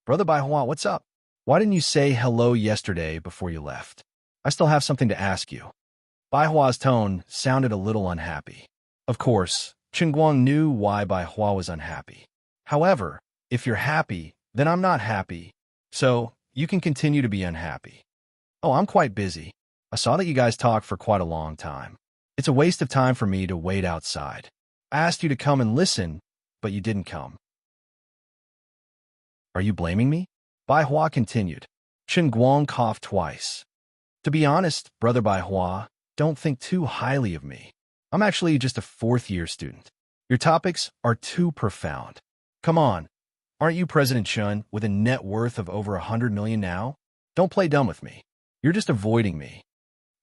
Speaker 1: Brother Bai Hua, what's up? Why didn't you say hello yesterday before you left? I still have something to ask you. Bai Hua's tone sounded a little unhappy. Of course, Chun Guang knew why Bai Hua was unhappy. However, if you're happy, then I'm not happy, so you can continue to be unhappy. Oh, I'm quite busy. I saw that you guys talked for quite a long time. It's a waste of time for me to wait outside. I asked you to come and listen, but you didn't come. Are you blaming me? Bai Hua continued. Chun Guang coughed twice. To be honest, Brother Bai Hua, don't think too highly of me. I'm actually just a 4th-year student. Your topics are too profound. Come on, aren't you President Chun with a net worth of over 100 million now? Don't play dumb with me. You're just avoiding me.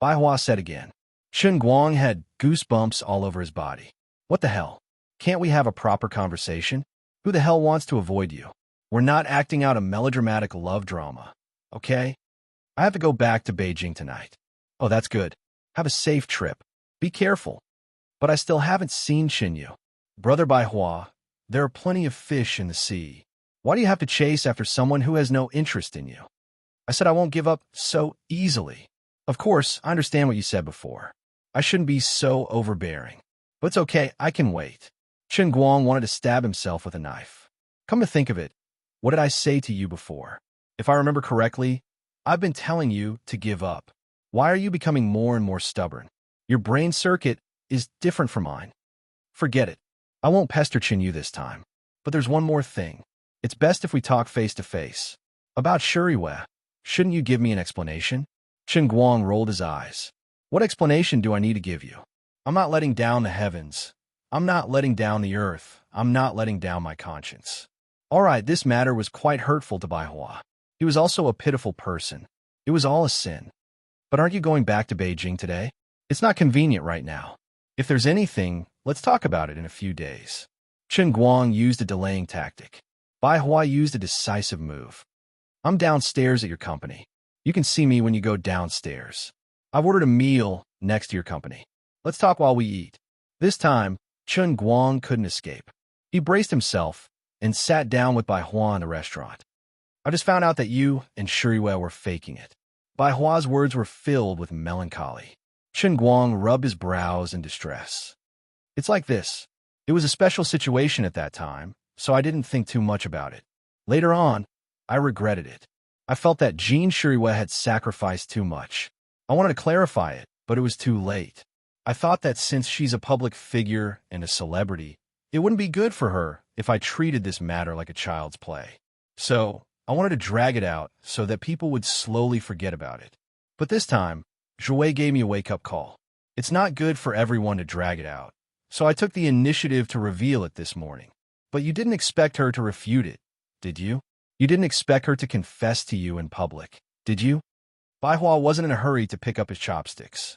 Speaker 1: Bai Hua said again. Chun Guang had goosebumps all over his body. What the hell? Can't we have a proper conversation? Who the hell wants to avoid you? We're not acting out a melodramatic love drama, okay? I have to go back to Beijing tonight. Oh, that's good. Have a safe trip. Be careful. But I still haven't seen Xinyu. Brother Bai Hua, there are plenty of fish in the sea. Why do you have to chase after someone who has no interest in you? I said I won't give up so easily. Of course, I understand what you said before. I shouldn't be so overbearing. But it's okay, I can wait. Chun Guang wanted to stab himself with a knife. Come to think of it, what did I say to you before? If I remember correctly, I've been telling you to give up. Why are you becoming more and more stubborn? Your brain circuit is different from mine. Forget it. I won't pester Xinyu this time. But there's one more thing. It's best if we talk face to face. About Shuriwei, shouldn't you give me an explanation? Chun Guang rolled his eyes. What explanation do I need to give you? I'm not letting down the heavens. I'm not letting down the earth. I'm not letting down my conscience. All right, this matter was quite hurtful to Bai Hua. He was also a pitiful person. It was all a sin. But aren't you going back to Beijing today? It's not convenient right now. If there's anything, let's talk about it in a few days. Chun Guang used a delaying tactic. Bai Hua used a decisive move. I'm downstairs at your company. You can see me when you go downstairs. I've ordered a meal next to your company. Let's talk while we eat. This time, Chun Guang couldn't escape. He braced himself and sat down with Bai Hua in the restaurant. I just found out that you and Shuriwei were faking it. Bai Hua's words were filled with melancholy. Chun Guang rubbed his brows in distress. It's like this. It was a special situation at that time, so I didn't think too much about it. Later on, I regretted it. I felt that Jean Shuriwei had sacrificed too much. I wanted to clarify it, but it was too late. I thought that since she's a public figure and a celebrity, it wouldn't be good for her if I treated this matter like a child's play. So, I wanted to drag it out so that people would slowly forget about it. But this time, Zhuwei gave me a wake-up call. It's not good for everyone to drag it out, so I took the initiative to reveal it this morning. But you didn't expect her to refute it, did you? You didn't expect her to confess to you in public, did you? Bai Hua wasn't in a hurry to pick up his chopsticks.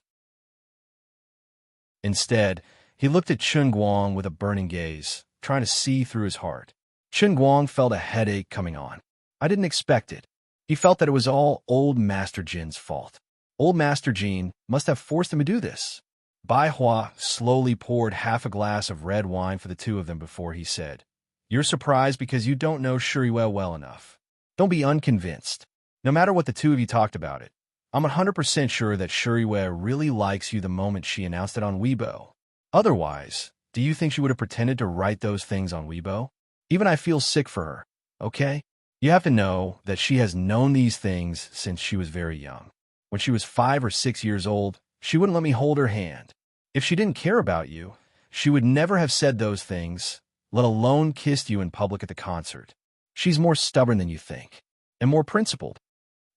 Speaker 1: Instead, he looked at Chun Guang with a burning gaze, trying to see through his heart. Chun Guang felt a headache coming on. I didn't expect it. He felt that it was all old Master Jin's fault. Old Master Jin must have forced him to do this. Bai Hua slowly poured half a glass of red wine for the two of them before he said, "You're surprised because you don't know Shuriwell well enough. Don't be unconvinced. No matter what the two of you talked about it, I'm 100% sure that Shuriwell really likes you the moment she announced it on Weibo. Otherwise, do you think she would have pretended to write those things on Weibo? Even I feel sick for her, okay? You have to know that she has known these things since she was very young. When she was 5 or 6 years old, she wouldn't let me hold her hand. If she didn't care about you, she would never have said those things, let alone kissed you in public at the concert. She's more stubborn than you think, and more principled.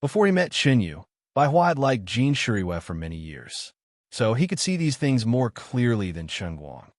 Speaker 1: Before he met Chinyu, Bai Hua had liked Jean Shuriwei for many years, so he could see these things more clearly than Chen Guang.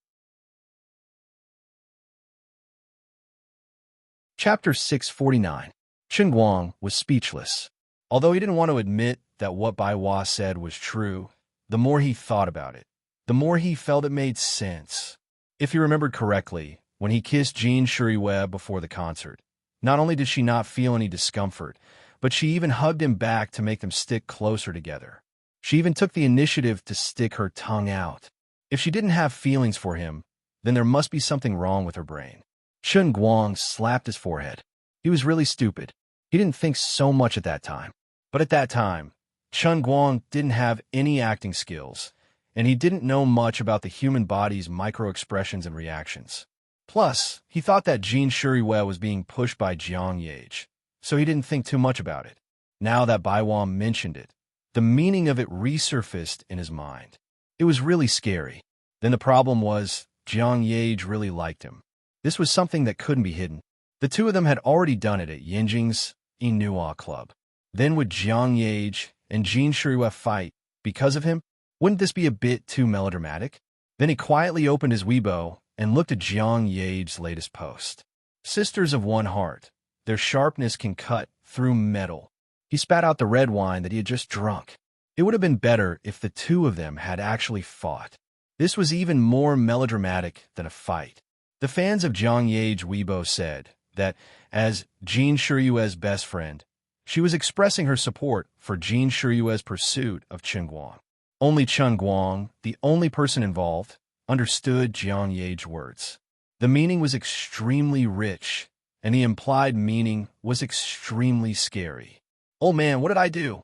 Speaker 1: Chapter 649. Chen Guang was speechless. Although he didn't want to admit that what Bai Hua said was true, the more he thought about it, the more he felt it made sense. If he remembered correctly, when he kissed Jean Shuriwei before the concert, not only did she not feel any discomfort, but she even hugged him back to make them stick closer together. She even took the initiative to stick her tongue out. If she didn't have feelings for him, then there must be something wrong with her brain. Chen Guang slapped his forehead. He was really stupid. He didn't think so much at that time. But at that time, Chen Guang didn't have any acting skills, and he didn't know much about the human body's micro-expressions and reactions. Plus, he thought that Jean Shuriwei was being pushed by Jiang Yage, so he didn't think too much about it. Now that Bai Hua mentioned it, the meaning of it resurfaced in his mind. It was really scary. Then the problem was, Jiang Yage really liked him. This was something that couldn't be hidden. The two of them had already done it at Yinjing's Inua Club. Then would Jiang Yage and Jean Shuriwei fight because of him? Wouldn't this be a bit too melodramatic? Then he quietly opened his Weibo and looked at Jiang Yage's latest post. Sisters of one heart. Their sharpness can cut through metal. He spat out the red wine that he had just drunk. It would have been better if the two of them had actually fought. This was even more melodramatic than a fight. The fans of Jiang Yage Weibo said that, as Jean Shuriwei's best friend, she was expressing her support for Jean Shuriwei's pursuit of Chen Guang. Only Chen Guang, the only person involved, understood Jiang Yage's words. The meaning was extremely rich, and the implied meaning was extremely scary. "Oh man, what did I do?"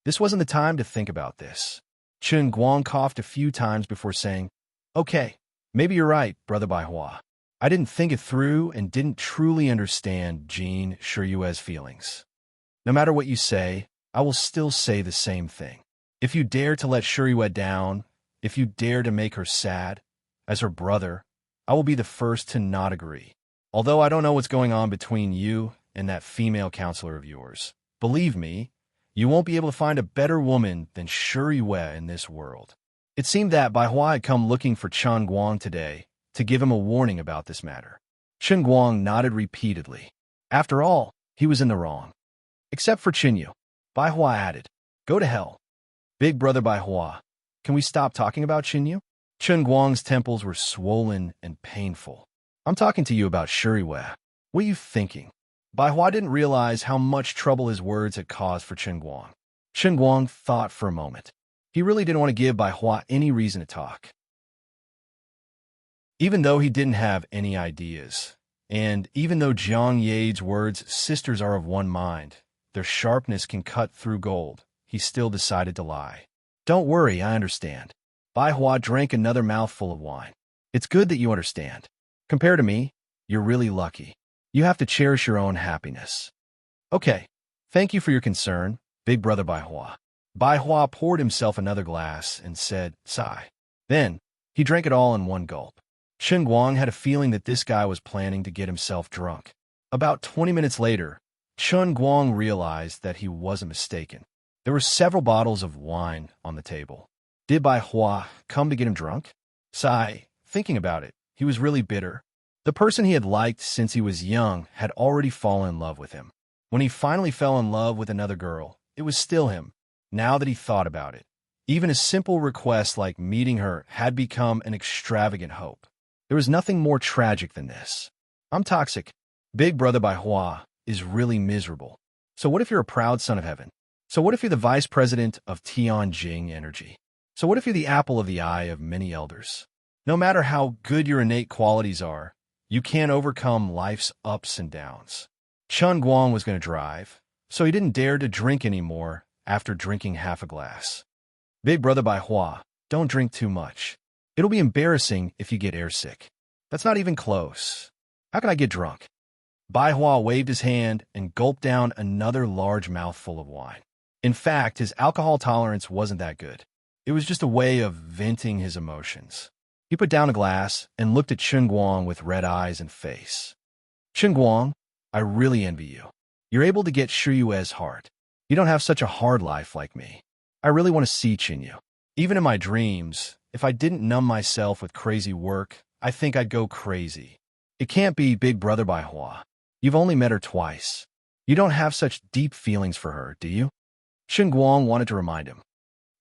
Speaker 1: This wasn't the time to think about this. Chen Guang coughed a few times before saying, "Okay, maybe you're right, Brother Bai Hua. I didn't think it through and didn't truly understand Jean Shuriwei's feelings. No matter what you say, I will still say the same thing. If you dare to let Shuriwei down, if you dare to make her sad, as her brother, I will be the first to not agree. Although I don't know what's going on between you and that female counselor of yours, believe me, you won't be able to find a better woman than Shuriwei in this world." It seemed that Bai Hua had come looking for Chen Guang today to give him a warning about this matter. Chen Guang nodded repeatedly. After all, he was in the wrong. Except for Chinyu. Bai Hua added, "Go to hell. Big brother Bai Hua, can we stop talking about Chinyu?" Chen Guang's temples were swollen and painful. "I'm talking to you about Shuriwei. What are you thinking?" Bai Hua didn't realize how much trouble his words had caused for Chen Guang. Chen Guang thought for a moment. He really didn't want to give Bai Hua any reason to talk. Even though he didn't have any ideas, and even though Jiang Yage's words, "sisters are of one mind, their sharpness can cut through gold," he still decided to lie. "Don't worry, I understand." Bai Hua drank another mouthful of wine. "It's good that you understand. Compared to me, you're really lucky. You have to cherish your own happiness." "Okay, thank you for your concern, big brother Bai Hua." Bai Hua poured himself another glass and said, "Sigh." Then, he drank it all in one gulp. Chen Guang had a feeling that this guy was planning to get himself drunk. About 20 minutes later, Chen Guang realized that he wasn't mistaken. There were several bottles of wine on the table. Did Bai Hua come to get him drunk? Sigh, thinking about it, he was really bitter. The person he had liked since he was young had already fallen in love with him. When he finally fell in love with another girl, it was still him. Now that he thought about it, even a simple request like meeting her had become an extravagant hope. There was nothing more tragic than this. "I'm toxic. Big brother Bai Hua is really miserable. So what if you're a proud son of heaven? So what if you're the vice president of Tianjing Energy? So what if you're the apple of the eye of many elders? No matter how good your innate qualities are, you can't overcome life's ups and downs. Chun Guang was going to drive, so he didn't dare to drink anymore after drinking half a glass. Big brother Bai Hua, don't drink too much. It'll be embarrassing if you get airsick. That's not even close. How can I get drunk? Bai Hua waved his hand and gulped down another large mouthful of wine. In fact, his alcohol tolerance wasn't that good. It was just a way of venting his emotions. He put down a glass and looked at Chun Guang with red eyes and face. Chun Guang, I really envy you. You're able to get Shuyue's heart. You don't have such a hard life like me. I really want to see Chinyu. Even in my dreams, if I didn't numb myself with crazy work, I think I'd go crazy. It can't be Big Brother Bai Hua. You've only met her twice. You don't have such deep feelings for her, do you? Chun Guang wanted to remind him.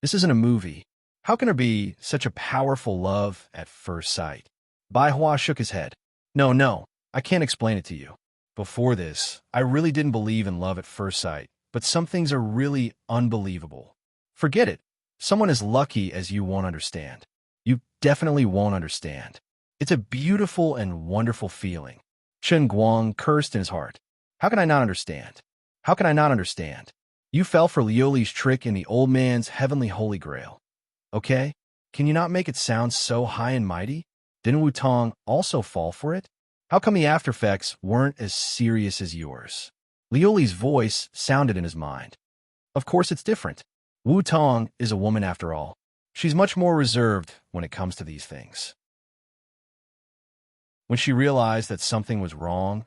Speaker 1: This isn't a movie. How can there be such a powerful love at first sight? Bai Hua shook his head. No, I can't explain it to you. Before this, I really didn't believe in love at first sight, but some things are really unbelievable. Forget it. Someone as lucky as you won't understand. You definitely won't understand. It's a beautiful and wonderful feeling. Chun Guang cursed in his heart. How can I not understand? How can I not understand? You fell for Liuli's trick in the old man's heavenly holy grail. Okay? Can you not make it sound so high and mighty? Didn't Wu Tong also fall for it? How come the after effects weren't as serious as yours? Liuli's voice sounded in his mind. Of course it's different. Wu Tong is a woman after all. She's much more reserved when it comes to these things. When she realized that something was wrong,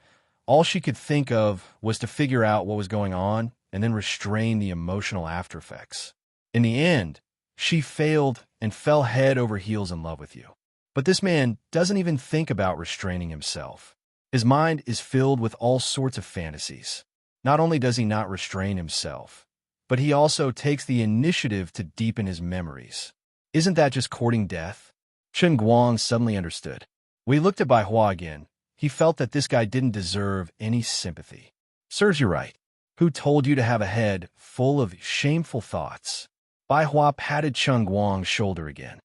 Speaker 1: all she could think of was to figure out what was going on and then restrain the emotional after effects. In the end, she failed and fell head over heels in love with you. But this man doesn't even think about restraining himself. His mind is filled with all sorts of fantasies. Not only does he not restrain himself, but he also takes the initiative to deepen his memories. Isn't that just courting death? Chun Guang suddenly understood. When he looked at Bai Hua again, he felt that this guy didn't deserve any sympathy. Serves you right. Who told you to have a head full of shameful thoughts? Bai Hua patted Chun Guang's shoulder again.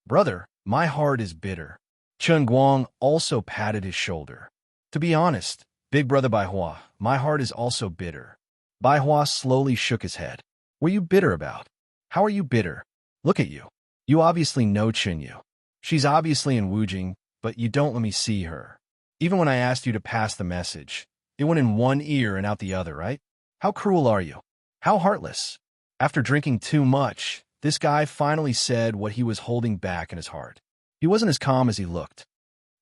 Speaker 1: Brother, my heart is bitter. Chun Guang also patted his shoulder. To be honest, Big Brother Bai Hua, my heart is also bitter. Bai Hua slowly shook his head. What are you bitter about? How are you bitter? Look at you. You obviously know Chinyu. She's obviously in Wujing, but you don't let me see her. Even when I asked you to pass the message, it went in one ear and out the other, right? How cruel are you? How heartless? After drinking too much, this guy finally said what he was holding back in his heart. He wasn't as calm as he looked.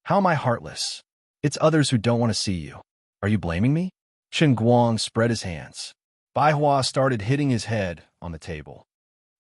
Speaker 1: How am I heartless? It's others who don't want to see you. Are you blaming me? Chun Guang spread his hands. Bai Hua started hitting his head on the table.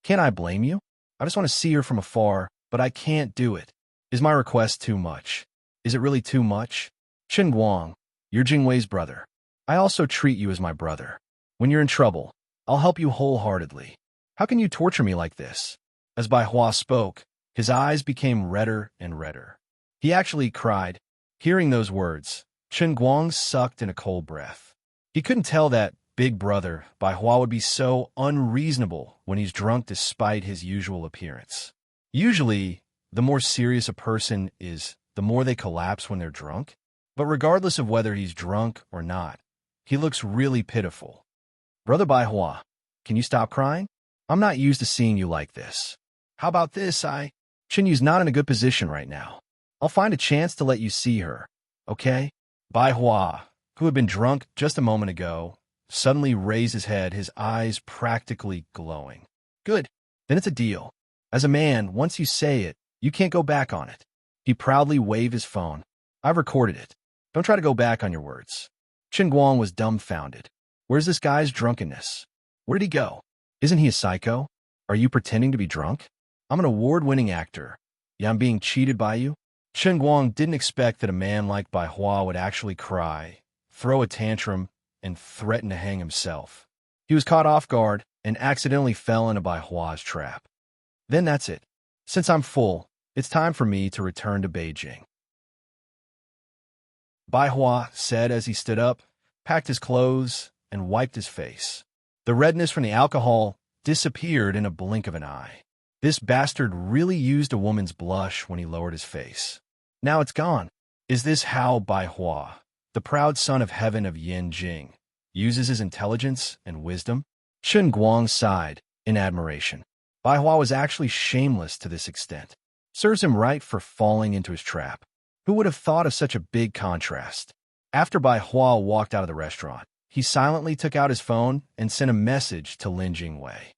Speaker 1: Can't I blame you? I just want to see her from afar, but I can't do it. Is my request too much? Is it really too much? Chun Guang, you're Jingwei's brother. I also treat you as my brother. When you're in trouble, I'll help you wholeheartedly. How can you torture me like this? As Bai Hua spoke, his eyes became redder and redder. He actually cried. Hearing those words, Chun Guang sucked in a cold breath. He couldn't tell that Big Brother Bai Hua would be so unreasonable when he's drunk despite his usual appearance. Usually, the more serious a person is, the more they collapse when they're drunk. But regardless of whether he's drunk or not, he looks really pitiful. Brother Bai Hua, can you stop crying? I'm not used to seeing you like this. How about this? Chinyu's not in a good position right now. I'll find a chance to let you see her, okay? Bai Hua, who had been drunk just a moment ago, suddenly raised his head, his eyes practically glowing. Good, then it's a deal. As a man, once you say it, you can't go back on it. He proudly waved his phone. I've recorded it. Don't try to go back on your words. Chun Guang was dumbfounded. Where's this guy's drunkenness? Where did he go? Isn't he a psycho? Are you pretending to be drunk? I'm an award-winning actor. Yeah, I'm being cheated by you? Chun Guang didn't expect that a man like Bai Hua would actually cry, throw a tantrum, and threaten to hang himself. He was caught off guard and accidentally fell into Bai Hua's trap. Then that's it. Since I'm full, it's time for me to return to Beijing. Bai Hua said as he stood up, packed his clothes, and wiped his face. The redness from the alcohol disappeared in a blink of an eye. This bastard really used a woman's blush when he lowered his face. Now it's gone. Is this how Bai Hua, the proud son of heaven of Yin Jing, uses his intelligence and wisdom? Chen Guang sighed in admiration. Bai Hua was actually shameless to this extent. Serves him right for falling into his trap. Who would have thought of such a big contrast? After Bai Hua walked out of the restaurant, he silently took out his phone and sent a message to Lin Jingwei.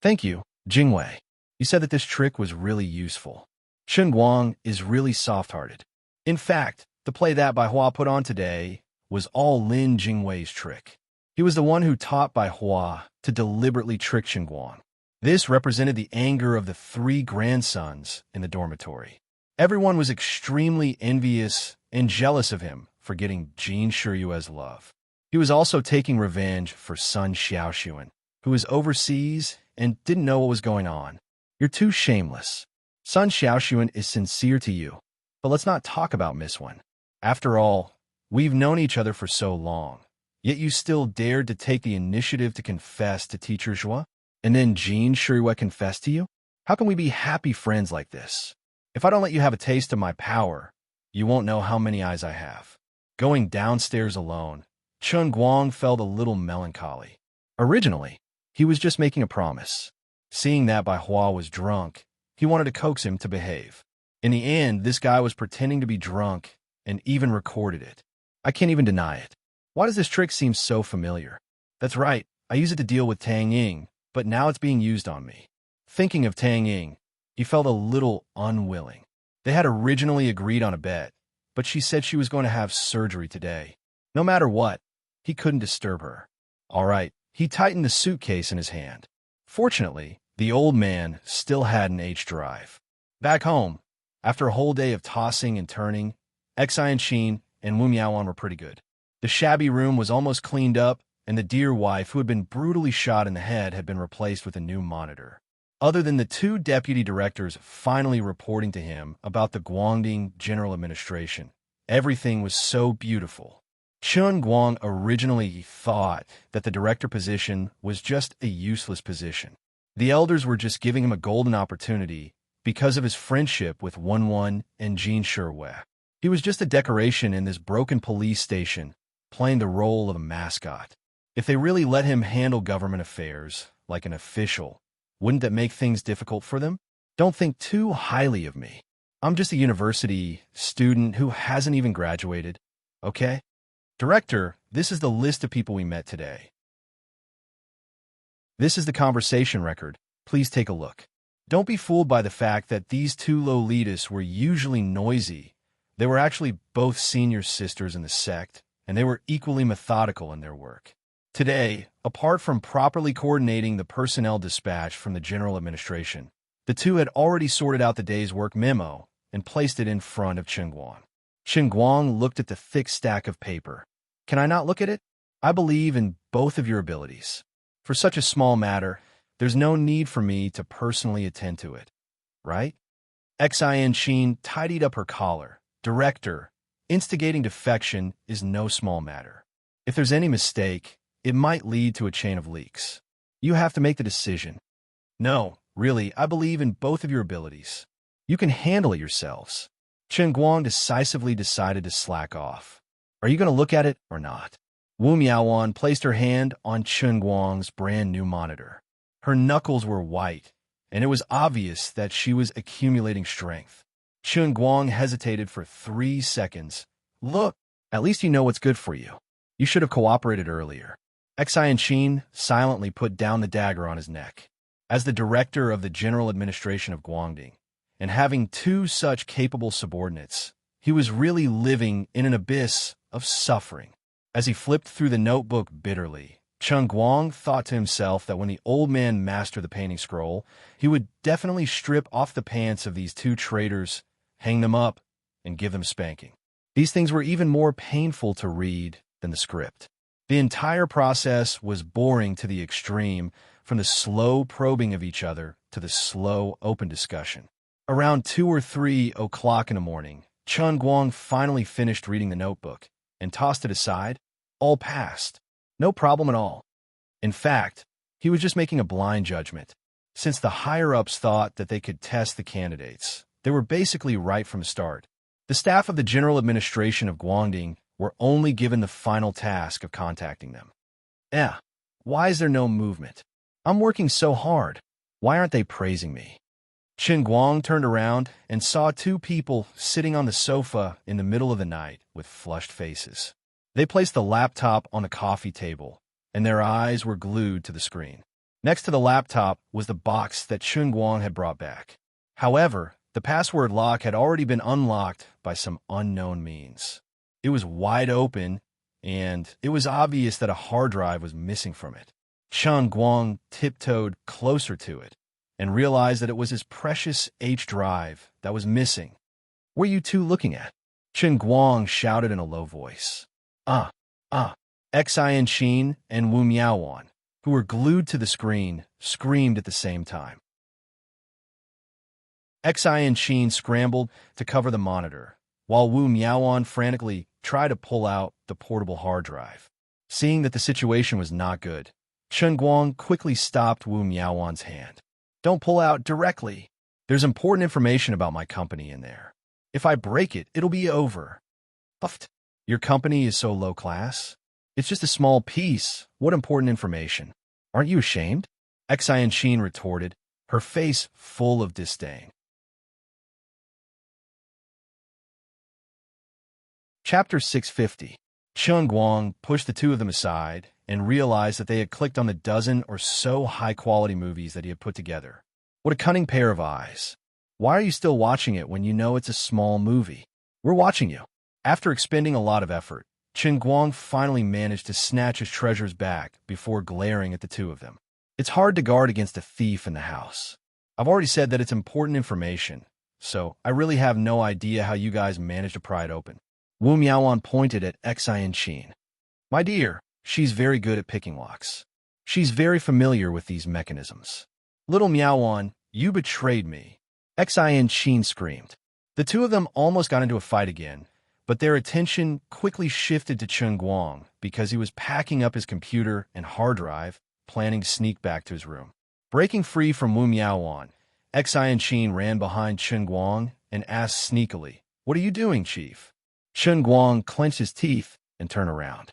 Speaker 1: Thank you, Jingwei. You said that this trick was really useful. Chen Guang is really soft-hearted. In fact, the play that Bai Hua put on today was all Lin Jingwei's trick. He was the one who taught Bai Hua to deliberately trick Chen Guang. This represented the anger of the 3 grandsons in the dormitory. Everyone was extremely envious and jealous of him for getting Jin Shiyue's love. He was also taking revenge for son Xiaoxuan, who was overseas and didn't know what was going on. You're too shameless. Son Xiaoxuan is sincere to you, but let's not talk about Miss One. After all, we've known each other for so long, yet you still dared to take the initiative to confess to Teacher Zhua, and then Jin Shiyue confessed to you? How can we be happy friends like this? If I don't let you have a taste of my power, you won't know how many eyes I have. Going downstairs alone, Chen Guang felt a little melancholy. Originally, he was just making a promise. Seeing that Bai Hua was drunk, he wanted to coax him to behave. In the end, this guy was pretending to be drunk and even recorded it. I can't even deny it. Why does this trick seem so familiar? That's right, I use it to deal with Tang Ying, but now it's being used on me. Thinking of Tang Ying, he felt a little unwilling. They had originally agreed on a bet, but she said she was going to have surgery today. No matter what, he couldn't disturb her. All right, he tightened the suitcase in his hand. Fortunately, the old man still had an H-drive. Back home, after a whole day of tossing and turning, Enchanting and Wu Miaoan were pretty good. The shabby room was almost cleaned up, and the dear wife, who had been brutally shot in the head, had been replaced with a new monitor. Other than the 2 deputy directors finally reporting to him about the Guangding General Administration, everything was so beautiful. Chen Guang originally thought that the director position was just a useless position. The elders were just giving him a golden opportunity because of his friendship with Wen and Jin Shiyue. He was just a decoration in this broken police station, playing the role of a mascot. If they really let him handle government affairs like an official, wouldn't that make things difficult for them? Don't think too highly of me. I'm just a university student who hasn't even graduated, okay? Director, this is the list of people we met today. This is the conversation record. Please take a look. Don't be fooled by the fact that these 2 Lolitas were usually noisy. They were actually both senior sisters in the sect, and they were equally methodical in their work. Today, apart from properly coordinating the personnel dispatch from the general administration, the 2 had already sorted out the day's work memo and placed it in front of Chen Guang. Chen Guang looked at the thick stack of paper. Can I not look at it? I believe in both of your abilities. For such a small matter, there's no need for me to personally attend to it, right? Enchanting tidied up her collar. Director, instigating defection is no small matter. If there's any mistake, it might lead to a chain of leaks. You have to make the decision. No, really, I believe in both of your abilities. You can handle it yourselves. Chen Guang decisively decided to slack off. Are you going to look at it or not? Wu Miaoan placed her hand on Chen Guang's brand new monitor. Her knuckles were white, and it was obvious that she was accumulating strength. Chen Guang hesitated for 3 seconds. Look, at least you know what's good for you. You should have cooperated earlier. Enchanting silently put down the dagger on his neck. As the director of the general administration of Guangding, and having 2 such capable subordinates, he was really living in an abyss of suffering. As he flipped through the notebook bitterly, Chen Guang thought to himself that when the old man mastered the painting scroll, he would definitely strip off the pants of these 2 traitors, hang them up, and give them a spanking. These things were even more painful to read than the script. The entire process was boring to the extreme, from the slow probing of each other to the slow open discussion. Around 2 or 3 o'clock in the morning, Chen Guang finally finished reading the notebook and tossed it aside. All passed. No problem at all. In fact, he was just making a blind judgment. Since the higher-ups thought that they could test the candidates, they were basically right from the start. The staff of the General Administration of Guangdong were only given the final task of contacting them. Why is there no movement? I'm working so hard. Why aren't they praising me? Qin Guang turned around and saw two people sitting on the sofa in the middle of the night with flushed faces. They placed the laptop on the coffee table, and their eyes were glued to the screen. Next to the laptop was the box that Qin Guang had brought back. However, the password lock had already been unlocked by some unknown means. It was wide open, and it was obvious that a hard drive was missing from it. Qin Guang tiptoed closer to it and realized that it was his precious H drive that was missing. "What are you two looking at?" Qin Guang shouted in a low voice. Xian Qin and Wu Miaowan, who were glued to the screen, screamed at the same time. Xian Qin scrambled to cover the monitor, while Wu Miaowan frantically tried to pull out the portable hard drive. Seeing that the situation was not good, Qin Guang quickly stopped Wu Miaowan's hand. "Don't pull out directly. There's important information about my company in there. If I break it, it'll be over." "Huffed. Your company is so low class? It's just a small piece. What important information? Aren't you ashamed?" Xian Qin retorted, her face full of disdain. Chapter 650. Qin Guang pushed the two of them aside and realized that they had clicked on the dozen or so high-quality movies that he had put together. What a cunning pair of eyes. Why are you still watching it when you know it's a small movie? "We're watching you." After expending a lot of effort, Qin Guang finally managed to snatch his treasures back before glaring at the two of them. "It's hard to guard against a thief in the house. I've already said that it's important information, so I really have no idea how you guys managed to pry it open." Wu Miaowan pointed at Xian Qin. "My dear, she's very good at picking locks. She's very familiar with these mechanisms." "Little Miaowan, you betrayed me," Xian Qin screamed. The two of them almost got into a fight again, but their attention quickly shifted to Qin Guang because he was packing up his computer and hard drive, planning to sneak back to his room. Breaking free from Wu Miaowan, Xian Qin ran behind Qin Guang and asked sneakily, "What are you doing, Chief?" Qin Guang clenched his teeth and turned around.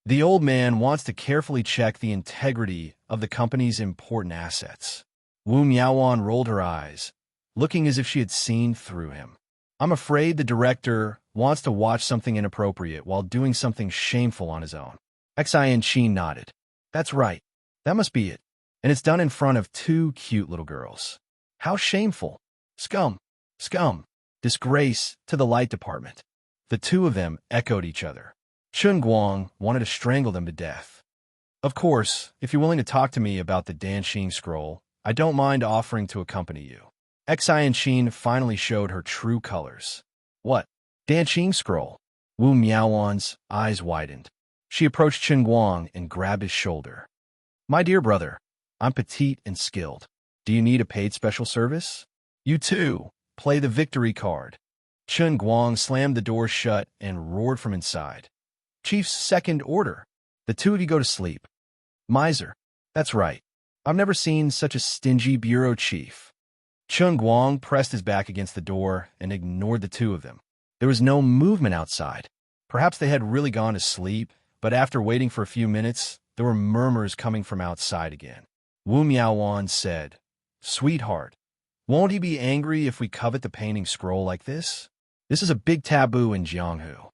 Speaker 1: The old man wants to carefully check the integrity of the company's important assets. Wu Miaowan rolled her eyes, looking as if she had seen through him. "I'm afraid the director wants to watch something inappropriate while doing something shameful on his own." Xian Qin nodded. "That's right. That must be it. And it's done in front of two cute little girls. How shameful. Scum. Scum. Disgrace to the light department." The two of them echoed each other. Qin Guang wanted to strangle them to death. "Of course, if you're willing to talk to me about the Danxing scroll, I don't mind offering to accompany you." Xian Qin finally showed her true colors. "What? Danxing scroll?" Wu Miaowan's eyes widened. She approached Qin Guang and grabbed his shoulder. "My dear brother, I'm petite and skilled. Do you need a paid special service? You too, play the victory card." Qin Guang slammed the door shut and roared from inside. "Chief's second order. The two of you go to sleep." "Miser. That's right. I've never seen such a stingy bureau chief." Qin Guang pressed his back against the door and ignored the two of them. There was no movement outside. Perhaps they had really gone to sleep, but after waiting for a few minutes, there were murmurs coming from outside again. Wu Miaowan said, "Sweetheart, won't he be angry if we covet the painting scroll like this? This is a big taboo in Jianghu."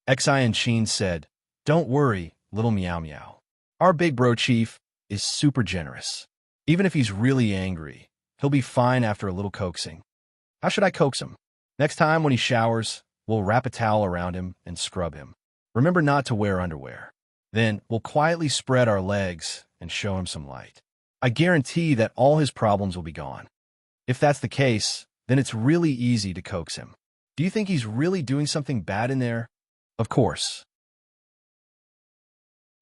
Speaker 1: Xian Qin said, "Don't worry, little Miao Miao. Our big bro chief is super generous. Even if he's really angry, he'll be fine after a little coaxing." "How should I coax him?" "Next time when he showers, we'll wrap a towel around him and scrub him. Remember not to wear underwear. Then we'll quietly spread our legs and show him some light. I guarantee that all his problems will be gone. If that's the case, then it's really easy to coax him. Do you think he's really doing something bad in there?" "Of course.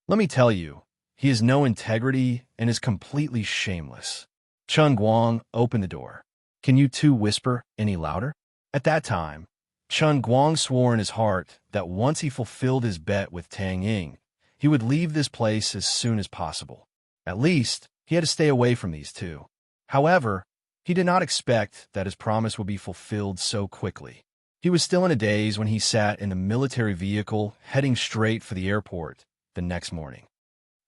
Speaker 1: Let me tell you, he has no integrity and is completely shameless." Qin Guang opened the door. "Can you two whisper any louder?" At that time, Qin Guang swore in his heart that once he fulfilled his bet with Tang Ying, he would leave this place as soon as possible. At least, he had to stay away from these two. However, he did not expect that his promise would be fulfilled so quickly. He was still in a daze when he sat in the military vehicle heading straight for the airport the next morning.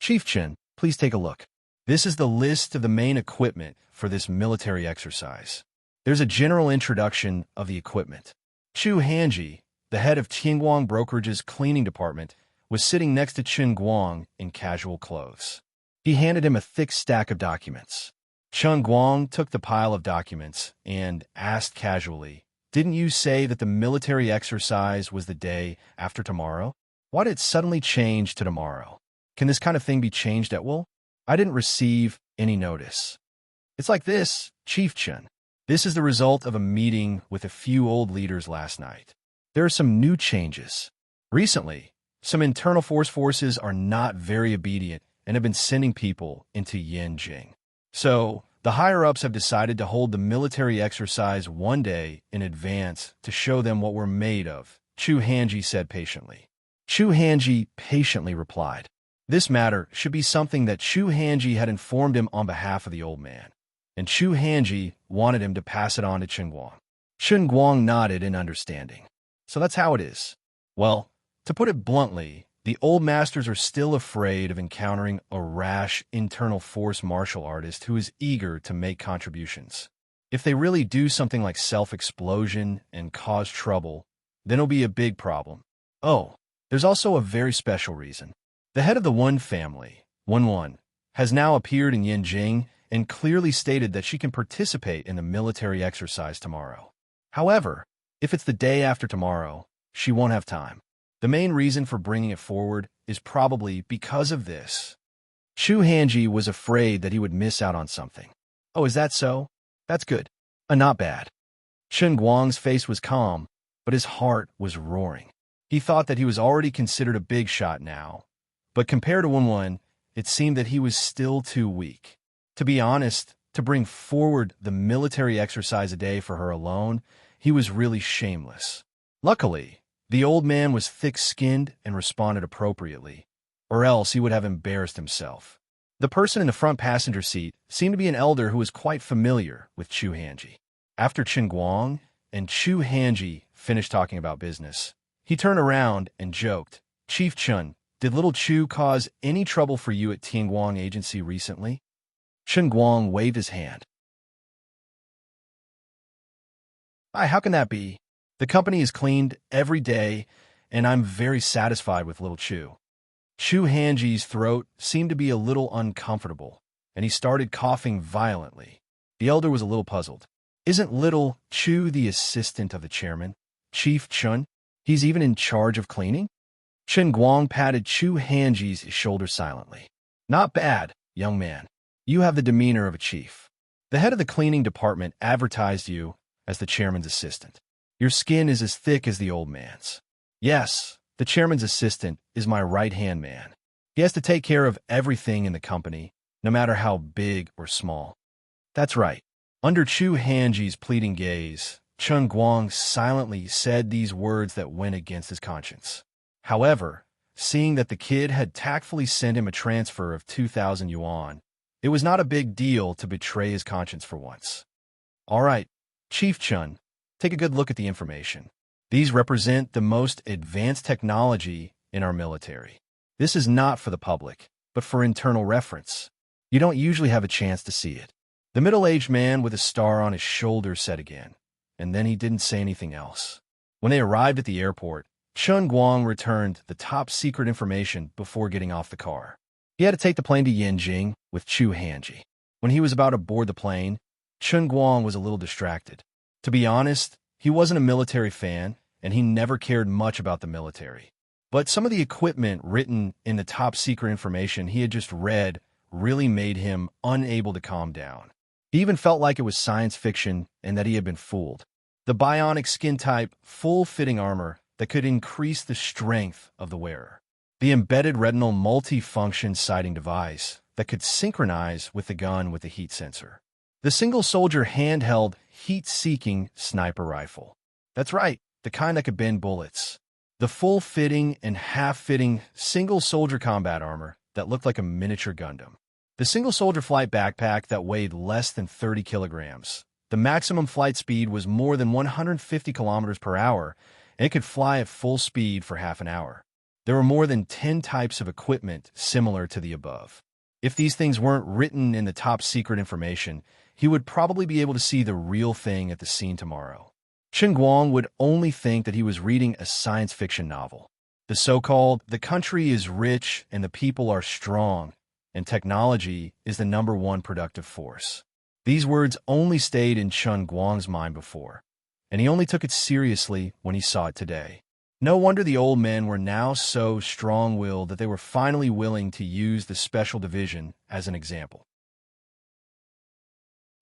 Speaker 1: Chief Chen, please take a look. This is the list of the main equipment for this military exercise. There's a general introduction of the equipment. Chu Hanji, the head of Qingguang Brokerage's cleaning department, was sitting next to Chen Guang in casual clothes. He handed him a thick stack of documents. Chen Guang took the pile of documents and asked casually, "Didn't you say that the military exercise was the day after tomorrow? Why did it suddenly change to tomorrow? Can this kind of thing be changed at will? I didn't receive any notice." It's like this, Chief Chen. This is the result of a meeting with a few old leaders last night. There are some new changes. Recently, some internal forces are not very obedient and have been sending people into Yanjing. So, the higher-ups have decided to hold the military exercise one day in advance to show them what we're made of, Chu Hanji said patiently. Chu Hanji patiently replied. This matter should be something that Chu Hanji had informed him on behalf of the old man, and Chu Hanji wanted him to pass it on to Chen Guang. Chen Guang nodded in understanding. So that's how it is. Well, to put it bluntly, the old masters are still afraid of encountering a rash internal force martial artist who is eager to make contributions. If they really do something like self-explosion and cause trouble, then it'll be a big problem. Oh, there's also a very special reason. The head of the Wen family, Wen, has now appeared in Yanjing and clearly stated that she can participate in the military exercise tomorrow. However, if it's the day after tomorrow, she won't have time. The main reason for bringing it forward is probably because of this. Chu Hanji was afraid that he would miss out on something. Oh, is that so? That's good. Not bad. Chen Guang's face was calm, but his heart was roaring. He thought that he was already considered a big shot now, but compared to Wen, it seemed that he was still too weak. To be honest, to bring forward the military exercise a day for her alone, he was really shameless. Luckily, the old man was thick-skinned and responded appropriately, or else he would have embarrassed himself. The person in the front passenger seat seemed to be an elder who was quite familiar with Chu Hanji. After Chen Guang and Chu Hanji finished talking about business, he turned around and joked, "Chief Chen, did little Chu cause any trouble for you at Tianguang Agency recently?" Chen Guang waved his hand. How can that be? The company is cleaned every day, and I'm very satisfied with little Chu." Chu Hanji's throat seemed to be a little uncomfortable, and he started coughing violently. The elder was a little puzzled. Isn't little Chu the assistant of the chairman, Chief Chen? He's even in charge of cleaning? Chen Guang patted Chu Hanji's shoulder silently. Not bad, young man. You have the demeanor of a chief. The head of the cleaning department advertised you as the chairman's assistant. Your skin is as thick as the old man's. Yes, the chairman's assistant is my right-hand man. He has to take care of everything in the company, no matter how big or small. That's right. Under Chu Hanji's pleading gaze, Chen Guang silently said these words that went against his conscience. However, seeing that the kid had tactfully sent him a transfer of 2,000 yuan, it was not a big deal to betray his conscience for once. All right, Chief Chen, take a good look at the information. These represent the most advanced technology in our military. This is not for the public, but for internal reference. You don't usually have a chance to see it. The middle-aged man with a star on his shoulder said again, and then he didn't say anything else. When they arrived at the airport, Chen Guang returned the top-secret information before getting off the car. He had to take the plane to Yanjing with Chu Hanji. When he was about to board the plane, Chen Guang was a little distracted. To be honest, he wasn't a military fan, and he never cared much about the military. But some of the equipment written in the top-secret information he had just read really made him unable to calm down. He even felt like it was science fiction and that he had been fooled. The bionic skin-type, full-fitting armor that could increase the strength of the wearer. The embedded retinal multi-function sighting device that could synchronize with the gun with the heat sensor. The single-soldier handheld heat-seeking sniper rifle. That's right, the kind that could bend bullets. The full-fitting and half-fitting single-soldier combat armor that looked like a miniature Gundam. The single-soldier flight backpack that weighed less than 30 kilograms. The maximum flight speed was more than 150 kilometers per hour, and it could fly at full speed for half an hour. There were more than 10 types of equipment similar to the above. If these things weren't written in the top-secret information, he would probably be able to see the real thing at the scene tomorrow. Chen Guang would only think that he was reading a science fiction novel. The so-called, the country is rich and the people are strong, and technology is the #1 productive force. These words only stayed in Chen Guang's mind before, and he only took it seriously when he saw it today. No wonder the old men were now so strong-willed that they were finally willing to use the special division as an example.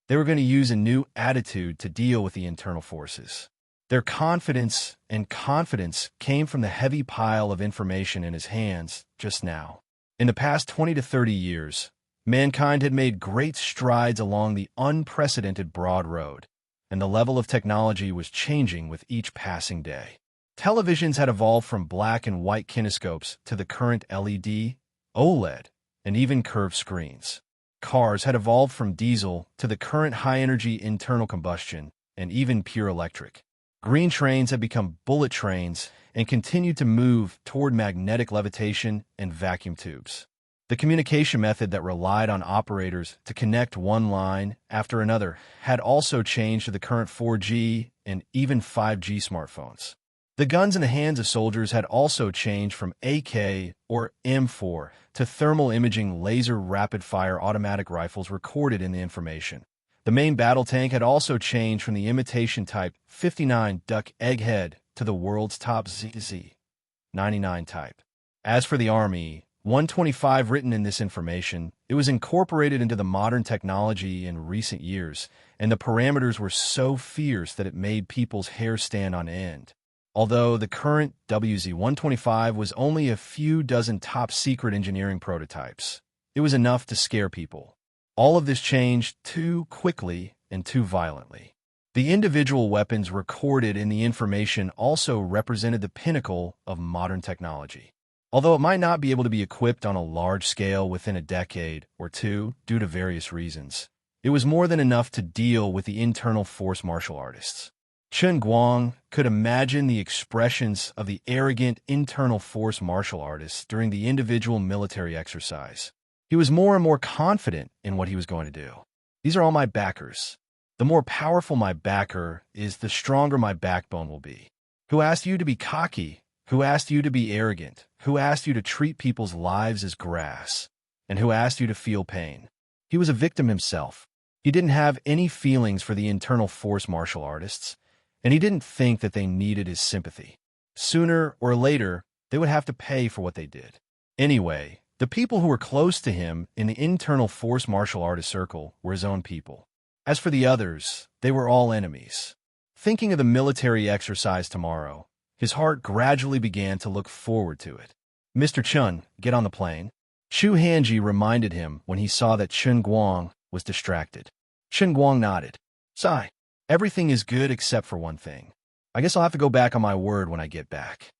Speaker 1: They were going to use a new attitude to deal with the internal forces. Their confidence came from the heavy pile of information in his hands just now. In the past 20 to 30 years, mankind had made great strides along the unprecedented broad road, and the level of technology was changing with each passing day. Televisions had evolved from black and white kinescopes to the current LED, OLED, and even curved screens. Cars had evolved from diesel to the current high-energy internal combustion and even pure electric. Green trains had become bullet trains and continued to move toward magnetic levitation and vacuum tubes. The communication method that relied on operators to connect one line after another had also changed to the current 4G and even 5G smartphones. The guns in the hands of soldiers had also changed from AK or M4 to thermal imaging laser rapid-fire automatic rifles recorded in the information. The main battle tank had also changed from the imitation type 59 Duck Egghead to the world's top ZZ-99 type. As for the Army, 125 written in this information, it was incorporated into the modern technology in recent years, and the parameters were so fierce that it made people's hair stand on end. Although the current WZ-125 was only a few dozen top-secret engineering prototypes, it was enough to scare people. All of this changed too quickly and too violently. The individual weapons recorded in the information also represented the pinnacle of modern technology. Although it might not be able to be equipped on a large scale within a decade or two due to various reasons, it was more than enough to deal with the internal force martial artists. Chen Guang could imagine the expressions of the arrogant internal force martial artists during the individual military exercise. He was more and more confident in what he was going to do. These are all my backers. The more powerful my backer is, the stronger my backbone will be. Who asked you to be cocky? Who asked you to be arrogant? Who asked you to treat people's lives as grass? And who asked you to feel pain? He was a victim himself. He didn't have any feelings for the internal force martial artists, and he didn't think that they needed his sympathy. Sooner or later, they would have to pay for what they did. Anyway, the people who were close to him in the internal force martial artist circle were his own people. As for the others, they were all enemies. Thinking of the military exercise tomorrow, his heart gradually began to look forward to it. "Mr. Chun, get on the plane." Chu Hanji reminded him when he saw that Chen Guang was distracted. Chen Guang nodded. "Sigh. Everything is good except for one thing. I guess I'll have to go back on my word when I get back."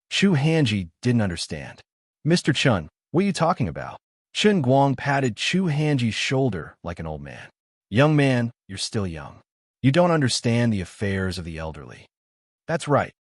Speaker 1: Chu Hanji didn't understand. "Mr. Chun, what are you talking about?" Chen Guang patted Chu Hanji's shoulder like an old man. "Young man, you're still young. You don't understand the affairs of the elderly." "That's right."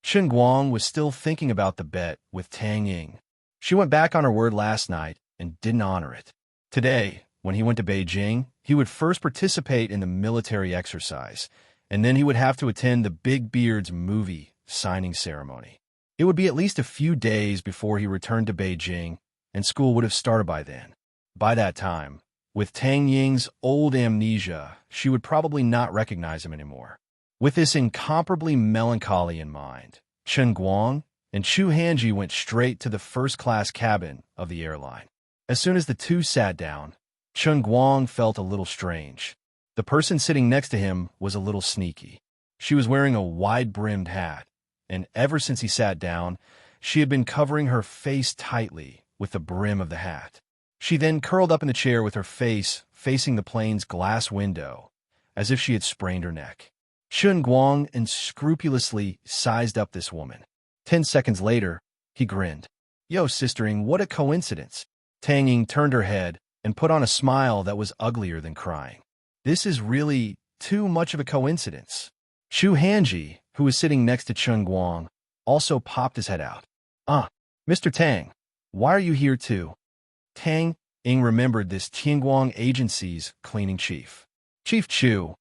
Speaker 1: Chen Guang was still thinking about the bet with Tang Ying. She went back on her word last night and didn't honor it. Today, when he went to Beijing, he would first participate in the military exercise, and then he would have to attend the Big Beard's movie signing ceremony. It would be at least a few days before he returned to Beijing, and school would have started by then. By that time, with Tang Ying's old amnesia, she would probably not recognize him anymore. With this incomparably melancholy in mind, Chen Guang and Chu Hanji went straight to the first-class cabin of the airline. As soon as the two sat down, Chen Guang felt a little strange. The person sitting next to him was a little sneaky. She was wearing a wide-brimmed hat, and ever since he sat down, she had been covering her face tightly with the brim of the hat. She then curled up in the chair with her face facing the plane's glass window, as if she had sprained her neck. Chen Guang unscrupulously sized up this woman. 10 seconds later, he grinned. "Yo, sistering, what a coincidence. Tang Ying turned her head and put on a smile that was uglier than crying. This is really too much of a coincidence. Shu Hanji, who was sitting next to Chen Guang, also popped his head out. Mr. Tang, why are you here too? Tang Ying remembered this Tianguang agency's cleaning chief. Chief Chu,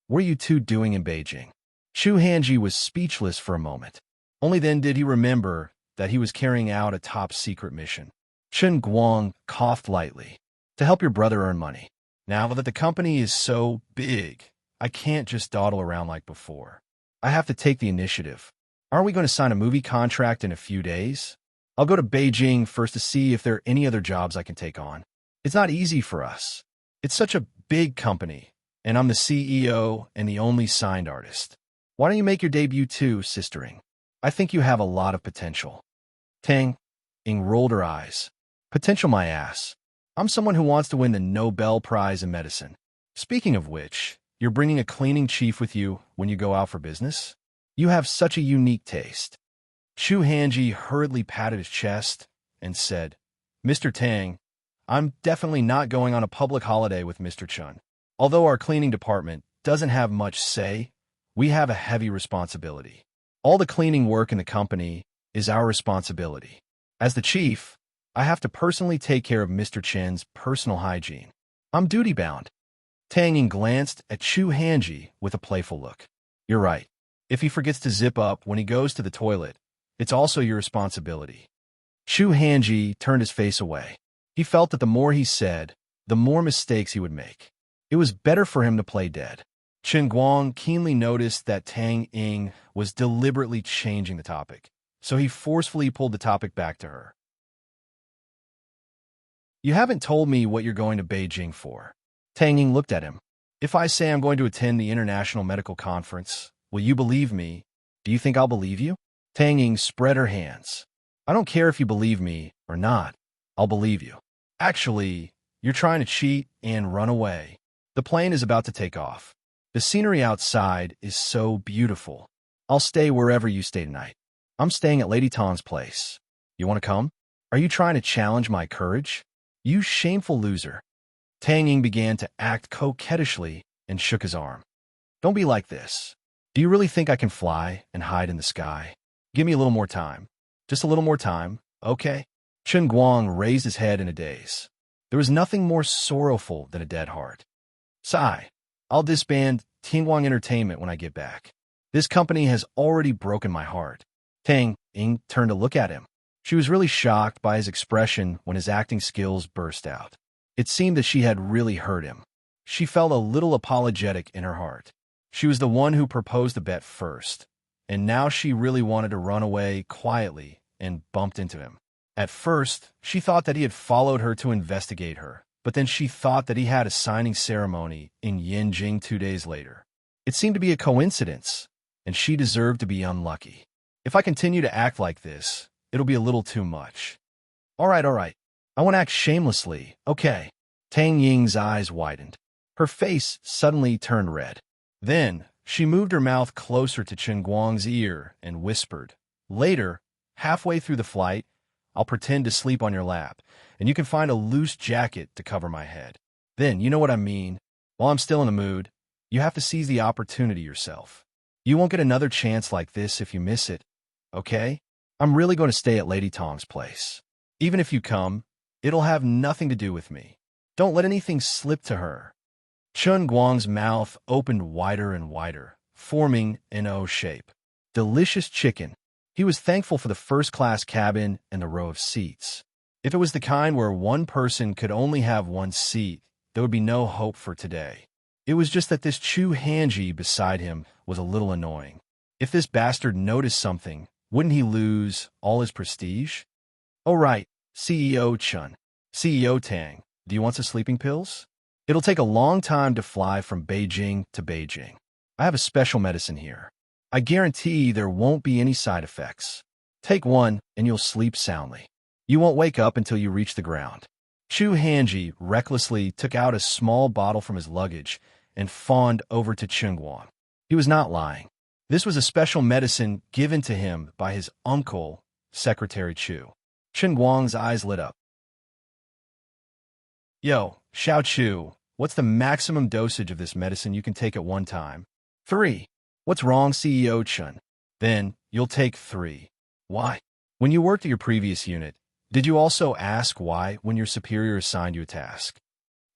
Speaker 1: what are you two doing in Beijing? Shu Hanji was speechless for a moment. Only then did he remember that he was carrying out a top-secret mission. Chen Guang coughed lightly. To help your brother earn money. Now that the company is so big, I can't just dawdle around like before. I have to take the initiative. Aren't we going to sign a movie contract in a few days? I'll go to Beijing first to see if there are any other jobs I can take on. It's not easy for us. It's such a big company, and I'm the CEO and the only signed artist. Why don't you make your debut too, sistering? I think you have a lot of potential. Tang Ying rolled her eyes. Potential my ass. I'm someone who wants to win the Nobel Prize in medicine. Speaking of which, you're bringing a cleaning chief with you when you go out for business? You have such a unique taste. Shu Hanji hurriedly patted his chest and said, Mr. Tang, I'm definitely not going on a public holiday with Mr. Chun. Although our cleaning department doesn't have much say, we have a heavy responsibility. All the cleaning work in the company is our responsibility. As the chief, I have to personally take care of Mr. Chen's personal hygiene. I'm duty-bound. Tang Ying glanced at Shu Hanji with a playful look. You're right. If he forgets to zip up when he goes to the toilet, it's also your responsibility. Shu Hanji turned his face away. He felt that the more he said, the more mistakes he would make. It was better for him to play dead. Chen Guang keenly noticed that Tang Ying was deliberately changing the topic, so he forcefully pulled the topic back to her. You haven't told me what you're going to Beijing for. Tang Ying looked at him. If I say I'm going to attend the International Medical Conference, will you believe me? Do you think I'll believe you? Tang Ying spread her hands. I don't care if you believe me or not. I'll believe you. Actually, you're trying to cheat and run away. The plane is about to take off. The scenery outside is so beautiful. I'll stay wherever you stay tonight. I'm staying at Lady Tang's place. You want to come? Are you trying to challenge my courage? You shameful loser. Tang Ying began to act coquettishly and shook his arm. Don't be like this. Do you really think I can fly and hide in the sky? Give me a little more time. Just a little more time, okay? Chen Guang raised his head in a daze. There was nothing more sorrowful than a dead heart. Sigh. I'll disband Tianguang Entertainment when I get back. This company has already broken my heart. Tang Ying turned to look at him. She was really shocked by his expression when his acting skills burst out. It seemed that she had really hurt him. She felt a little apologetic in her heart. She was the one who proposed the bet first, and now she really wanted to run away quietly and bumped into him. At first, she thought that he had followed her to investigate her, but then she thought that he had a signing ceremony in Yanjing 2 days later. It seemed to be a coincidence, and she deserved to be unlucky. If I continue to act like this, it'll be a little too much. All right. I want to act shamelessly, okay? Tang Ying's eyes widened. Her face suddenly turned red. Then, she moved her mouth closer to Chen Guang's ear and whispered, Later, halfway through the flight, I'll pretend to sleep on your lap, and you can find a loose jacket to cover my head. Then, you know what I mean. While I'm still in the mood, you have to seize the opportunity yourself. You won't get another chance like this if you miss it, okay? I'm really going to stay at Lady Tang's place. Even if you come, it'll have nothing to do with me. Don't let anything slip to her. Chen Guang's mouth opened wider and wider, forming an O shape. Delicious chicken. He was thankful for the first-class cabin and the row of seats. If it was the kind where one person could only have one seat, there would be no hope for today. It was just that this Chu Hanji beside him was a little annoying. If this bastard noticed something, wouldn't he lose all his prestige? Oh right, CEO Chun. CEO Tang, do you want some sleeping pills? It'll take a long time to fly from Beijing to Beijing. I have a special medicine here. I guarantee there won't be any side effects. Take one and you'll sleep soundly. You won't wake up until you reach the ground. Chu Hanji recklessly took out a small bottle from his luggage and fawned over to Chen Guang. He was not lying. This was a special medicine given to him by his uncle, Secretary Chu. Chen Guang's eyes lit up. Yo, Xiao Chu, what's the maximum dosage of this medicine you can take at one time? 3. What's wrong, CEO Chun? Then, you'll take 3. Why? When you worked at your previous unit, did you also ask why when your superior assigned you a task?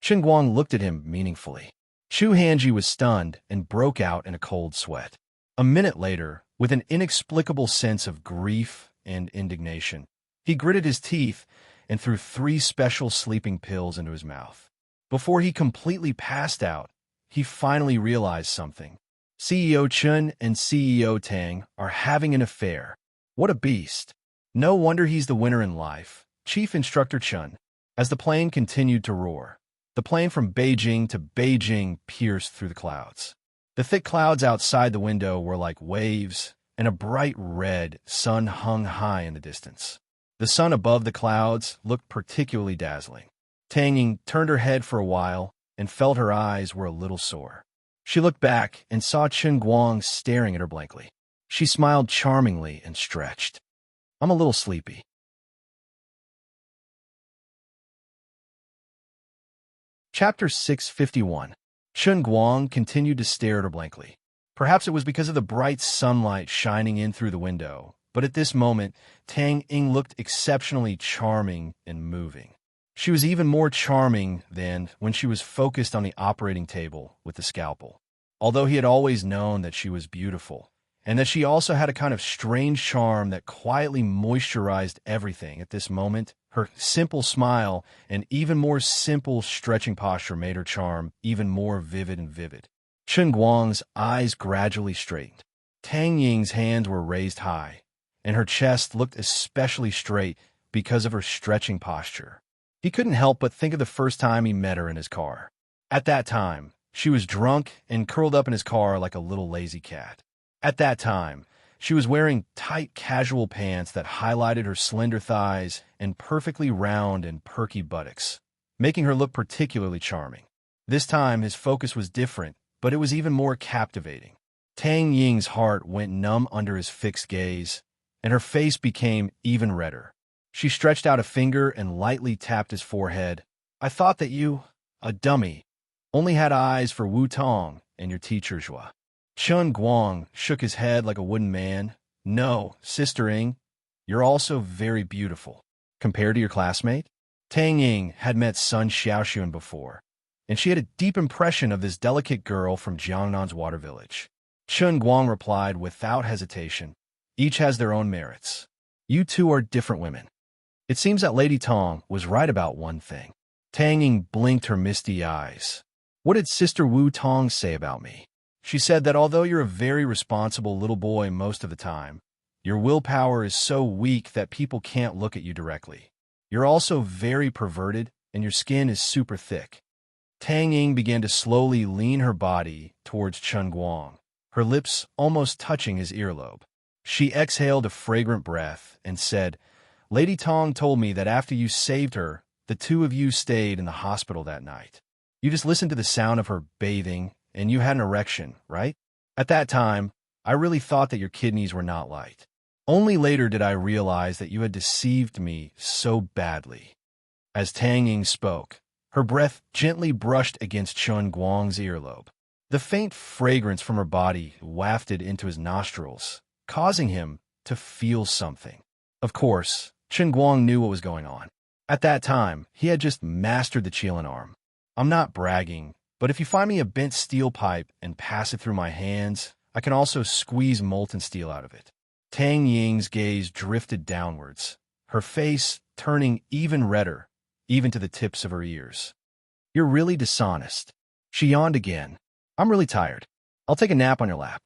Speaker 1: Chen Guang looked at him meaningfully. Chu Hanji was stunned and broke out in a cold sweat. A minute later, with an inexplicable sense of grief and indignation, he gritted his teeth and threw 3 special sleeping pills into his mouth. Before he completely passed out, he finally realized something. CEO Chun and CEO Tang are having an affair. What a beast. No wonder he's the winner in life. Chief Instructor Chun. As the plane continued to roar, the plane from Beijing to Beijing pierced through the clouds. The thick clouds outside the window were like waves, and a bright red sun hung high in the distance. The sun above the clouds looked particularly dazzling. Tang Ying turned her head for a while and felt her eyes were a little sore. She looked back and saw Chen Guang staring at her blankly. She smiled charmingly and stretched. I'm a little sleepy. Chapter 651. Chen Guang continued to stare at her blankly. Perhaps it was because of the bright sunlight shining in through the window, but at this moment, Tang Ying looked exceptionally charming and moving. She was even more charming than when she was focused on the operating table with the scalpel. Although he had always known that she was beautiful, and that she also had a kind of strange charm that quietly moisturized everything at this moment, her simple smile and even more simple stretching posture made her charm even more vivid and vivid. Chen Guang's eyes gradually straightened. Tang Ying's hands were raised high, and her chest looked especially straight because of her stretching posture. He couldn't help but think of the first time he met her in his car. At that time, she was drunk and curled up in his car like a little lazy cat. At that time, she was wearing tight casual pants that highlighted her slender thighs and perfectly round and perky buttocks, making her look particularly charming. This time, his focus was different, but it was even more captivating. Tang Ying's heart went numb under his fixed gaze, and her face became even redder. She stretched out a finger and lightly tapped his forehead. I thought that you, a dummy, only had eyes for Wu Tong and your teacher Zhua. Chen Guang shook his head like a wooden man. No, Sister Ying, you're also very beautiful. Compared to your classmate? Tang Ying had met Sun Xiaoxuan before, and she had a deep impression of this delicate girl from Jiangnan's water village. Chen Guang replied without hesitation, each has their own merits. You two are different women. It seems that Lady Tong was right about one thing. Tang Ying blinked her misty eyes. What did Sister Wu Tong say about me? She said that although you're a very responsible little boy most of the time, your willpower is so weak that people can't look at you directly. You're also very perverted, and your skin is super thick. Tang Ying began to slowly lean her body towards Chen Guang, her lips almost touching his earlobe. She exhaled a fragrant breath and said, Lady Tong told me that after you saved her, the two of you stayed in the hospital that night. You just listened to the sound of her bathing, and you had an erection, right? At that time, I really thought that your kidneys were not light. Only later did I realize that you had deceived me so badly. As Tang Ying spoke, her breath gently brushed against Chen Guang's earlobe. The faint fragrance from her body wafted into his nostrils, causing him to feel something. Of course, Chen Guang knew what was going on. At that time, he had just mastered the Qilin arm. I'm not bragging, but if you find me a bent steel pipe and pass it through my hands, I can also squeeze molten steel out of it. Tang Ying's gaze drifted downwards, her face turning even redder, even to the tips of her ears. You're really dishonest. She yawned again. I'm really tired. I'll take a nap on your lap.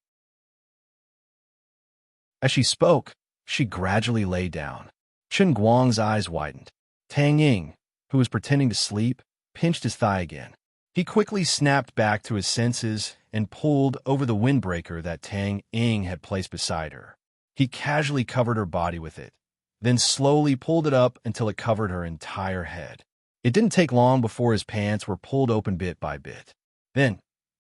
Speaker 1: As she spoke, she gradually lay down. Chen Guang's eyes widened. Tang Ying, who was pretending to sleep, pinched his thigh again. He quickly snapped back to his senses and pulled over the windbreaker that Tang Ying had placed beside her. He casually covered her body with it, then slowly pulled it up until it covered her entire head. It didn't take long before his pants were pulled open bit by bit. Then,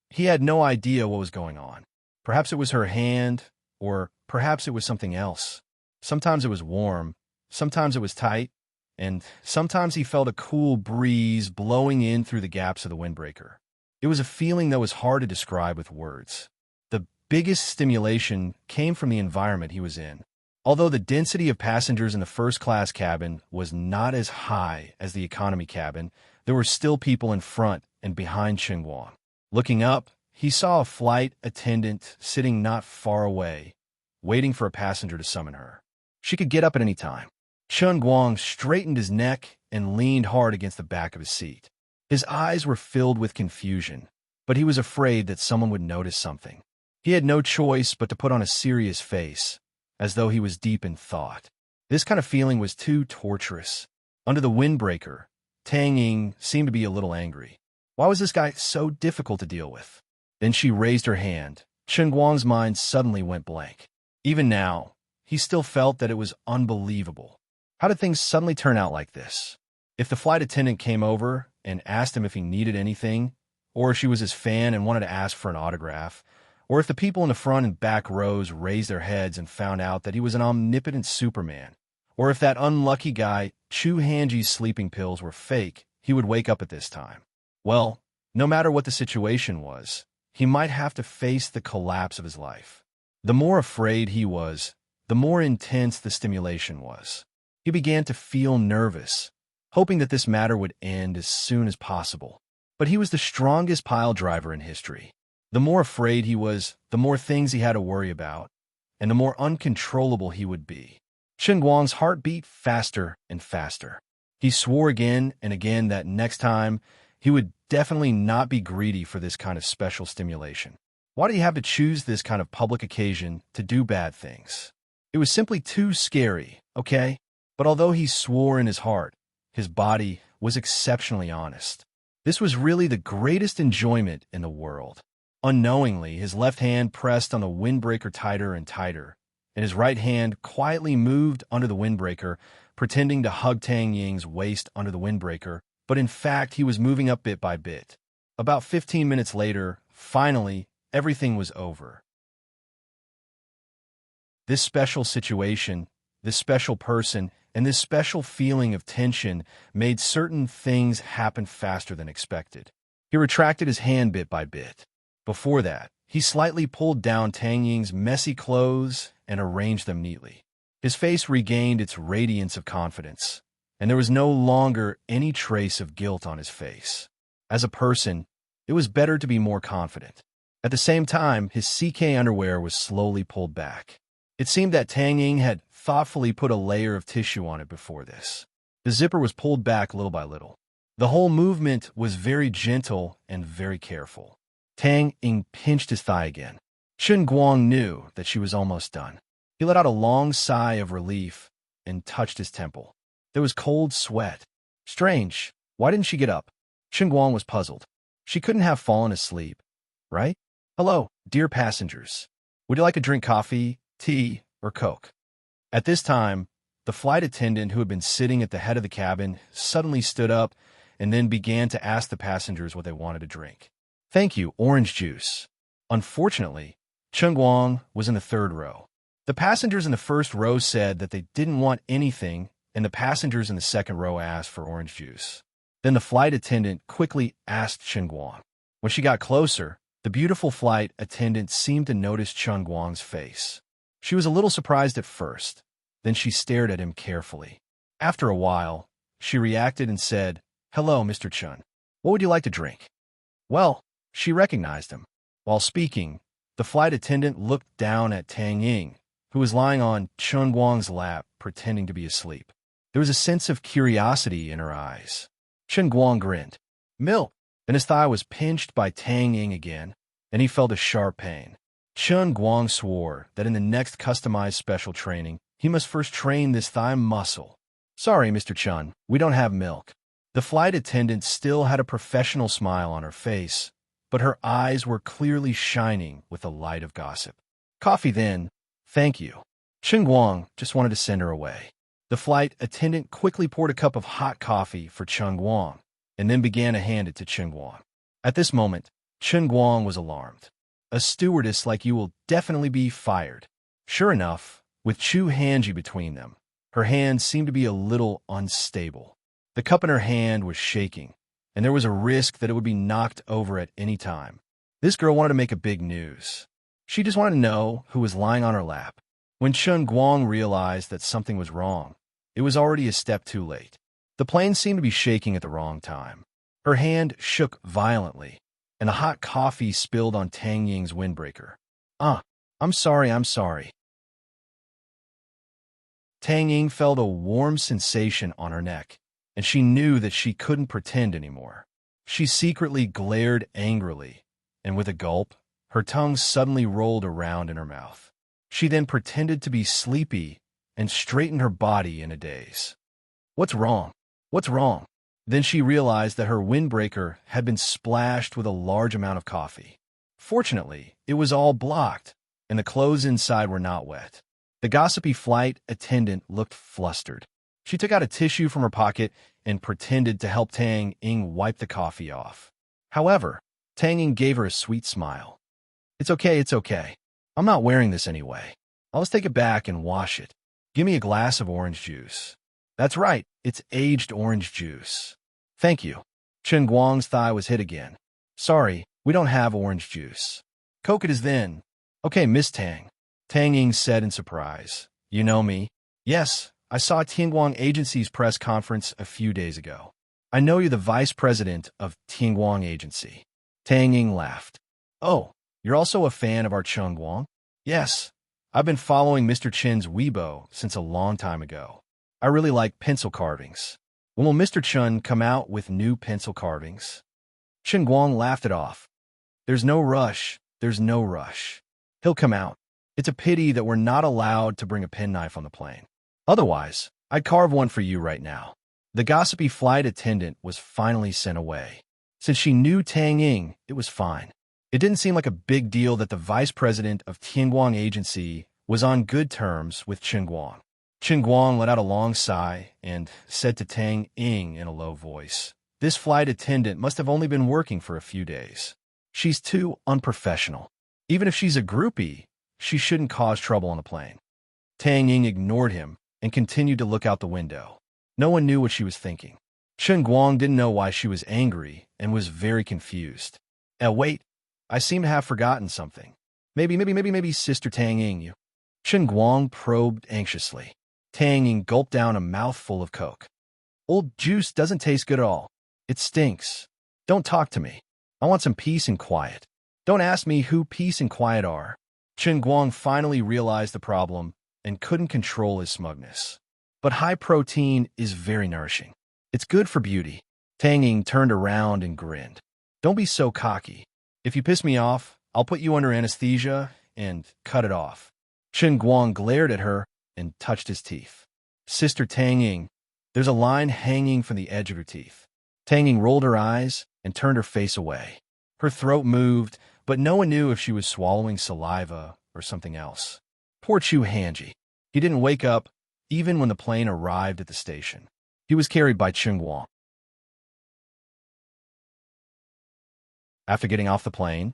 Speaker 1: he had no idea what was going on. Perhaps it was her hand, or perhaps it was something else. Sometimes it was warm, sometimes it was tight, and sometimes he felt a cool breeze blowing in through the gaps of the windbreaker. It was a feeling that was hard to describe with words. The biggest stimulation came from the environment he was in. Although the density of passengers in the first-class cabin was not as high as the economy cabin, there were still people in front and behind Chengguang. Looking up, he saw a flight attendant sitting not far away, waiting for a passenger to summon her. She could get up at any time. Chengguang straightened his neck and leaned hard against the back of his seat. His eyes were filled with confusion, but he was afraid that someone would notice something. He had no choice but to put on a serious face, as though he was deep in thought. This kind of feeling was too torturous. Under the windbreaker, Tang Ying seemed to be a little angry. Why was this guy so difficult to deal with? Then she raised her hand. Chengguang's mind suddenly went blank. Even now, he still felt that it was unbelievable. How did things suddenly turn out like this? If the flight attendant came over and asked him if he needed anything, or if she was his fan and wanted to ask for an autograph, or if the people in the front and back rows raised their heads and found out that he was an omnipotent Superman, or if that unlucky guy Chu Hanji's sleeping pills were fake, he would wake up at this time. Well, no matter what the situation was, he might have to face the collapse of his life. The more afraid he was, the more intense the stimulation was. He began to feel nervous, hoping that this matter would end as soon as possible. But he was the strongest pile driver in history. The more afraid he was, the more things he had to worry about, and the more uncontrollable he would be. Chengguang's heart beat faster and faster. He swore again and again that next time, he would definitely not be greedy for this kind of special stimulation. Why did he have to choose this kind of public occasion to do bad things? It was simply too scary, okay? But although he swore in his heart, his body was exceptionally honest. This was really the greatest enjoyment in the world. Unknowingly, his left hand pressed on the windbreaker tighter and tighter, and his right hand quietly moved under the windbreaker, pretending to hug Tang Ying's waist under the windbreaker, but in fact he was moving up bit by bit. About 15 minutes later, finally, everything was over. This special situation, this special person, and this special feeling of tension made certain things happen faster than expected. He retracted his hand bit by bit. Before that, he slightly pulled down Tang Ying's messy clothes and arranged them neatly. His face regained its radiance of confidence, and there was no longer any trace of guilt on his face. As a person, it was better to be more confident. At the same time, his CK underwear was slowly pulled back. It seemed that Tang Ying had thoughtfully put a layer of tissue on it before this. The zipper was pulled back little by little. The whole movement was very gentle and very careful. Tang Ying pinched his thigh again. Chengguang knew that she was almost done. He let out a long sigh of relief and touched his temple. There was cold sweat. Strange. Why didn't she get up? Chengguang was puzzled. She couldn't have fallen asleep, right? Hello, dear passengers. Would you like a drink, coffee, tea, or Coke? At this time, the flight attendant who had been sitting at the head of the cabin suddenly stood up and then began to ask the passengers what they wanted to drink. Thank you, orange juice. Unfortunately, Chengguang was in the third row. The passengers in the first row said that they didn't want anything, and the passengers in the second row asked for orange juice. Then the flight attendant quickly asked Chengguang. When she got closer, the beautiful flight attendant seemed to notice Chengguang's face. She was a little surprised at first. Then she stared at him carefully. After a while, she reacted and said, "Hello, Mr. Chun. What would you like to drink?" Well, she recognized him. While speaking, the flight attendant looked down at Tang Ying, who was lying on Chengguang's lap, pretending to be asleep. There was a sense of curiosity in her eyes. Chengguang grinned. Milk. Then his thigh was pinched by Tang Ying again, and he felt a sharp pain. Chengguang swore that in the next customized special training, he must first train this thigh muscle. Sorry, Mr. Chun, we don't have milk. The flight attendant still had a professional smile on her face, but her eyes were clearly shining with the light of gossip. Coffee then. Thank you. Chengguang just wanted to send her away. The flight attendant quickly poured a cup of hot coffee for Chengguang, and then began to hand it to Chengguang. At this moment, Chengguang was alarmed. A stewardess like you will definitely be fired. Sure enough, with Chu Hanji between them, Her hand seemed to be a little unstable. The cup in her hand was shaking, and there was a risk that it would be knocked over at any time. This girl wanted to make a big news. She just wanted to know who was lying on her lap. When Chun Guang realized that something was wrong, it was already a step too late. The plane seemed to be shaking at the wrong time. Her hand shook violently, and the hot coffee spilled on Tang Ying's windbreaker. I'm sorry. Tang Ying felt a warm sensation on her neck, and she knew that she couldn't pretend anymore. She secretly glared angrily, and with a gulp, her tongue suddenly rolled around in her mouth. She then pretended to be sleepy and straightened her body in a daze. What's wrong? Then she realized that her windbreaker had been splashed with a large amount of coffee. Fortunately, it was all blocked, and the clothes inside were not wet. The gossipy flight attendant looked flustered. She took out a tissue from her pocket and pretended to help Tang Ying wipe the coffee off. However, Tang Ying gave her a sweet smile. It's okay. I'm not wearing this anyway. I'll just take it back and wash it. Give me a glass of orange juice. That's right, it's aged orange juice. Thank you. Chun Guang's thigh was hit again. Sorry, we don't have orange juice. Coke it is then. Okay, Miss Tang. Tang Ying said in surprise. You know me? Yes, I saw Tianguang Agency's press conference a few days ago. I know you're the vice president of Tianguang Agency. Tang Ying laughed. Oh, you're also a fan of our Chun Guang? Yes, I've been following Mr. Chen's Weibo since a long time ago. I really like pencil carvings. When will Mr. Chun come out with new pencil carvings? Chun Guang laughed it off. There's no rush. He'll come out. It's a pity that we're not allowed to bring a penknife on the plane. Otherwise, I'd carve one for you right now. The gossipy flight attendant was finally sent away. Since she knew Tang Ying, it was fine. It didn't seem like a big deal that the vice president of Tianguang Agency was on good terms with Chun Guang. Chun Guang let out a long sigh and said to Tang Ying in a low voice, This flight attendant must have only been working for a few days. She's too unprofessional. Even if she's a groupie, she shouldn't cause trouble on the plane. Tang Ying ignored him and continued to look out the window. No one knew what she was thinking. Chun Guang didn't know why she was angry and was very confused. Wait, I seem to have forgotten something. Maybe Sister Tang Ying, you. Chun Guang probed anxiously. Tang Ying gulped down a mouthful of Coke. Old juice doesn't taste good at all. It stinks. Don't talk to me. I want some peace and quiet. Don't ask me who peace and quiet are. Chun Guang finally realized the problem and couldn't control his smugness. But high protein is very nourishing. It's good for beauty. Tang Ying turned around and grinned. Don't be so cocky. If you piss me off, I'll put you under anesthesia and cut it off. Chun Guang glared at her and touched his teeth. Sister Tang Ying, there's a line hanging from the edge of your teeth. Tang Ying rolled her eyes and turned her face away. Her throat moved, but no one knew if she was swallowing saliva or something else. Poor Chu Hanji. He didn't wake up even when the plane arrived at the station. He was carried by Chun Guang. After getting off the plane,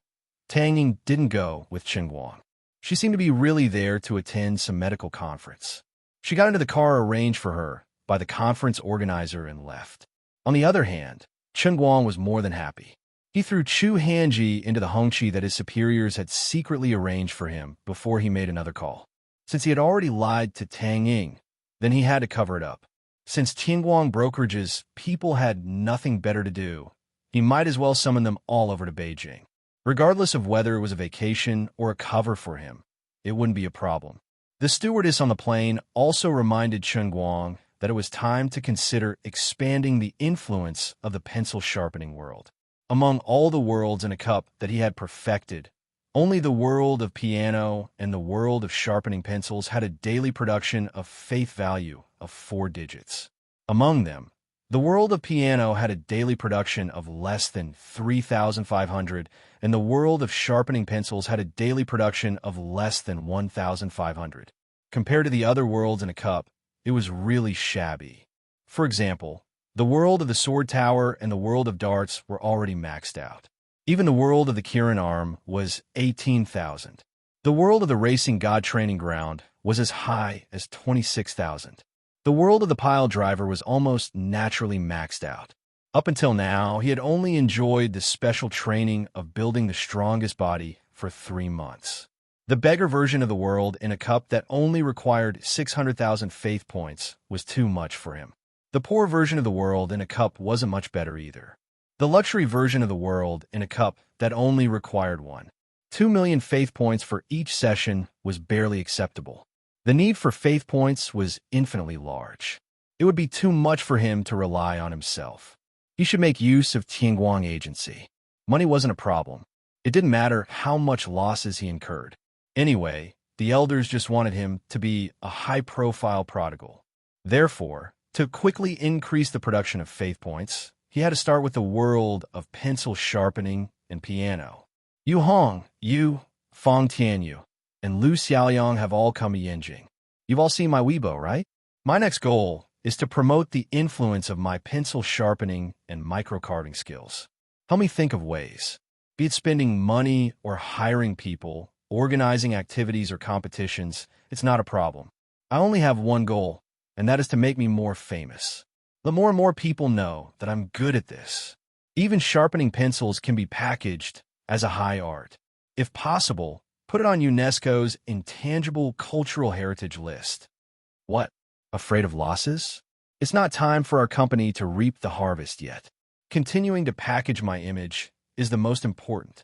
Speaker 1: Tang Ying didn't go with Chun Guang. She seemed to be really there to attend some medical conference. She got into the car arranged for her by the conference organizer and left. On the other hand, Chun Guang was more than happy. He threw Chu Hanji into the hongqi that his superiors had secretly arranged for him before he made another call. Since he had already lied to Tang Ying, then he had to cover it up. Since Tianguang brokerage's people had nothing better to do, he might as well summon them all over to Beijing. Regardless of whether it was a vacation or a cover for him, it wouldn't be a problem. The stewardess on the plane also reminded Chun Guang that it was time to consider expanding the influence of the pencil sharpening world. Among all the worlds in a cup that he had perfected, only the world of piano and the world of sharpening pencils had a daily production of faith value of 4 digits. Among them, the world of piano had a daily production of less than 3,500, and the world of sharpening pencils had a daily production of less than 1,500. Compared to the other worlds in a cup, it was really shabby. For example, the world of the sword tower and the world of darts were already maxed out. Even the world of the Kirin arm was 18,000. The world of the racing god training ground was as high as 26,000. The world of the pile driver was almost naturally maxed out. Up until now, he had only enjoyed the special training of building the strongest body for 3 months. The beggar version of the world in a cup that only required 600,000 faith points was too much for him. The poor version of the world in a cup wasn't much better either. The luxury version of the world in a cup that only required 2 million faith points for each session was barely acceptable. The need for faith points was infinitely large. It would be too much for him to rely on himself. He should make use of Tianguang agency. Money wasn't a problem. It didn't matter how much losses he incurred. Anyway, the elders just wanted him to be a high-profile prodigal. Therefore, to quickly increase the production of faith points, he had to start with the world of pencil sharpening and piano. Yu Hong, Yu, Fong Tianyu, and Lu Xiaoyang have all come to Yanjing. You've all seen my Weibo, right? My next goal is to promote the influence of my pencil sharpening and micro-carving skills. Help me think of ways, be it spending money or hiring people, organizing activities or competitions, it's not a problem. I only have one goal, and that is to make me more famous. Let more and more people know that I'm good at this. Even sharpening pencils can be packaged as a high art. If possible, put it on UNESCO's Intangible Cultural Heritage list. What? Afraid of losses? It's not time for our company to reap the harvest yet. Continuing to package my image is the most important.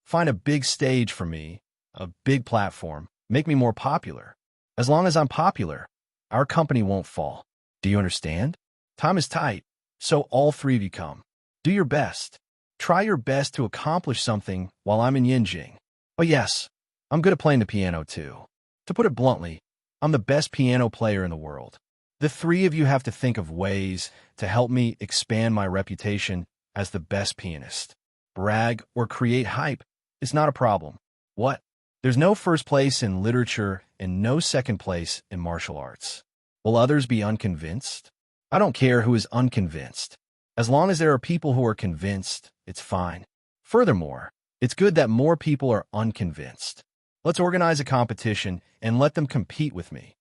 Speaker 1: Find a big stage for me, a big platform, make me more popular. As long as I'm popular, our company won't fall. Do you understand? Time is tight, so all 3 of you come. Do your best. Try your best to accomplish something while I'm in Yanjing. Oh yes, I'm good at playing the piano too. To put it bluntly, I'm the best piano player in the world. The 3 of you have to think of ways to help me expand my reputation as the best pianist. Brag or create hype is not a problem. What? There's no first place in literature and no second place in martial arts. Will others be unconvinced? I don't care who is unconvinced. As long as there are people who are convinced, it's fine. Furthermore, it's good that more people are unconvinced. Let's organize a competition and let them compete with me.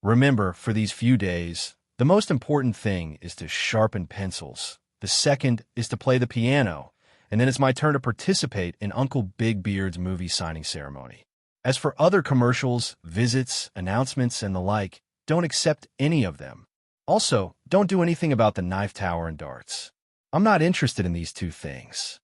Speaker 1: Remember, for these few days, the most important thing is to sharpen pencils. The second is to play the piano. And then it's my turn to participate in Uncle Big Beard's movie signing ceremony. As for other commercials, visits, announcements, and the like, don't accept any of them. Also, don't do anything about the knife tower and darts. I'm not interested in these 2 things.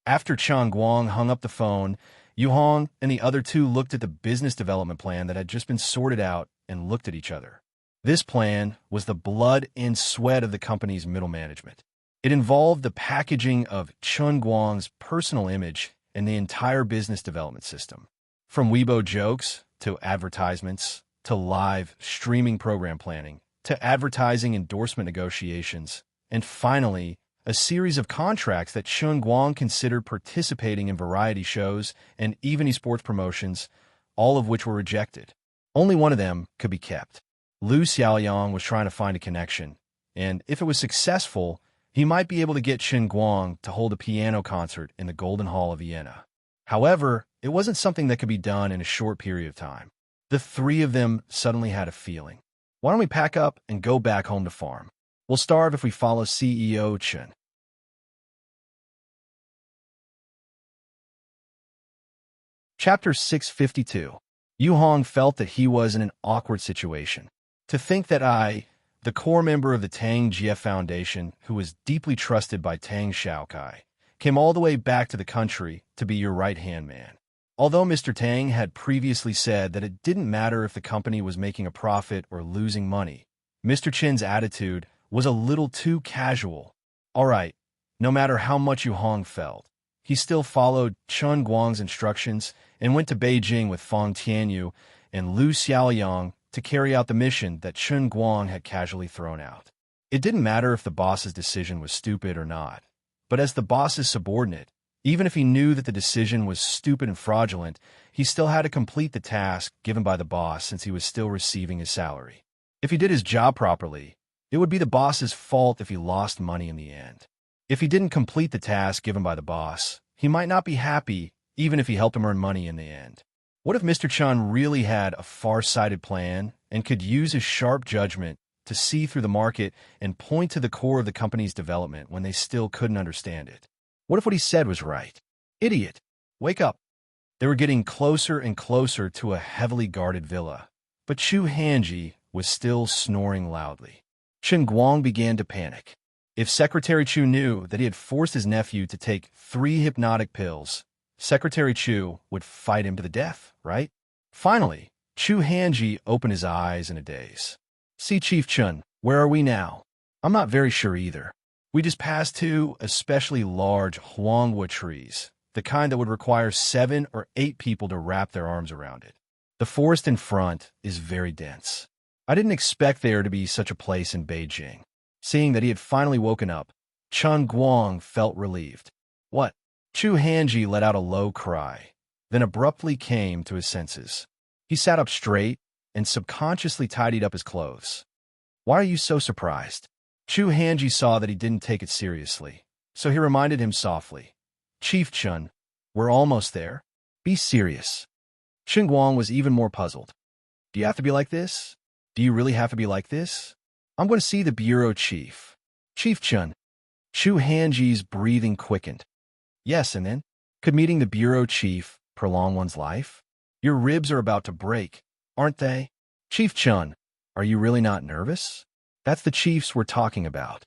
Speaker 1: After Chang Guang hung up the phone, Yu Hong and the other 2 looked at the business development plan that had just been sorted out and looked at each other. This plan was the blood and sweat of the company's middle management. It involved the packaging of Chun Guang's personal image and the entire business development system. From Weibo jokes, to advertisements, to live streaming program planning, to advertising endorsement negotiations, and finally, a series of contracts that Chun Guang considered participating in variety shows and even esports promotions, all of which were rejected. Only one of them could be kept. Lu Xiaoyang was trying to find a connection, and if it was successful, he might be able to get Chun Guang to hold a piano concert in the Golden Hall of Vienna. However, it wasn't something that could be done in a short period of time. The 3 of them suddenly had a feeling. Why don't we pack up and go back home to farm? We'll starve if we follow CEO Chun. Chapter 652. Yu Hong felt that he was in an awkward situation. To think that I, the core member of the Tang Jie Foundation, who was deeply trusted by Tang Xiaokai, came all the way back to the country to be your right-hand man. Although Mr. Tang had previously said that it didn't matter if the company was making a profit or losing money, Mr. Chin's attitude was a little too casual. All right, no matter how much Yu Hong felt, he still followed Chun Guang's instructions and went to Beijing with Fong Tianyu and Lu Xiaoyang to carry out the mission that Chun Guang had casually thrown out. It didn't matter if the boss's decision was stupid or not, but as the boss's subordinate, even if he knew that the decision was stupid and fraudulent, he still had to complete the task given by the boss since he was still receiving his salary. If he did his job properly, it would be the boss's fault if he lost money in the end. If he didn't complete the task given by the boss, he might not be happy even if he helped him earn money in the end. What if Mr. Chun really had a far-sighted plan and could use his sharp judgment to see through the market and point to the core of the company's development when they still couldn't understand it. What if what he said was right? Idiot! Wake up! They were getting closer and closer to a heavily guarded villa, but Chu Hanji was still snoring loudly. Chen Guang began to panic. If Secretary Chu knew that he had forced his nephew to take 3 hypnotic pills, Secretary Chu would fight him to the death, right? Finally, Chu Hanji opened his eyes in a daze. See, Chief Chun, where are we now? I'm not very sure either. We just passed 2 especially large huangwa trees, the kind that would require 7 or 8 people to wrap their arms around it. The forest in front is very dense. I didn't expect there to be such a place in Beijing. Seeing that he had finally woken up, Chen Guang felt relieved. What? Chu Hanji let out a low cry, then abruptly came to his senses. He sat up straight and subconsciously tidied up his clothes. Why are you so surprised? Chu Hanji saw that he didn't take it seriously, so he reminded him softly. Chief Chun, we're almost there. Be serious. Chen Guang was even more puzzled. Do you have to be like this? Do you really have to be like this? I'm going to see the bureau chief. Chief Chun. Chu Hanji's breathing quickened. Yes, and then? Could meeting the bureau chief prolong one's life? Your ribs are about to break, aren't they? Chief Chun, are you really not nervous? That's the chiefs we're talking about.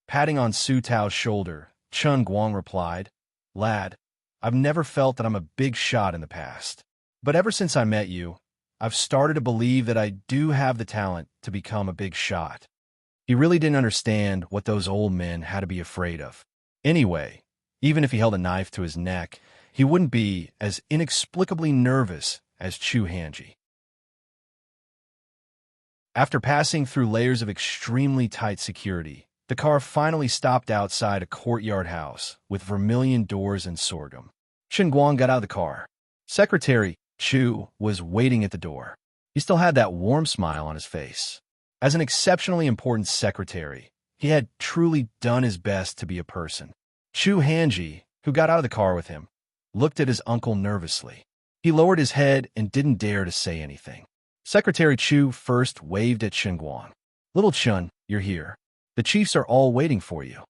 Speaker 1: Patting on Su Tao's shoulder, Chen Guang replied, Lad, I've never felt that I'm a big shot in the past. But ever since I met you, I've started to believe that I do have the talent to become a big shot. He really didn't understand what those old men had to be afraid of. Anyway, even if he held a knife to his neck, he wouldn't be as inexplicably nervous as Chu Hanji. After passing through layers of extremely tight security, the car finally stopped outside a courtyard house with vermilion doors and sorghum. Chen Guang got out of the car. Secretary Chu was waiting at the door. He still had that warm smile on his face. As an exceptionally important secretary, he had truly done his best to be a person. Chu Hanji, who got out of the car with him, looked at his uncle nervously. He lowered his head and didn't dare to say anything. Secretary Chu first waved at Chen Guang. Little Chun, you're here. The chiefs are all waiting for you.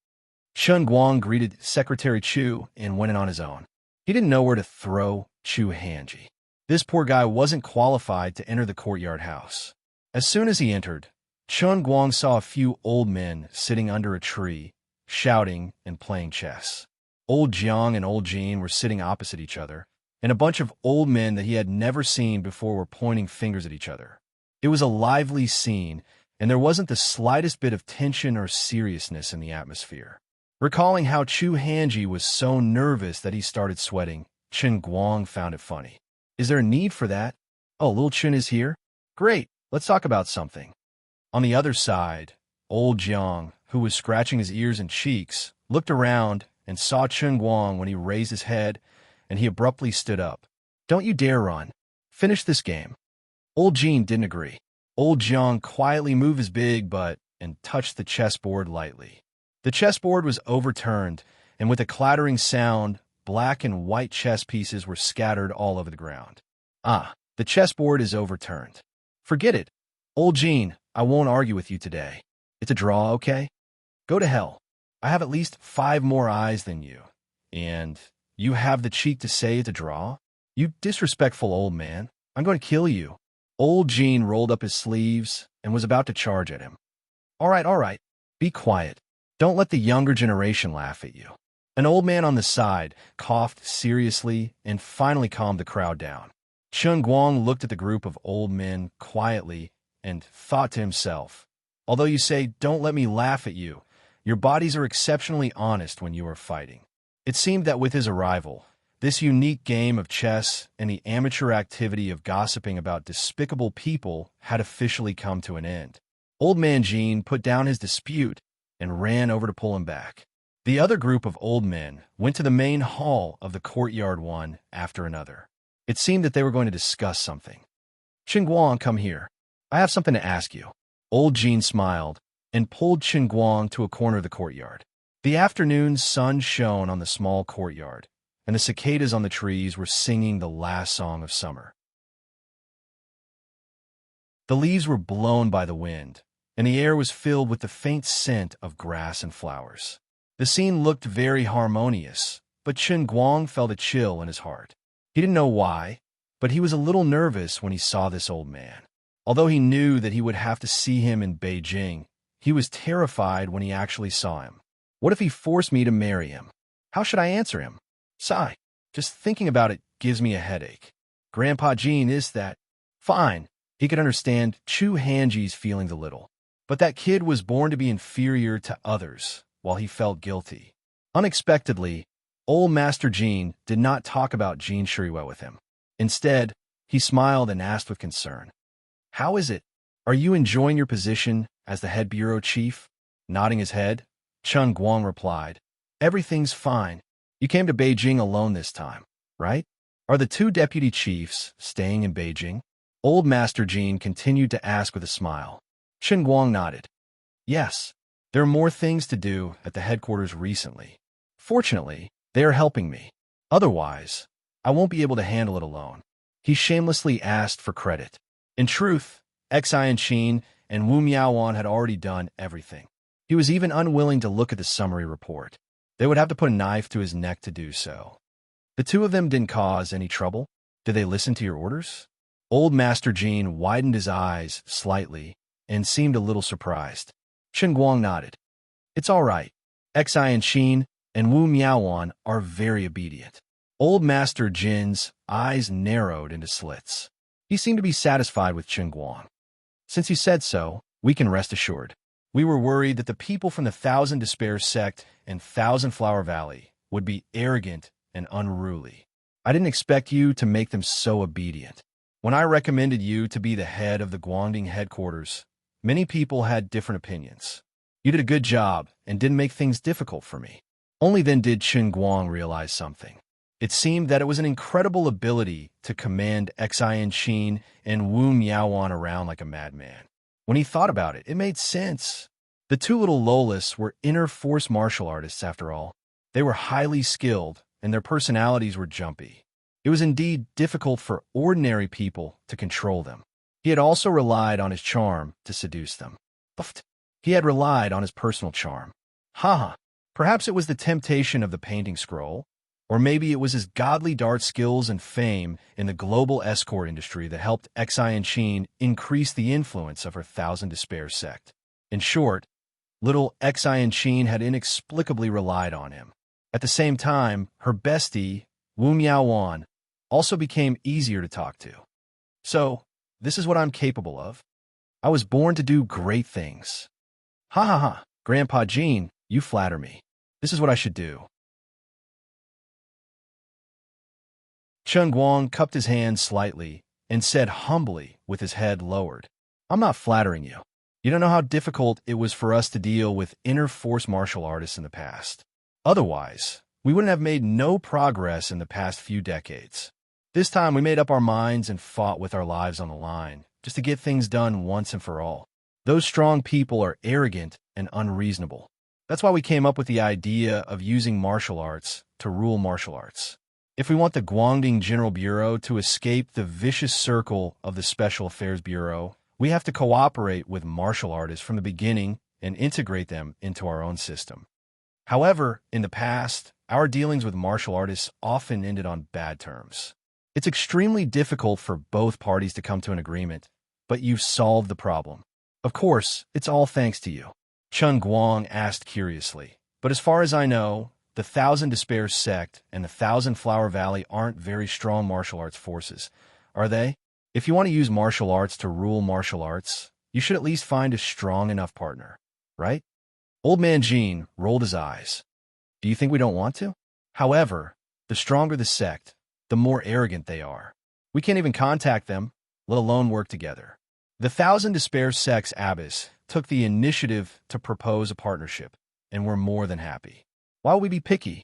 Speaker 1: Chen Guang greeted Secretary Chu and went in on his own. He didn't know where to throw Chu Hanji. This poor guy wasn't qualified to enter the courtyard house. As soon as he entered, Chen Guang saw a few old men sitting under a tree, shouting and playing chess. Old Jiang and Old Jean were sitting opposite each other, and a bunch of old men that he had never seen before were pointing fingers at each other. It was a lively scene, and there wasn't the slightest bit of tension or seriousness in the atmosphere. Recalling how Chu Hanji was so nervous that he started sweating, Chen Guang found it funny. Is there a need for that? Oh, little Chen is here? Great, let's talk about something. On the other side, old Jiang, who was scratching his ears and cheeks, looked around and saw Chen Guang when he raised his head, and he abruptly stood up. Don't you dare run. Finish this game. Old Jean didn't agree. Old Jiang quietly moved his big butt and touched the chessboard lightly. The chessboard was overturned, and with a clattering sound, black and white chess pieces were scattered all over the ground. Ah, the chessboard is overturned. Forget it. Old Jean, I won't argue with you today. It's a draw, okay? Go to hell. I have at least 5 more eyes than you. And you have the cheek to say it's a draw? You disrespectful old man. I'm going to kill you. Old Jean rolled up his sleeves and was about to charge at him. All right. Be quiet. Don't let the younger generation laugh at you. An old man on the side coughed seriously and finally calmed the crowd down. Chen Guang looked at the group of old men quietly and thought to himself, although you say, don't let me laugh at you, your bodies are exceptionally honest when you are fighting. It seemed that with his arrival, this unique game of chess and the amateur activity of gossiping about despicable people had officially come to an end. Old man Jean put down his dispute and ran over to pull him back. The other group of old men went to the main hall of the courtyard one after another. It seemed that they were going to discuss something. Chen Guang, come here. I have something to ask you. Old Jean smiled and pulled Chen Guang to a corner of the courtyard. The afternoon sun shone on the small courtyard, and the cicadas on the trees were singing the last song of summer. The leaves were blown by the wind, and the air was filled with the faint scent of grass and flowers. The scene looked very harmonious, but Chen Guang felt a chill in his heart. He didn't know why, but he was a little nervous when he saw this old man. Although he knew that he would have to see him in Beijing, he was terrified when he actually saw him. What if he forced me to marry him? How should I answer him? Sigh. Just thinking about it gives me a headache. Grandpa Jean is that. Fine. He could understand Chu Hanji's feelings a little. But that kid was born to be inferior to others, while he felt guilty. Unexpectedly, old Master Jean did not talk about Jean Shuriwa with him. Instead, he smiled and asked with concern, "How is it? Are you enjoying your position as the head bureau chief?" Nodding his head, Chen Guang replied, "Everything's fine. You came to Beijing alone this time, right? Are the two deputy chiefs staying in Beijing?" Old Master Jean continued to ask with a smile. Chen Guang nodded. "Yes, there are more things to do at the headquarters recently. Fortunately, they are helping me. Otherwise, I won't be able to handle it alone." He shamelessly asked for credit. In truth, Enchanting and Wu Miaowan had already done everything. He was even unwilling to look at the summary report. They would have to put a knife to his neck to do so. The two of them didn't cause any trouble. Did they listen to your orders? Old Master Jean widened his eyes slightly and seemed a little surprised. Chen Guang nodded. "It's all right. Enchanting and Wu Miaowan are very obedient." Old Master Jin's eyes narrowed into slits. He seemed to be satisfied with Chen Guang. "Since you said so, we can rest assured. We were worried that the people from the Thousand Despair sect and Thousand Flower Valley would be arrogant and unruly. I didn't expect you to make them so obedient. When I recommended you to be the head of the Guangdong headquarters, many people had different opinions. You did a good job and didn't make things difficult for me." Only then did Chen Guang realize something. It seemed that it was an incredible ability to command Enchanting and Wu Miaowan around like a madman. When he thought about it, it made sense. The two little Lolas were inner force martial artists after all. They were highly skilled, and their personalities were jumpy. It was indeed difficult for ordinary people to control them. He had also relied on his charm to seduce them. He had relied on his personal charm. Haha, perhaps it was the temptation of the painting scroll, or maybe it was his godly dart skills and fame in the global escort industry that helped Enchanting increase the influence of her Thousand Despair sect. In short, little Enchanting had inexplicably relied on him. At the same time, her bestie, Wu Miaowan, also became easier to talk to. "So, this is what I'm capable of. I was born to do great things." "Ha ha ha, Grandpa Jean, you flatter me. This is what I should do." Chen Guang cupped his hand slightly and said humbly with his head lowered, "I'm not flattering you. You don't know how difficult it was for us to deal with inner force martial artists in the past. Otherwise, we wouldn't have made no progress in the past few decades. This time we made up our minds and fought with our lives on the line, just to get things done once and for all. Those strong people are arrogant and unreasonable. That's why we came up with the idea of using martial arts to rule martial arts. If we want the Guangdong General Bureau to escape the vicious circle of the Special Affairs Bureau, we have to cooperate with martial artists from the beginning and integrate them into our own system. However, in the past, our dealings with martial artists often ended on bad terms. It's extremely difficult for both parties to come to an agreement, but you've solved the problem. Of course, it's all thanks to you." Chen Guang asked curiously. "But as far as I know, the Thousand Despair sect and the Thousand Flower Valley aren't very strong martial arts forces, are they? If you want to use martial arts to rule martial arts, you should at least find a strong enough partner, right?" Old Man Jean rolled his eyes. "Do you think we don't want to? However, the stronger the sect, the more arrogant they are. We can't even contact them, let alone work together." The Thousand Despair sect's abbess took the initiative to propose a partnership, and we're more than happy. Why would we be picky?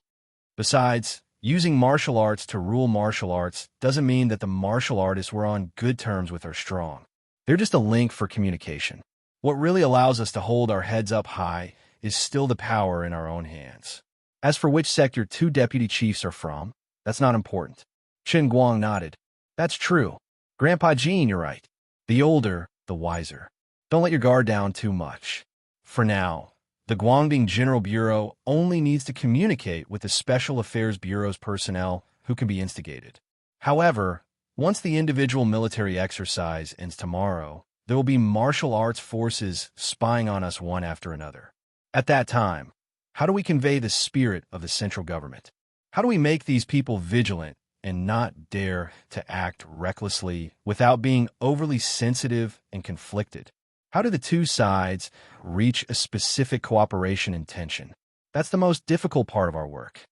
Speaker 1: Besides, using martial arts to rule martial arts doesn't mean that the martial artists we're on good terms with are strong. They're just a link for communication. What really allows us to hold our heads up high is still the power in our own hands. As for which sect your two deputy chiefs are from, that's not important. Chen Guang nodded. "That's true. Grandpa Jean, you're right. The older, the wiser. Don't let your guard down too much. For now, the Guangdong General Bureau only needs to communicate with the Special Affairs Bureau's personnel who can be instigated. However, once the individual military exercise ends tomorrow, there will be martial arts forces spying on us one after another. At that time, how do we convey the spirit of the central government? How do we make these people vigilant and not dare to act recklessly without being overly sensitive and conflicted? How do the two sides reach a specific cooperation intention? That's the most difficult part of our work.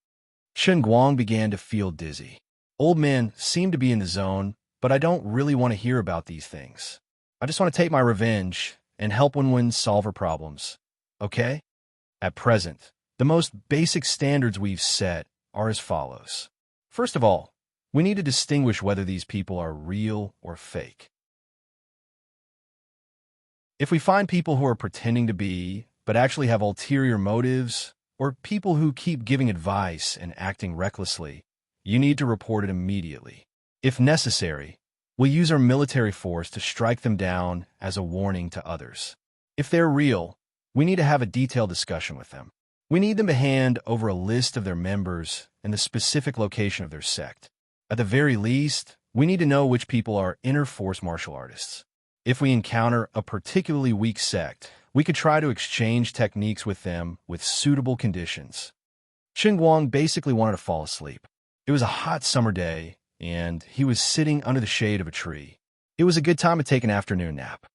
Speaker 1: Chen Guang began to feel dizzy. Old men seem to be in the zone, but I don't really want to hear about these things. I just want to take my revenge and help Wenwen solve her problems. Okay? At present, the most basic standards we've set are as follows. First of all, we need to distinguish whether these people are real or fake. If we find people who are pretending to be, but actually have ulterior motives, or people who keep giving advice and acting recklessly, you need to report it immediately. If necessary, we'll use our military force to strike them down as a warning to others. If they're real, we need to have a detailed discussion with them. We need them to hand over a list of their members and the specific location of their sect. At the very least, we need to know which people are inter-force martial artists. If we encounter a particularly weak sect, we could try to exchange techniques with them with suitable conditions. Chen Guang basically wanted to fall asleep. It was a hot summer day, and he was sitting under the shade of a tree. It was a good time to take an afternoon nap.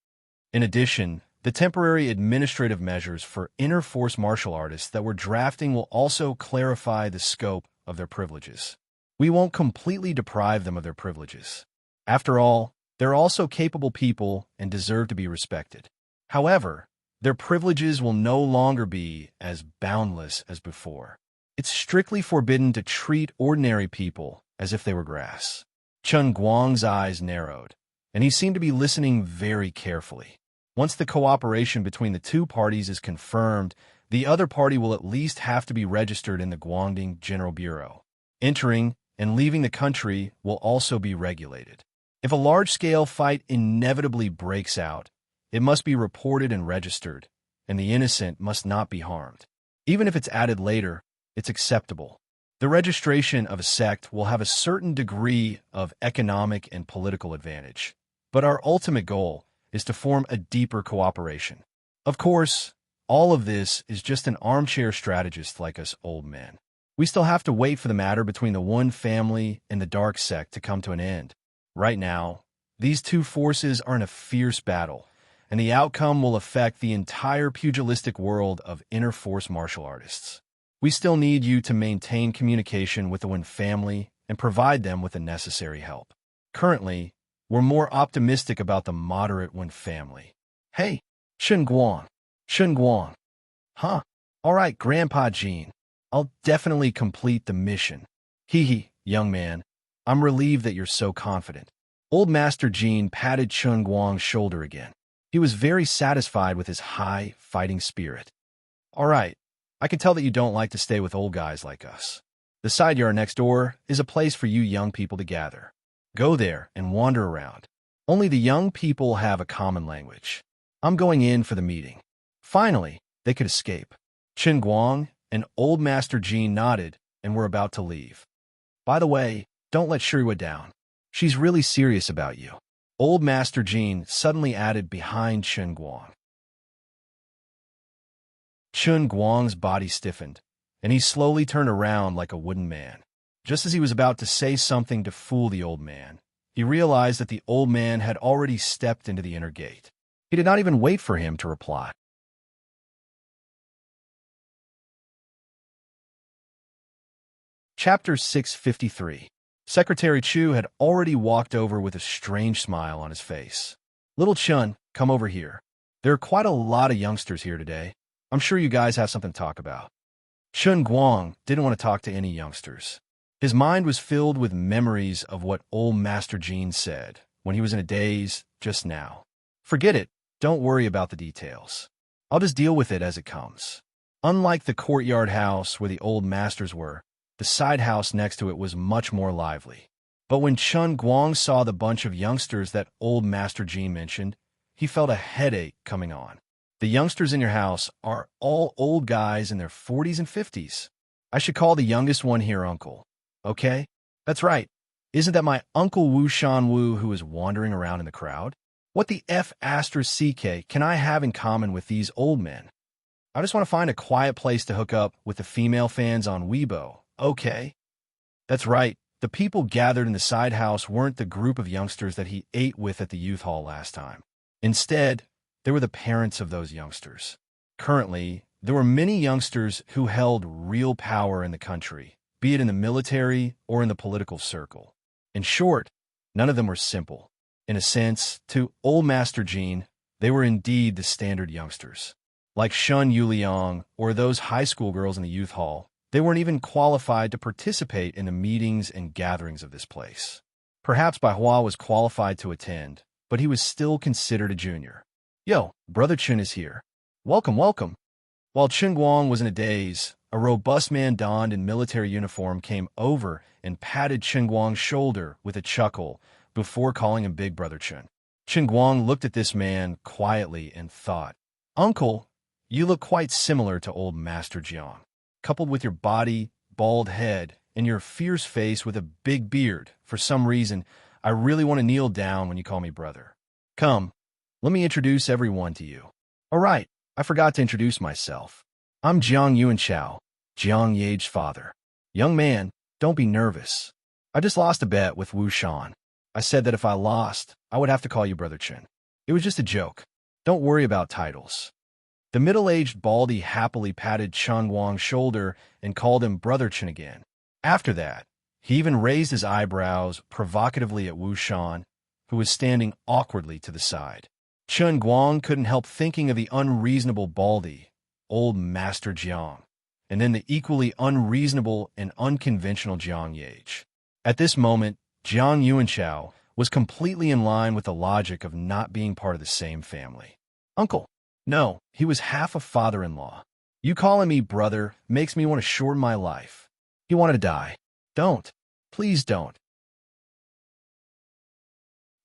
Speaker 1: In addition, the temporary administrative measures for inter-force martial artists that we're drafting will also clarify the scope of their privileges. We won't completely deprive them of their privileges. After all, they're also capable people and deserve to be respected. However, their privileges will no longer be as boundless as before. It's strictly forbidden to treat ordinary people as if they were grass. Chen Guang's eyes narrowed, and he seemed to be listening very carefully. Once the cooperation between the two parties is confirmed, the other party will at least have to be registered in the Guangdong General Bureau. Entering and leaving the country will also be regulated. If a large-scale fight inevitably breaks out, it must be reported and registered, and the innocent must not be harmed. Even if it's added later, it's acceptable. The registration of a sect will have a certain degree of economic and political advantage, but our ultimate goal is to form a deeper cooperation. Of course, all of this is just an armchair strategist like us old men. We still have to wait for the matter between the one family and the dark sect to come to an end. Right now, these two forces are in a fierce battle, and the outcome will affect the entire pugilistic world of inter-force martial artists. We still need you to maintain communication with the Wen family and provide them with the necessary help. Currently, we're more optimistic about the moderate Wen family. Hey, Chen Guang. Chen Guang. Huh? All right, Grandpa Jean. I'll definitely complete the mission. Hee, young man. I'm relieved that you're so confident. Old Master Jean patted Chen Guang's shoulder again. He was very satisfied with his high fighting spirit. All right. I can tell that you don't like to stay with old guys like us. The side yard next door is a place for you young people to gather. Go there and wander around. Only the young people have a common language. I'm going in for the meeting. Finally, they could escape. Chen Guang and Old Master Jean nodded and were about to leave. By the way, don't let Shiriwa down. She's really serious about you. Old Master Jean suddenly added behind Chen Guang. Chen Guang's body stiffened, and he slowly turned around like a wooden man. Just as he was about to say something to fool the old man, he realized that the old man had already stepped into the inner gate. He did not even wait for him to reply. Chapter 653. Secretary Chu had already walked over with a strange smile on his face. Little Chun, come over here. There are quite a lot of youngsters here today. I'm sure you guys have something to talk about. Chen Guang didn't want to talk to any youngsters. His mind was filled with memories of what old Master Jean said when he was in a daze just now. Forget it. Don't worry about the details. I'll just deal with it as it comes. Unlike the courtyard house where the old masters were, the side house next to it was much more lively. But when Chen Guang saw the bunch of youngsters that old Master Jean mentioned, he felt a headache coming on. The youngsters in your house are all old guys in their 40s and 50s. I should call the youngest one here Uncle. Okay? That's right. Isn't that my Uncle Wu Shan Wu who is wandering around in the crowd? What the F asterisk CK can I have in common with these old men? I just want to find a quiet place to hook up with the female fans on Weibo, okay? That's right. The people gathered in the side house weren't the group of youngsters that he ate with at the youth hall last time. Instead, they were the parents of those youngsters. Currently, there were many youngsters who held real power in the country, be it in the military or in the political circle. In short, none of them were simple. In a sense, to old Master Jean, they were indeed the standard youngsters. Like Shun Yuliang or those high school girls in the youth hall, they weren't even qualified to participate in the meetings and gatherings of this place. Perhaps Bai Hua was qualified to attend, but he was still considered a junior. Yo, Brother Chen is here. Welcome, welcome. While Chen Guang was in a daze, a robust man donned in military uniform came over and patted Chen Guang's shoulder with a chuckle before calling him Big Brother Chen. Chen Guang looked at this man quietly and thought, Uncle, you look quite similar to old Master Jiang. Coupled with your body, bald head, and your fierce face with a big beard, for some reason, I really want to kneel down when you call me brother. Come, let me introduce everyone to you. All right, I forgot to introduce myself. I'm Jiang Yuanchao, Jiang Yage's father. Young man, don't be nervous. I just lost a bet with Wu Shan. I said that if I lost, I would have to call you Brother Chen. It was just a joke. Don't worry about titles. The middle-aged baldy happily patted Chen Guang's shoulder and called him Brother Chen again. After that, he even raised his eyebrows provocatively at Wu Shan, who was standing awkwardly to the side. Chen Guang couldn't help thinking of the unreasonable baldy, old Master Jiang, and then the equally unreasonable and unconventional Jiang Yage. At this moment, Jiang Yuanchao was completely in line with the logic of not being part of the same family. Uncle. No, he was half a father-in-law. You calling me brother makes me want to shorten my life. He wanted to die. Don't. Please don't.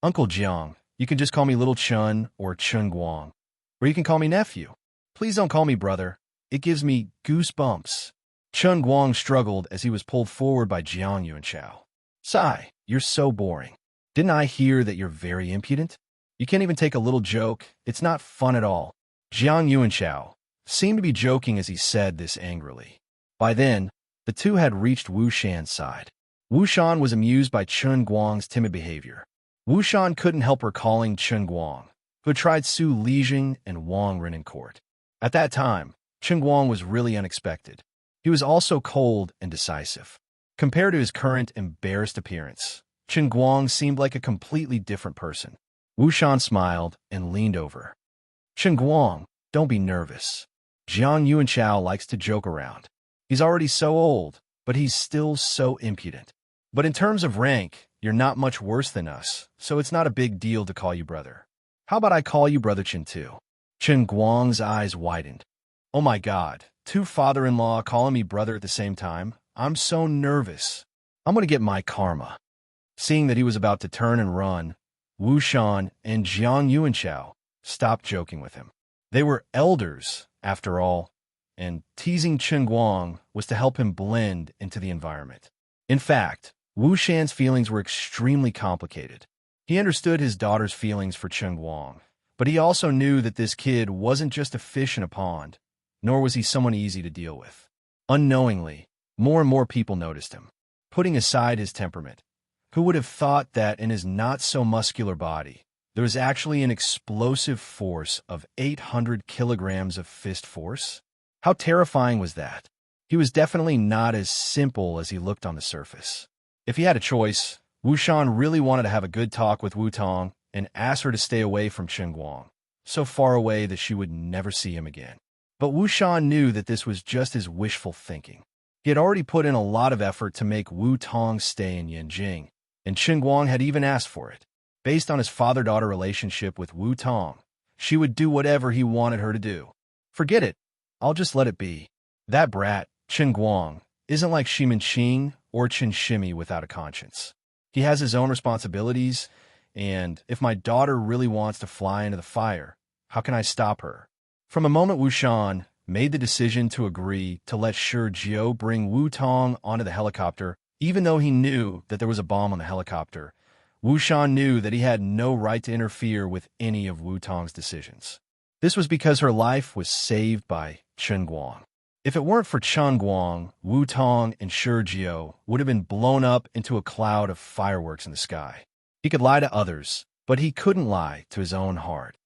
Speaker 1: Uncle Jiang, you can just call me Little Chun or Chun Guang. Or you can call me nephew. Please don't call me brother. It gives me goosebumps. Chun Guang struggled as he was pulled forward by Jiang Yuanchao. Sigh, you're so boring. Didn't I hear that you're very impudent? You can't even take a little joke. It's not fun at all. Jiang Yuanchao seemed to be joking as he said this angrily. By then, the two had reached Wu Shan's side. Wu Shan was amused by Chen Guang's timid behavior. Wu Shan couldn't help recalling Chen Guang, who had tried Su Lijing and Wang Ren in court. At that time, Chen Guang was really unexpected. He was also cold and decisive. Compared to his current embarrassed appearance, Chen Guang seemed like a completely different person. Wu Shan smiled and leaned over. Chen Guang, don't be nervous. Jiang Yuanchao likes to joke around. He's already so old, but he's still so impudent. But in terms of rank, you're not much worse than us, so it's not a big deal to call you brother. How about I call you Brother Chen too? Chen Guang's eyes widened. Oh my God, two father-in-law calling me brother at the same time? I'm so nervous. I'm going to get my karma. Seeing that he was about to turn and run, Wu Shan and Jiang Yuanchao stopped joking with him. They were elders, after all, and teasing Chen Guang was to help him blend into the environment. In fact, Wu Shan's feelings were extremely complicated. He understood his daughter's feelings for Chen Guang, but he also knew that this kid wasn't just a fish in a pond, nor was he someone easy to deal with. Unknowingly, more and more people noticed him. Putting aside his temperament, who would have thought that in his not-so-muscular body, there was actually an explosive force of 800 kilograms of fist force? How terrifying was that? He was definitely not as simple as he looked on the surface. If he had a choice, Wu Shan really wanted to have a good talk with Wu Tong and ask her to stay away from Chen Guang, so far away that she would never see him again. But Wu Shan knew that this was just his wishful thinking. He had already put in a lot of effort to make Wu Tong stay in Yanjing, and Chen Guang had even asked for it. Based on his father-daughter relationship with Wu Tong, she would do whatever he wanted her to do. Forget it. I'll just let it be. That brat, Chen Guang, isn't like Shimin Qing or Chen Shimi without a conscience. He has his own responsibilities, And if my daughter really wants to fly into the fire, how can I stop her? From the moment Wu Shan made the decision to agree to let Shi Jiao bring Wu Tong onto the helicopter, even though he knew that there was a bomb on the helicopter, Wu Shan knew that he had no right to interfere with any of Wu Tong's decisions. This was because her life was saved by Chen Guang. If it weren't for Chen Guang, Wu Tong and Shi Jiao would have been blown up into a cloud of fireworks in the sky. He could lie to others, but he couldn't lie to his own heart.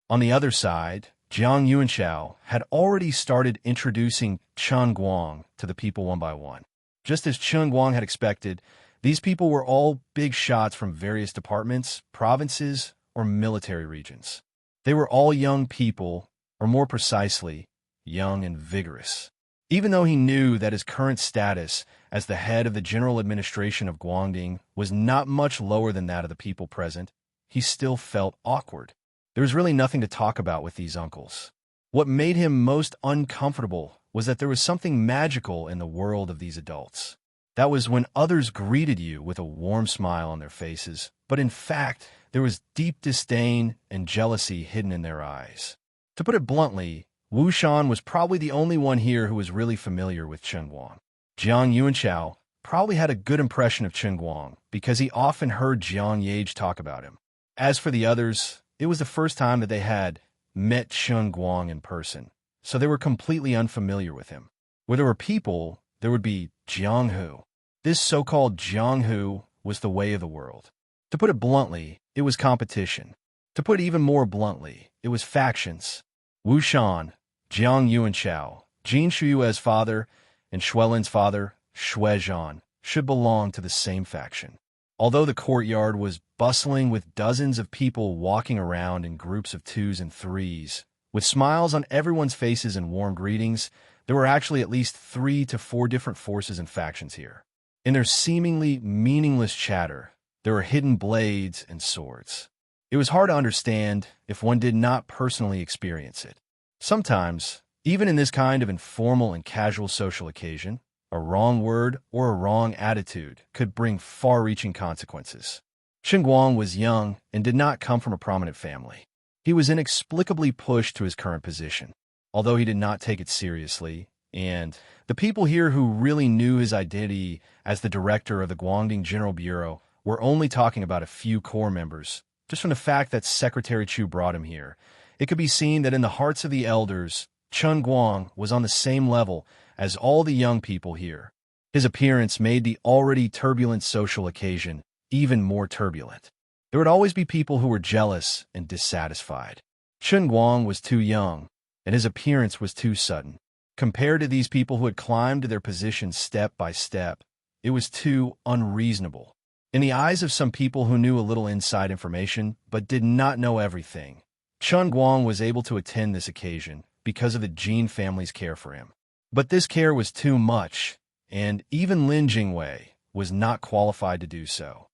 Speaker 1: On the other side, Jiang Yuanshao had already started introducing Chen Guang to the people one by one. Just as Chen Guang had expected, these people were all big shots from various departments, provinces, or military regions. They were all young people, or more precisely, young and vigorous. Even though he knew that his current status as the head of the general administration of Guangding was not much lower than that of the people present, he still felt awkward. There was really nothing to talk about with these uncles. What made him most uncomfortable was that there was something magical in the world of these adults. That was when others greeted you with a warm smile on their faces, but in fact, there was deep disdain and jealousy hidden in their eyes. To put it bluntly, Wu Shan was probably the only one here who was really familiar with Chen Guang. Jiang Yuanshao probably had a good impression of Chen Guang because he often heard Jiang Yage talk about him. As for the others, it was the first time that they had met Chen Guang in person, so they were completely unfamiliar with him. Where there were people, there would be Jiang Hu. This so-called Jiang Hu was the way of the world. To put it bluntly, it was competition. To put it even more bluntly, it was factions. Wu Shan, Jiang Yuanshao, Jin Shuyue's father, and Xuelin's father, Xue Zhan, should belong to the same faction. Although the courtyard was bustling with dozens of people walking around in groups of 2s and 3s, with smiles on everyone's faces and warm greetings, there were actually at least 3 to 4 different forces and factions here. In their seemingly meaningless chatter, there were hidden blades and swords. It was hard to understand if one did not personally experience it. Sometimes, even in this kind of informal and casual social occasion, a wrong word or a wrong attitude could bring far-reaching consequences. Chen Guang was young and did not come from a prominent family. He was inexplicably pushed to his current position, although he did not take it seriously, and the people here who really knew his identity as the director of the Guangding General Bureau were only talking about a few core members. Just from the fact that Secretary Chu brought him here, it could be seen that in the hearts of the elders, Chen Guang was on the same level as all the young people here. His appearance made the already turbulent social occasion even more turbulent. There would always be people who were jealous and dissatisfied. Chen Guang was too young, and his appearance was too sudden. Compared to these people who had climbed to their positions step by step, it was too unreasonable. In the eyes of some people who knew a little inside information but did not know everything, Chen Guang was able to attend this occasion because of the Jin family's care for him. But this care was too much, and even Lin Jingwei was not qualified to do so.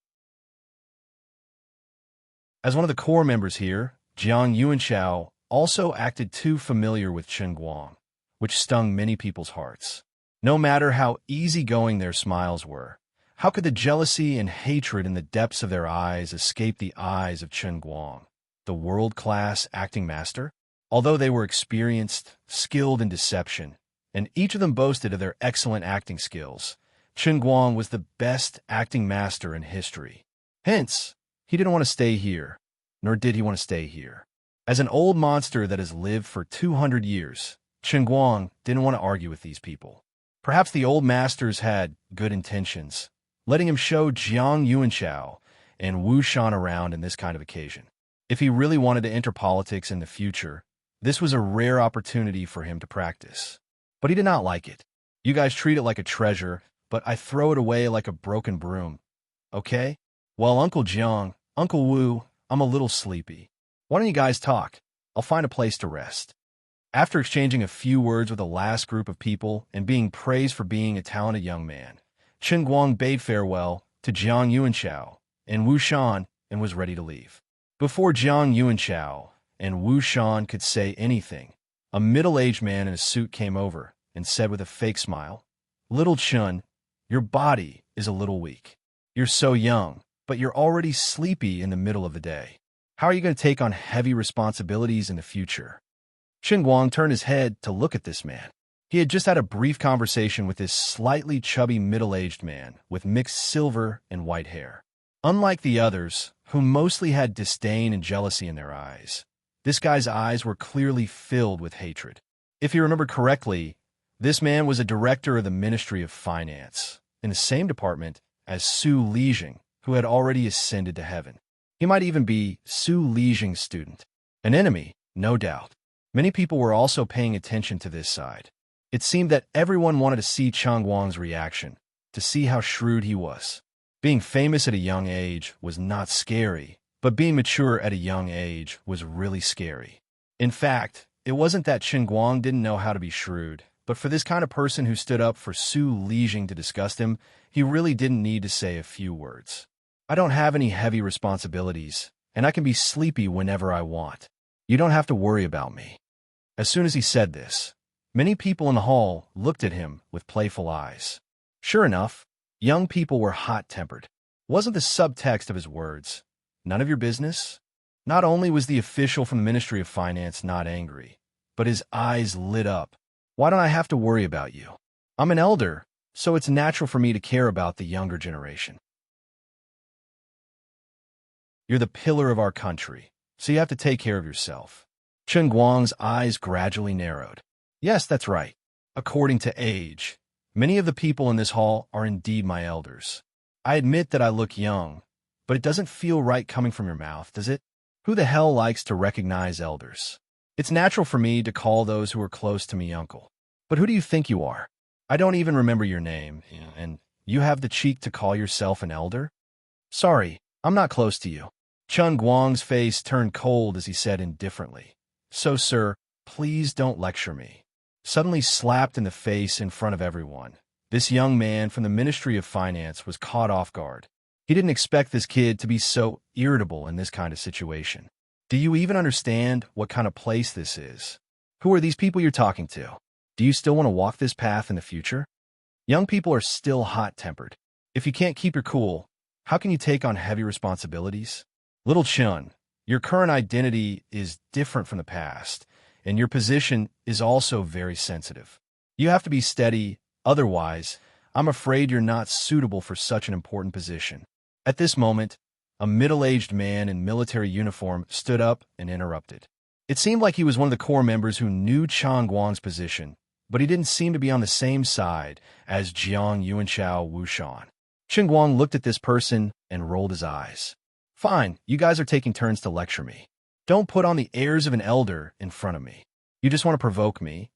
Speaker 1: As one of the core members here, Jiang Yuanshao also acted too familiar with Chen Guang, which stung many people's hearts. No matter how easygoing their smiles were, how could the jealousy and hatred in the depths of their eyes escape the eyes of Chen Guang, the world-class acting master? Although they were experienced, skilled in deception, and each of them boasted of their excellent acting skills, Chen Guang was the best acting master in history. Hence, he didn't want to stay here, nor did he want to stay here. As an old monster that has lived for 200 years, Chen Guang didn't want to argue with these people. Perhaps the old masters had good intentions, letting him show Jiang Yuanshao and Wu Shan around in this kind of occasion. If he really wanted to enter politics in the future, this was a rare opportunity for him to practice. But he did not like it. You guys treat it like a treasure, but I throw it away like a broken broom. Okay? Well, Uncle Jiang, Uncle Wu, I'm a little sleepy. Why don't you guys talk? I'll find a place to rest. After exchanging a few words with the last group of people and being praised for being a talented young man, Chen Guang bade farewell to Jiang Yuanshao and Wu Shan and was ready to leave. Before Jiang Yuanshao and Wu Shan could say anything, a middle-aged man in a suit came over and said with a fake smile, "Little Chen, your body is a little weak. You're so young, but you're already sleepy in the middle of the day. How are you going to take on heavy responsibilities in the future? Chen Guang turned his head to look at this man. He had just had a brief conversation with this slightly chubby middle-aged man with mixed silver and white hair. Unlike the others, who mostly had disdain and jealousy in their eyes, this guy's eyes were clearly filled with hatred. If you remember correctly, this man was a director of the Ministry of Finance, in the same department as Su Lijing, who had already ascended to heaven. He might even be Su Lijing's student. An enemy, no doubt. Many people were also paying attention to this side. It seemed that everyone wanted to see Chen Guang's reaction, to see how shrewd he was. Being famous at a young age was not scary, but being mature at a young age was really scary. In fact, it wasn't that Chen Guang didn't know how to be shrewd, but for this kind of person who stood up for Su Lijing to disgust him, he really didn't need to say a few words. I don't have any heavy responsibilities, and I can be sleepy whenever I want. You don't have to worry about me. As soon as he said this, many people in the hall looked at him with playful eyes. Sure enough, young people were hot-tempered. Wasn't the subtext of his words, "None of your business"? Not only was the official from the Ministry of Finance not angry, but his eyes lit up. Why don't I have to worry about you? I'm an elder, so it's natural for me to care about the younger generation. You're the pillar of our country, so you have to take care of yourself. Chen Guang's eyes gradually narrowed. Yes, that's right. According to age, many of the people in this hall are indeed my elders. I admit that I look young, but it doesn't feel right coming from your mouth, does it? Who the hell likes to recognize elders? It's natural for me to call those who are close to me uncle. But who do you think you are? I don't even remember your name, and you have the cheek to call yourself an elder? Sorry, I'm not close to you. Chen Guang's face turned cold as he said indifferently, "So, sir, please don't lecture me." Suddenly slapped in the face in front of everyone, this young man from the Ministry of Finance was caught off guard. He didn't expect this kid to be so irritable in this kind of situation. Do you even understand what kind of place this is? Who are these people you're talking to? Do you still want to walk this path in the future? Young people are still hot-tempered. If you can't keep your cool, how can you take on heavy responsibilities? Little Chun, your current identity is different from the past, and your position is also very sensitive. You have to be steady, otherwise, I'm afraid you're not suitable for such an important position. At this moment, a middle-aged man in military uniform stood up and interrupted. It seemed like he was one of the core members who knew Chen Guang's position, but he didn't seem to be on the same side as Jiang Yuanchao Wushan. Chen Guang looked at this person and rolled his eyes. Fine, you guys are taking turns to lecture me. Don't put on the airs of an elder in front of me. You just want to provoke me,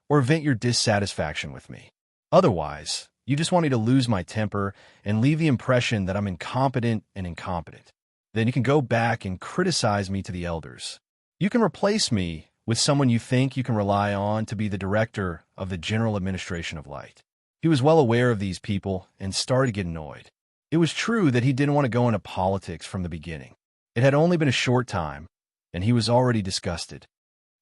Speaker 1: or vent your dissatisfaction with me. Otherwise, you just want me to lose my temper and leave the impression that I'm incompetent and incompetent. Then you can go back and criticize me to the elders. You can replace me with someone you think you can rely on to be the director of the General Administration of Light. He was well aware of these people and started to get annoyed. It was true that he didn't want to go into politics from the beginning. It had only been a short time, and he was already disgusted.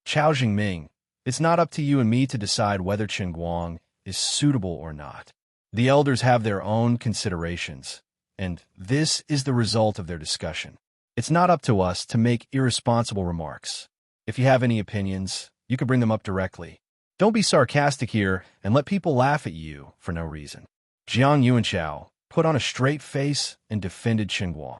Speaker 1: Chao Jingming, it's not up to you and me to decide whether Chen Guang is suitable or not. The elders have their own considerations, and this is the result of their discussion. It's not up to us to make irresponsible remarks. If you have any opinions, you can bring them up directly. Don't be sarcastic here and let people laugh at you for no reason. Jiang Yuanchao put on a straight face and defended Chen Guang.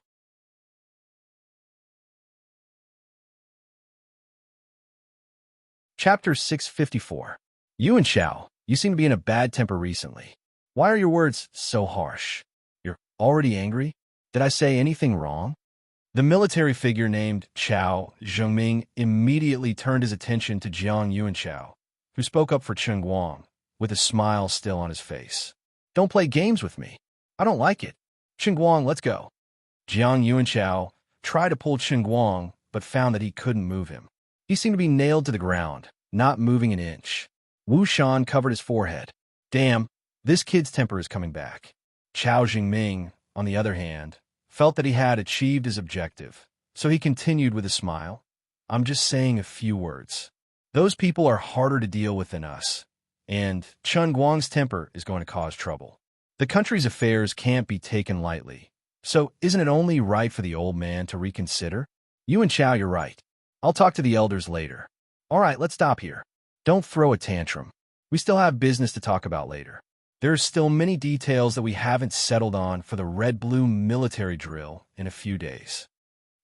Speaker 1: Chapter 654. Yuanchao, you seem to be in a bad temper recently. Why are your words so harsh? You're already angry? Did I say anything wrong? The military figure named Chao Zhengming immediately turned his attention to Jiang Yuanchao, who spoke up for Chen Guang, with a smile still on his face. Don't play games with me. I don't like it. Chen Guang, let's go. Jiang Yuanchao tried to pull Chen Guang, but found that he couldn't move him. He seemed to be nailed to the ground, not moving an inch. Wu Shan covered his forehead. Damn, this kid's temper is coming back. Chao Jingming, on the other hand, felt that he had achieved his objective, so he continued with a smile. I'm just saying a few words. Those people are harder to deal with than us, and Chen Guang's temper is going to cause trouble. The country's affairs can't be taken lightly. So isn't it only right for the old man to reconsider? Yuan Chao, you're right. I'll talk to the elders later. All right, let's stop here. Don't throw a tantrum. We still have business to talk about later. There's still many details that we haven't settled on for the red-blue military drill in a few days.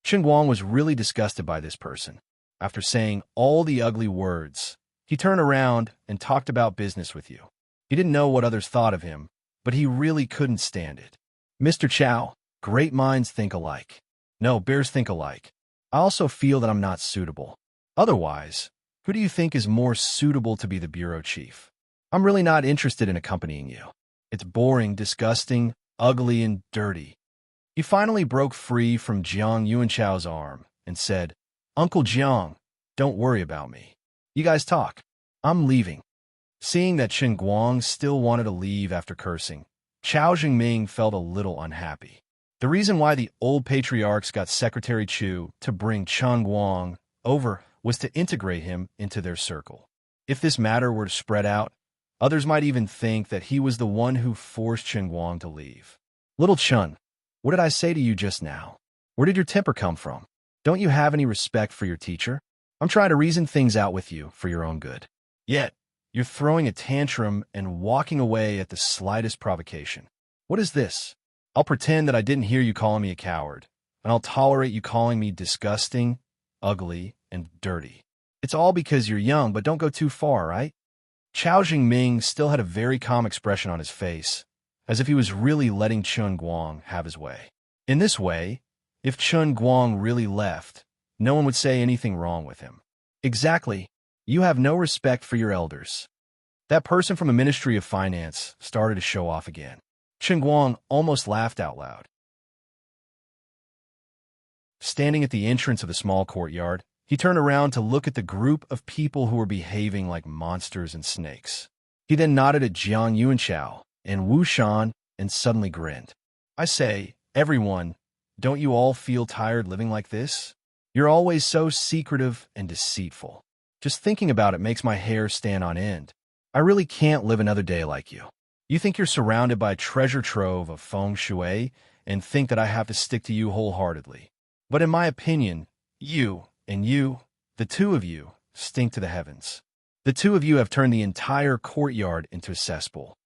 Speaker 1: Chen Guang was really disgusted by this person. After saying all the ugly words, he turned around and talked about business with you. He didn't know what others thought of him, but he really couldn't stand it. Mr. Chao, great minds think alike. No, bears think alike. I also feel that I'm not suitable. Otherwise, who do you think is more suitable to be the bureau chief? I'm really not interested in accompanying you. It's boring, disgusting, ugly, and dirty. He finally broke free from Jiang Yuanchao's arm and said, Uncle Jiang, don't worry about me. You guys talk. I'm leaving. Seeing that Chen Guang still wanted to leave after cursing, Chao Jingming felt a little unhappy. The reason why the old patriarchs got Secretary Chu to bring Chen Guang over was to integrate him into their circle. If this matter were to spread out, others might even think that he was the one who forced Chen Guang to leave. Little Chen, what did I say to you just now? Where did your temper come from? Don't you have any respect for your teacher? I'm trying to reason things out with you for your own good. Yet, you're throwing a tantrum and walking away at the slightest provocation. What is this? I'll pretend that I didn't hear you calling me a coward, and I'll tolerate you calling me disgusting, ugly, and dirty. It's all because you're young, but don't go too far, right? Chao Jingming still had a very calm expression on his face, as if he was really letting Chen Guang have his way. In this way, if Chen Guang really left, no one would say anything wrong with him. Exactly. You have no respect for your elders. That person from the Ministry of Finance started to show off again. Chen Guang almost laughed out loud. Standing at the entrance of the small courtyard, he turned around to look at the group of people who were behaving like monsters and snakes. He then nodded at Jiang Yuanchao and Wu Shan and suddenly grinned. I say, everyone, don't you all feel tired living like this? You're always so secretive and deceitful. Just thinking about it makes my hair stand on end. I really can't live another day like you. You think you're surrounded by a treasure trove of feng shui and think that I have to stick to you wholeheartedly. But in my opinion, you and you, the two of you, stink to the heavens. The two of you have turned the entire courtyard into a cesspool.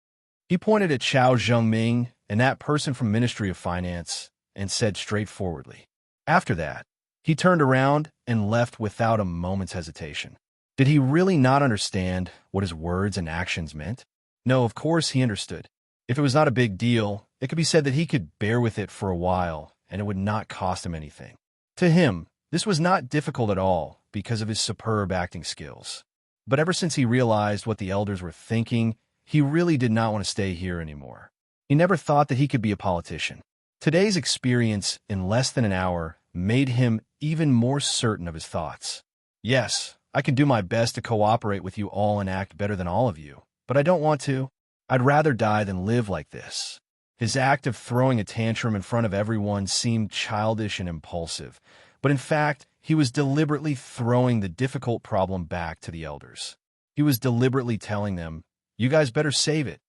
Speaker 1: He pointed at Chao Zhengming and that person from Ministry of Finance and said straightforwardly. After that, he turned around and left without a moment's hesitation. Did he really not understand what his words and actions meant? No, of course he understood. If it was not a big deal, it could be said that he could bear with it for a while and it would not cost him anything. To him, this was not difficult at all because of his superb acting skills. But ever since he realized what the elders were thinking, he really did not want to stay here anymore. He never thought that he could be a politician. Today's experience in less than an hour made him even more certain of his thoughts. Yes, I can do my best to cooperate with you all and act better than all of you, but I don't want to. I'd rather die than live like this. His act of throwing a tantrum in front of everyone seemed childish and impulsive, but in fact, he was deliberately throwing the difficult problem back to the elders. He was deliberately telling them, you guys better save it.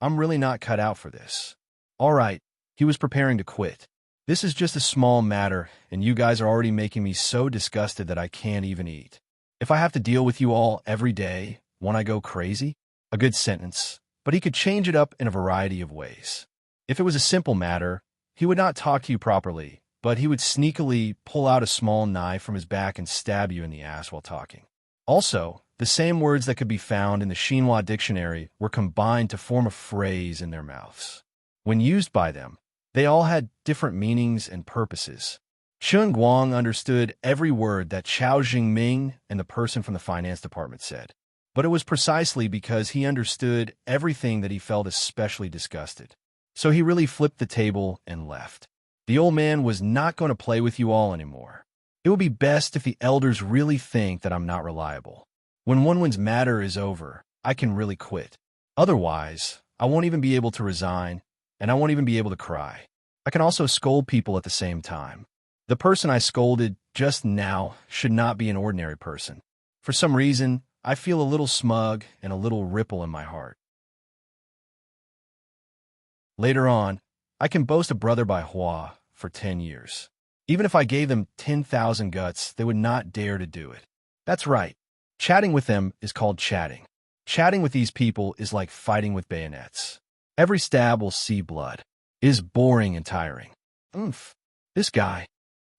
Speaker 1: I'm really not cut out for this. All right, he was preparing to quit. This is just a small matter, and you guys are already making me so disgusted that I can't even eat. If I have to deal with you all every day, won't I go crazy? A good sentence, but he could change it up in a variety of ways. If it was a simple matter, he would not talk to you properly, but he would sneakily pull out a small knife from his back and stab you in the ass while talking. Also, the same words that could be found in the Xinhua dictionary were combined to form a phrase in their mouths. When used by them, they all had different meanings and purposes. Chen Guang understood every word that Chao Jingming and the person from the finance department said, but it was precisely because he understood everything that he felt especially disgusted. So he really flipped the table and left. The old man was not going to play with you all anymore. It would be best if the elders really think that I'm not reliable. When one's matter is over, I can really quit. Otherwise, I won't even be able to resign, and I won't even be able to cry. I can also scold people at the same time. The person I scolded just now should not be an ordinary person. For some reason, I feel a little smug and a little ripple in my heart. Later on, I can boast a brother by Hua for 10 years. Even if I gave them 10,000 guts, they would not dare to do it. That's right. Chatting with them is called chatting. Chatting with these people is like fighting with bayonets. Every stab will see blood. It is boring and tiring. Oomph. This guy.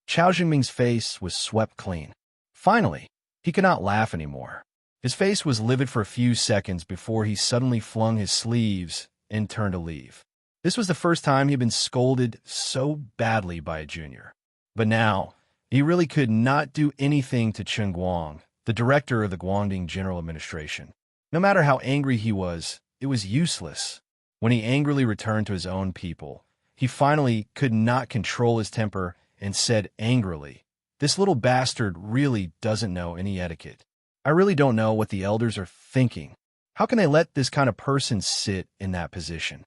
Speaker 1: Chao Jingming's face was swept clean. Finally, he could not laugh anymore. His face was livid for a few seconds before he suddenly flung his sleeves and turned to leave. This was the first time he had been scolded so badly by a junior. But now, he really could not do anything to Chen Guang, the director of the Guangdong General Administration. No matter how angry he was, it was useless. When he angrily returned to his own people, he finally could not control his temper and said angrily, "This little bastard really doesn't know any etiquette. I really don't know what the elders are thinking. How can they let this kind of person sit in that position?"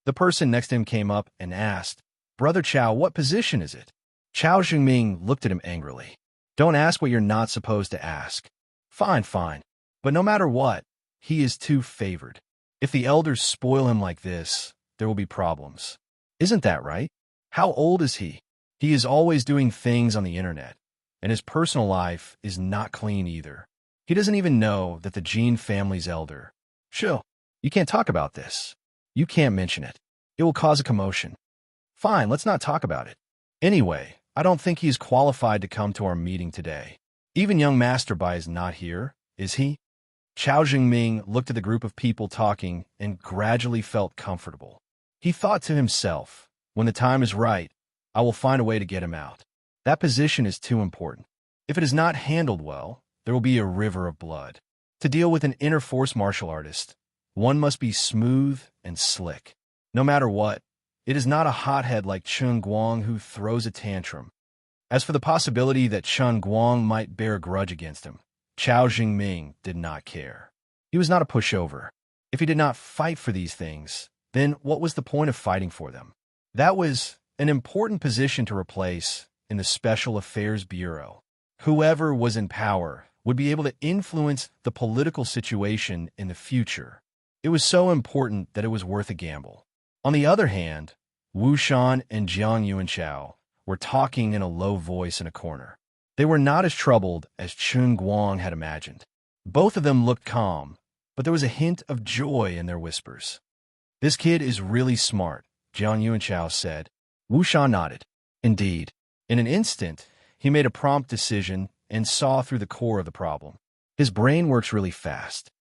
Speaker 1: The person next to him came up and asked, "Brother Chao, what position is it?" Chao Jingming looked at him angrily. "Don't ask what you're not supposed to ask." Fine. But no matter what, he is too favored. If the elders spoil him like this, there will be problems. Isn't that right? How old is he? He is always doing things on the internet, and his personal life is not clean either. He doesn't even know that the Jin family's elder. Chill. You can't talk about this. You can't mention it. It will cause a commotion. Fine, let's not talk about it. Anyway, I don't think he's qualified to come to our meeting today. Even young Master Bai is not here, is he? Chao Jingming looked at the group of people talking and gradually felt comfortable. He thought to himself, when the time is right, I will find a way to get him out. That position is too important. If it is not handled well, there will be a river of blood. To deal with an inner force martial artist, one must be smooth and slick. No matter what, it is not a hothead like Chen Guang who throws a tantrum. As for the possibility that Chen Guang might bear a grudge against him, Chao Jingming did not care. He was not a pushover. If he did not fight for these things, then what was the point of fighting for them? That was an important position to replace in the Special Affairs Bureau. Whoever was in power would be able to influence the political situation in the future. It was so important that it was worth a gamble. On the other hand, Wu Shan and Jiang Yuanchao were talking in a low voice in a corner. They were not as troubled as Chen Guang had imagined. Both of them looked calm, but there was a hint of joy in their whispers. "This kid is really smart," Jiang Yuanchao said. Wu Shan nodded. Indeed. In an instant, he made a prompt decision and saw through the core of the problem. His brain works really fast.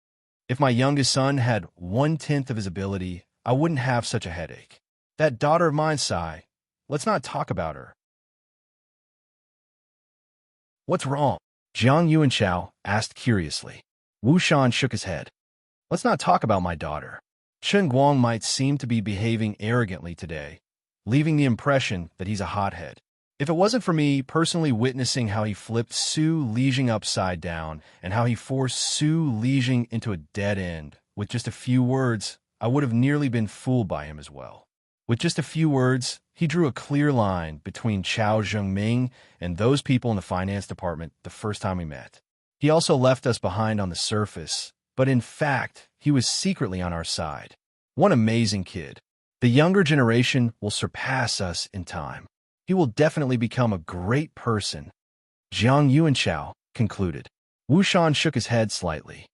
Speaker 1: If my youngest son had 1/10 of his ability, I wouldn't have such a headache. That daughter of mine, Sai, let's not talk about her. What's wrong? Jiang Yuanchao asked curiously. Wu Shan shook his head. Let's not talk about my daughter. Chen Guang might seem to be behaving arrogantly today, leaving the impression that he's a hothead. If it wasn't for me personally witnessing how he flipped Su Lijing upside down and how he forced Su Lijing into a dead end with just a few words, I would have nearly been fooled by him as well. With just a few words, he drew a clear line between Chao Jingming and those people in the finance department the first time we met. He also left us behind on the surface, but in fact, he was secretly on our side. One amazing kid. The younger generation will surpass us in time. He will definitely become a great person. Jiang Yuanchao concluded. Wu Shan shook his head slightly.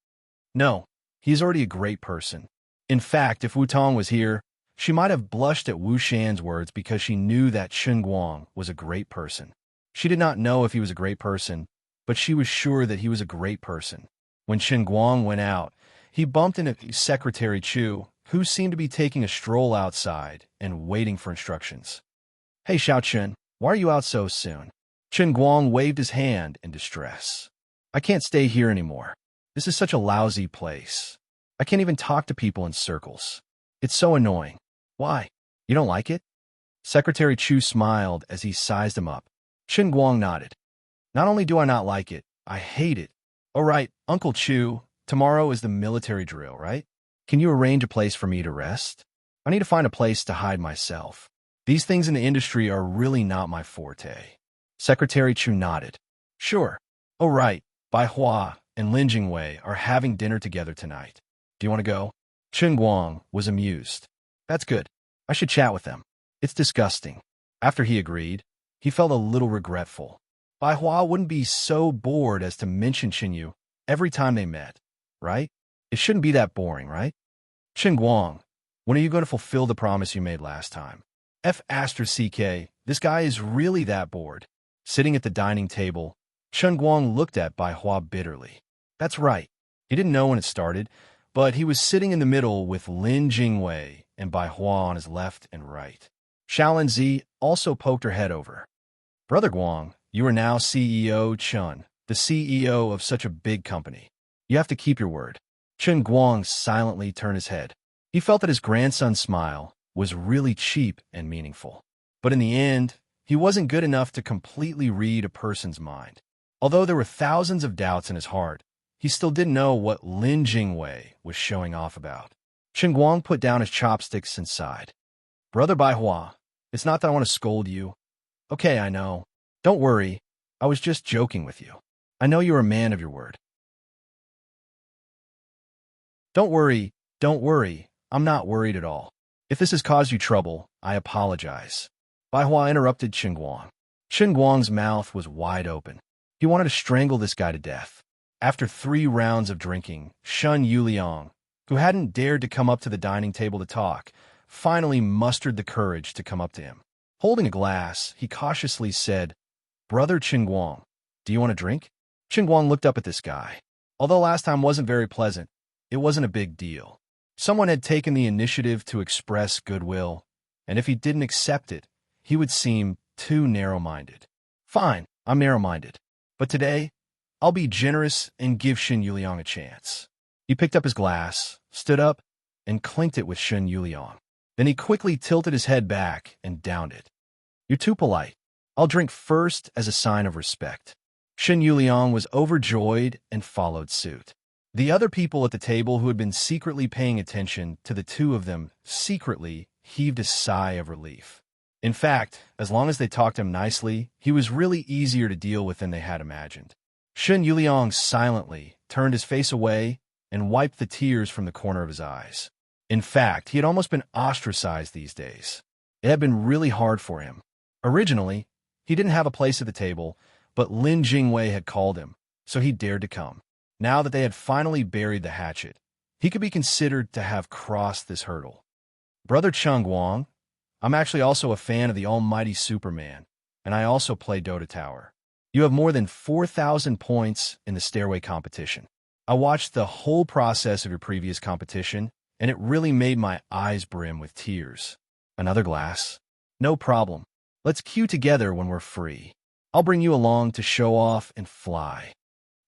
Speaker 1: No, he is already a great person. In fact, if Wu Tong was here, she might have blushed at Wu Shan's words because she knew that Chen Guang was a great person. She did not know if he was a great person, but she was sure that he was a great person. When Chen Guang went out, he bumped into Secretary Chu, who seemed to be taking a stroll outside and waiting for instructions. Hey, Xiao Chen, why are you out so soon? Chen Guang waved his hand in distress. I can't stay here anymore. This is such a lousy place. I can't even talk to people in circles. It's so annoying. Why? You don't like it? Secretary Chu smiled as he sized him up. Chen Guang nodded. Not only do I not like it, I hate it. All right, Uncle Chu, tomorrow is the military drill, right? Can you arrange a place for me to rest? I need to find a place to hide myself. These things in the industry are really not my forte. Secretary Chu nodded. Sure. Oh, right. Bai Hua and Lin Jingwei are having dinner together tonight. Do you want to go? Chen Guang was amused. That's good. I should chat with them. It's disgusting. After he agreed, he felt a little regretful. Bai Hua wouldn't be so bored as to mention Qinyu every time they met, right? It shouldn't be that boring, right? Qin Guang, when are you going to fulfill the promise you made last time? CK, this guy is really that bored. Sitting at the dining table, Chen Guang looked at Bai Hua bitterly. That's right. He didn't know when it started, but he was sitting in the middle with Lin Jingwei and Bai Hua on his left and right. Shaolin Zi also poked her head over. Brother Guang, you are now CEO Chen, the CEO of such a big company. You have to keep your word. Chen Guang silently turned his head. He felt that his grandson's smile was really cheap and meaningful. But in the end, he wasn't good enough to completely read a person's mind. Although there were thousands of doubts in his heart, he still didn't know what Lin Jingwei was showing off about. Chen Guang put down his chopsticks and sighed. Brother Bai Hua, it's not that I want to scold you. Okay, I know. Don't worry. I was just joking with you. I know you're a man of your word. Don't worry. I'm not worried at all. If this has caused you trouble, I apologize. Bai Hua interrupted Qin Guang. Qin Guang's mouth was wide open. He wanted to strangle this guy to death. After 3 rounds of drinking, Shun Yuliang, who hadn't dared to come up to the dining table to talk, finally mustered the courage to come up to him. Holding a glass, he cautiously said, Brother Qin Guang, do you want a drink? Qin Guang looked up at this guy. Although last time wasn't very pleasant, it wasn't a big deal. Someone had taken the initiative to express goodwill, and if he didn't accept it, he would seem too narrow-minded. Fine, I'm narrow-minded. But today, I'll be generous and give Shen Yuliang a chance. He picked up his glass, stood up, and clinked it with Shen Yuliang. Then he quickly tilted his head back and downed it. You're too polite. I'll drink first as a sign of respect. Shen Yuliang was overjoyed and followed suit. The other people at the table who had been secretly paying attention to the two of them secretly heaved a sigh of relief. In fact, as long as they talked him nicely, he was really easier to deal with than they had imagined. Shen Yuliang silently turned his face away and wiped the tears from the corner of his eyes. In fact, he had almost been ostracized these days. It had been really hard for him. Originally, he didn't have a place at the table, but Lin Jingwei had called him, so he dared to come. Now that they had finally buried the hatchet, he could be considered to have crossed this hurdle. Brother Chung Guang, I'm actually also a fan of the almighty Superman, and I also play Dota Tower. You have more than 4,000 points in the stairway competition. I watched the whole process of your previous competition, and it really made my eyes brim with tears. Another glass? No problem. Let's queue together when we're free. I'll bring you along to show off and fly.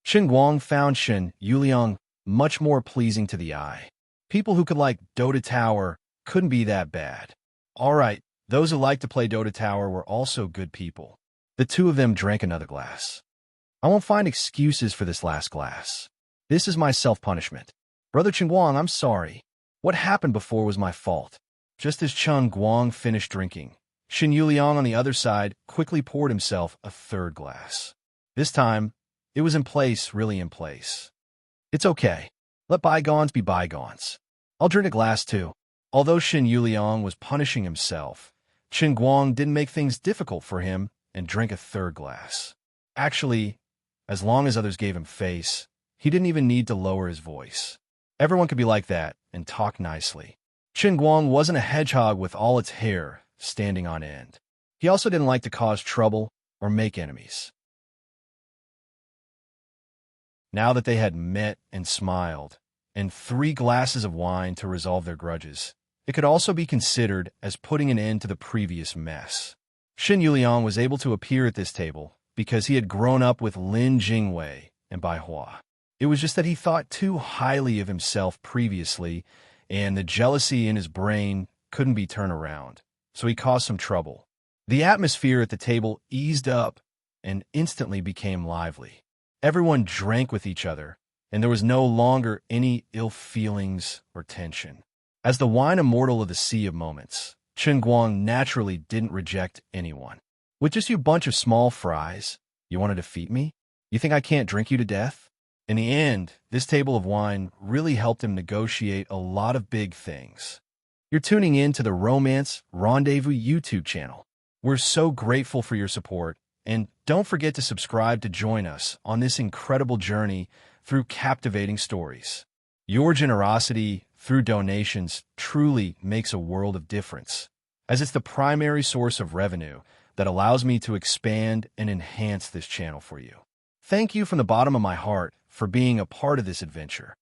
Speaker 1: Qin Guang found Shen Yuliang much more pleasing to the eye. People who could like Dota Tower couldn't be that bad. All right, those who like to play Dota Tower were also good people. The two of them drank another glass. I won't find excuses for this last glass. This is my self-punishment. Brother Qin Guang, I'm sorry. What happened before was my fault. Just as Chen Guang finished drinking, Shen Yuliang on the other side quickly poured himself a third glass. This time, it was in place, really in place. It's okay. Let bygones be bygones. I'll drink a glass too. Although Shen Yuliang was punishing himself, Qin Guang didn't make things difficult for him and drank a third glass. Actually, as long as others gave him face, he didn't even need to lower his voice. Everyone could be like that and talk nicely. Qin Guang wasn't a hedgehog with all its hair standing on end. He also didn't like to cause trouble or make enemies. Now that they had met and smiled, and 3 glasses of wine to resolve their grudges, it could also be considered as putting an end to the previous mess. Shen Yuliang was able to appear at this table because he had grown up with Lin Jingwei and Bai Hua. It was just that he thought too highly of himself previously, and the jealousy in his brain couldn't be turned around, so he caused some trouble. The atmosphere at the table eased up and instantly became lively. Everyone drank with each other, and there was no longer any ill feelings or tension. As the wine immortal of the Sea of Moments, Qin Guang naturally didn't reject anyone. With just you bunch of small fries, you want to defeat me? You think I can't drink you to death? In the end, this table of wine really helped him negotiate a lot of big things. You're tuning in to the Romance Rendezvous YouTube channel. We're so grateful for your support, and don't forget to subscribe to join us on this incredible journey through captivating stories. Your generosity through donations truly makes a world of difference, as it's the primary source of revenue that allows me to expand and enhance this channel for you. Thank you from the bottom of my heart for being a part of this adventure.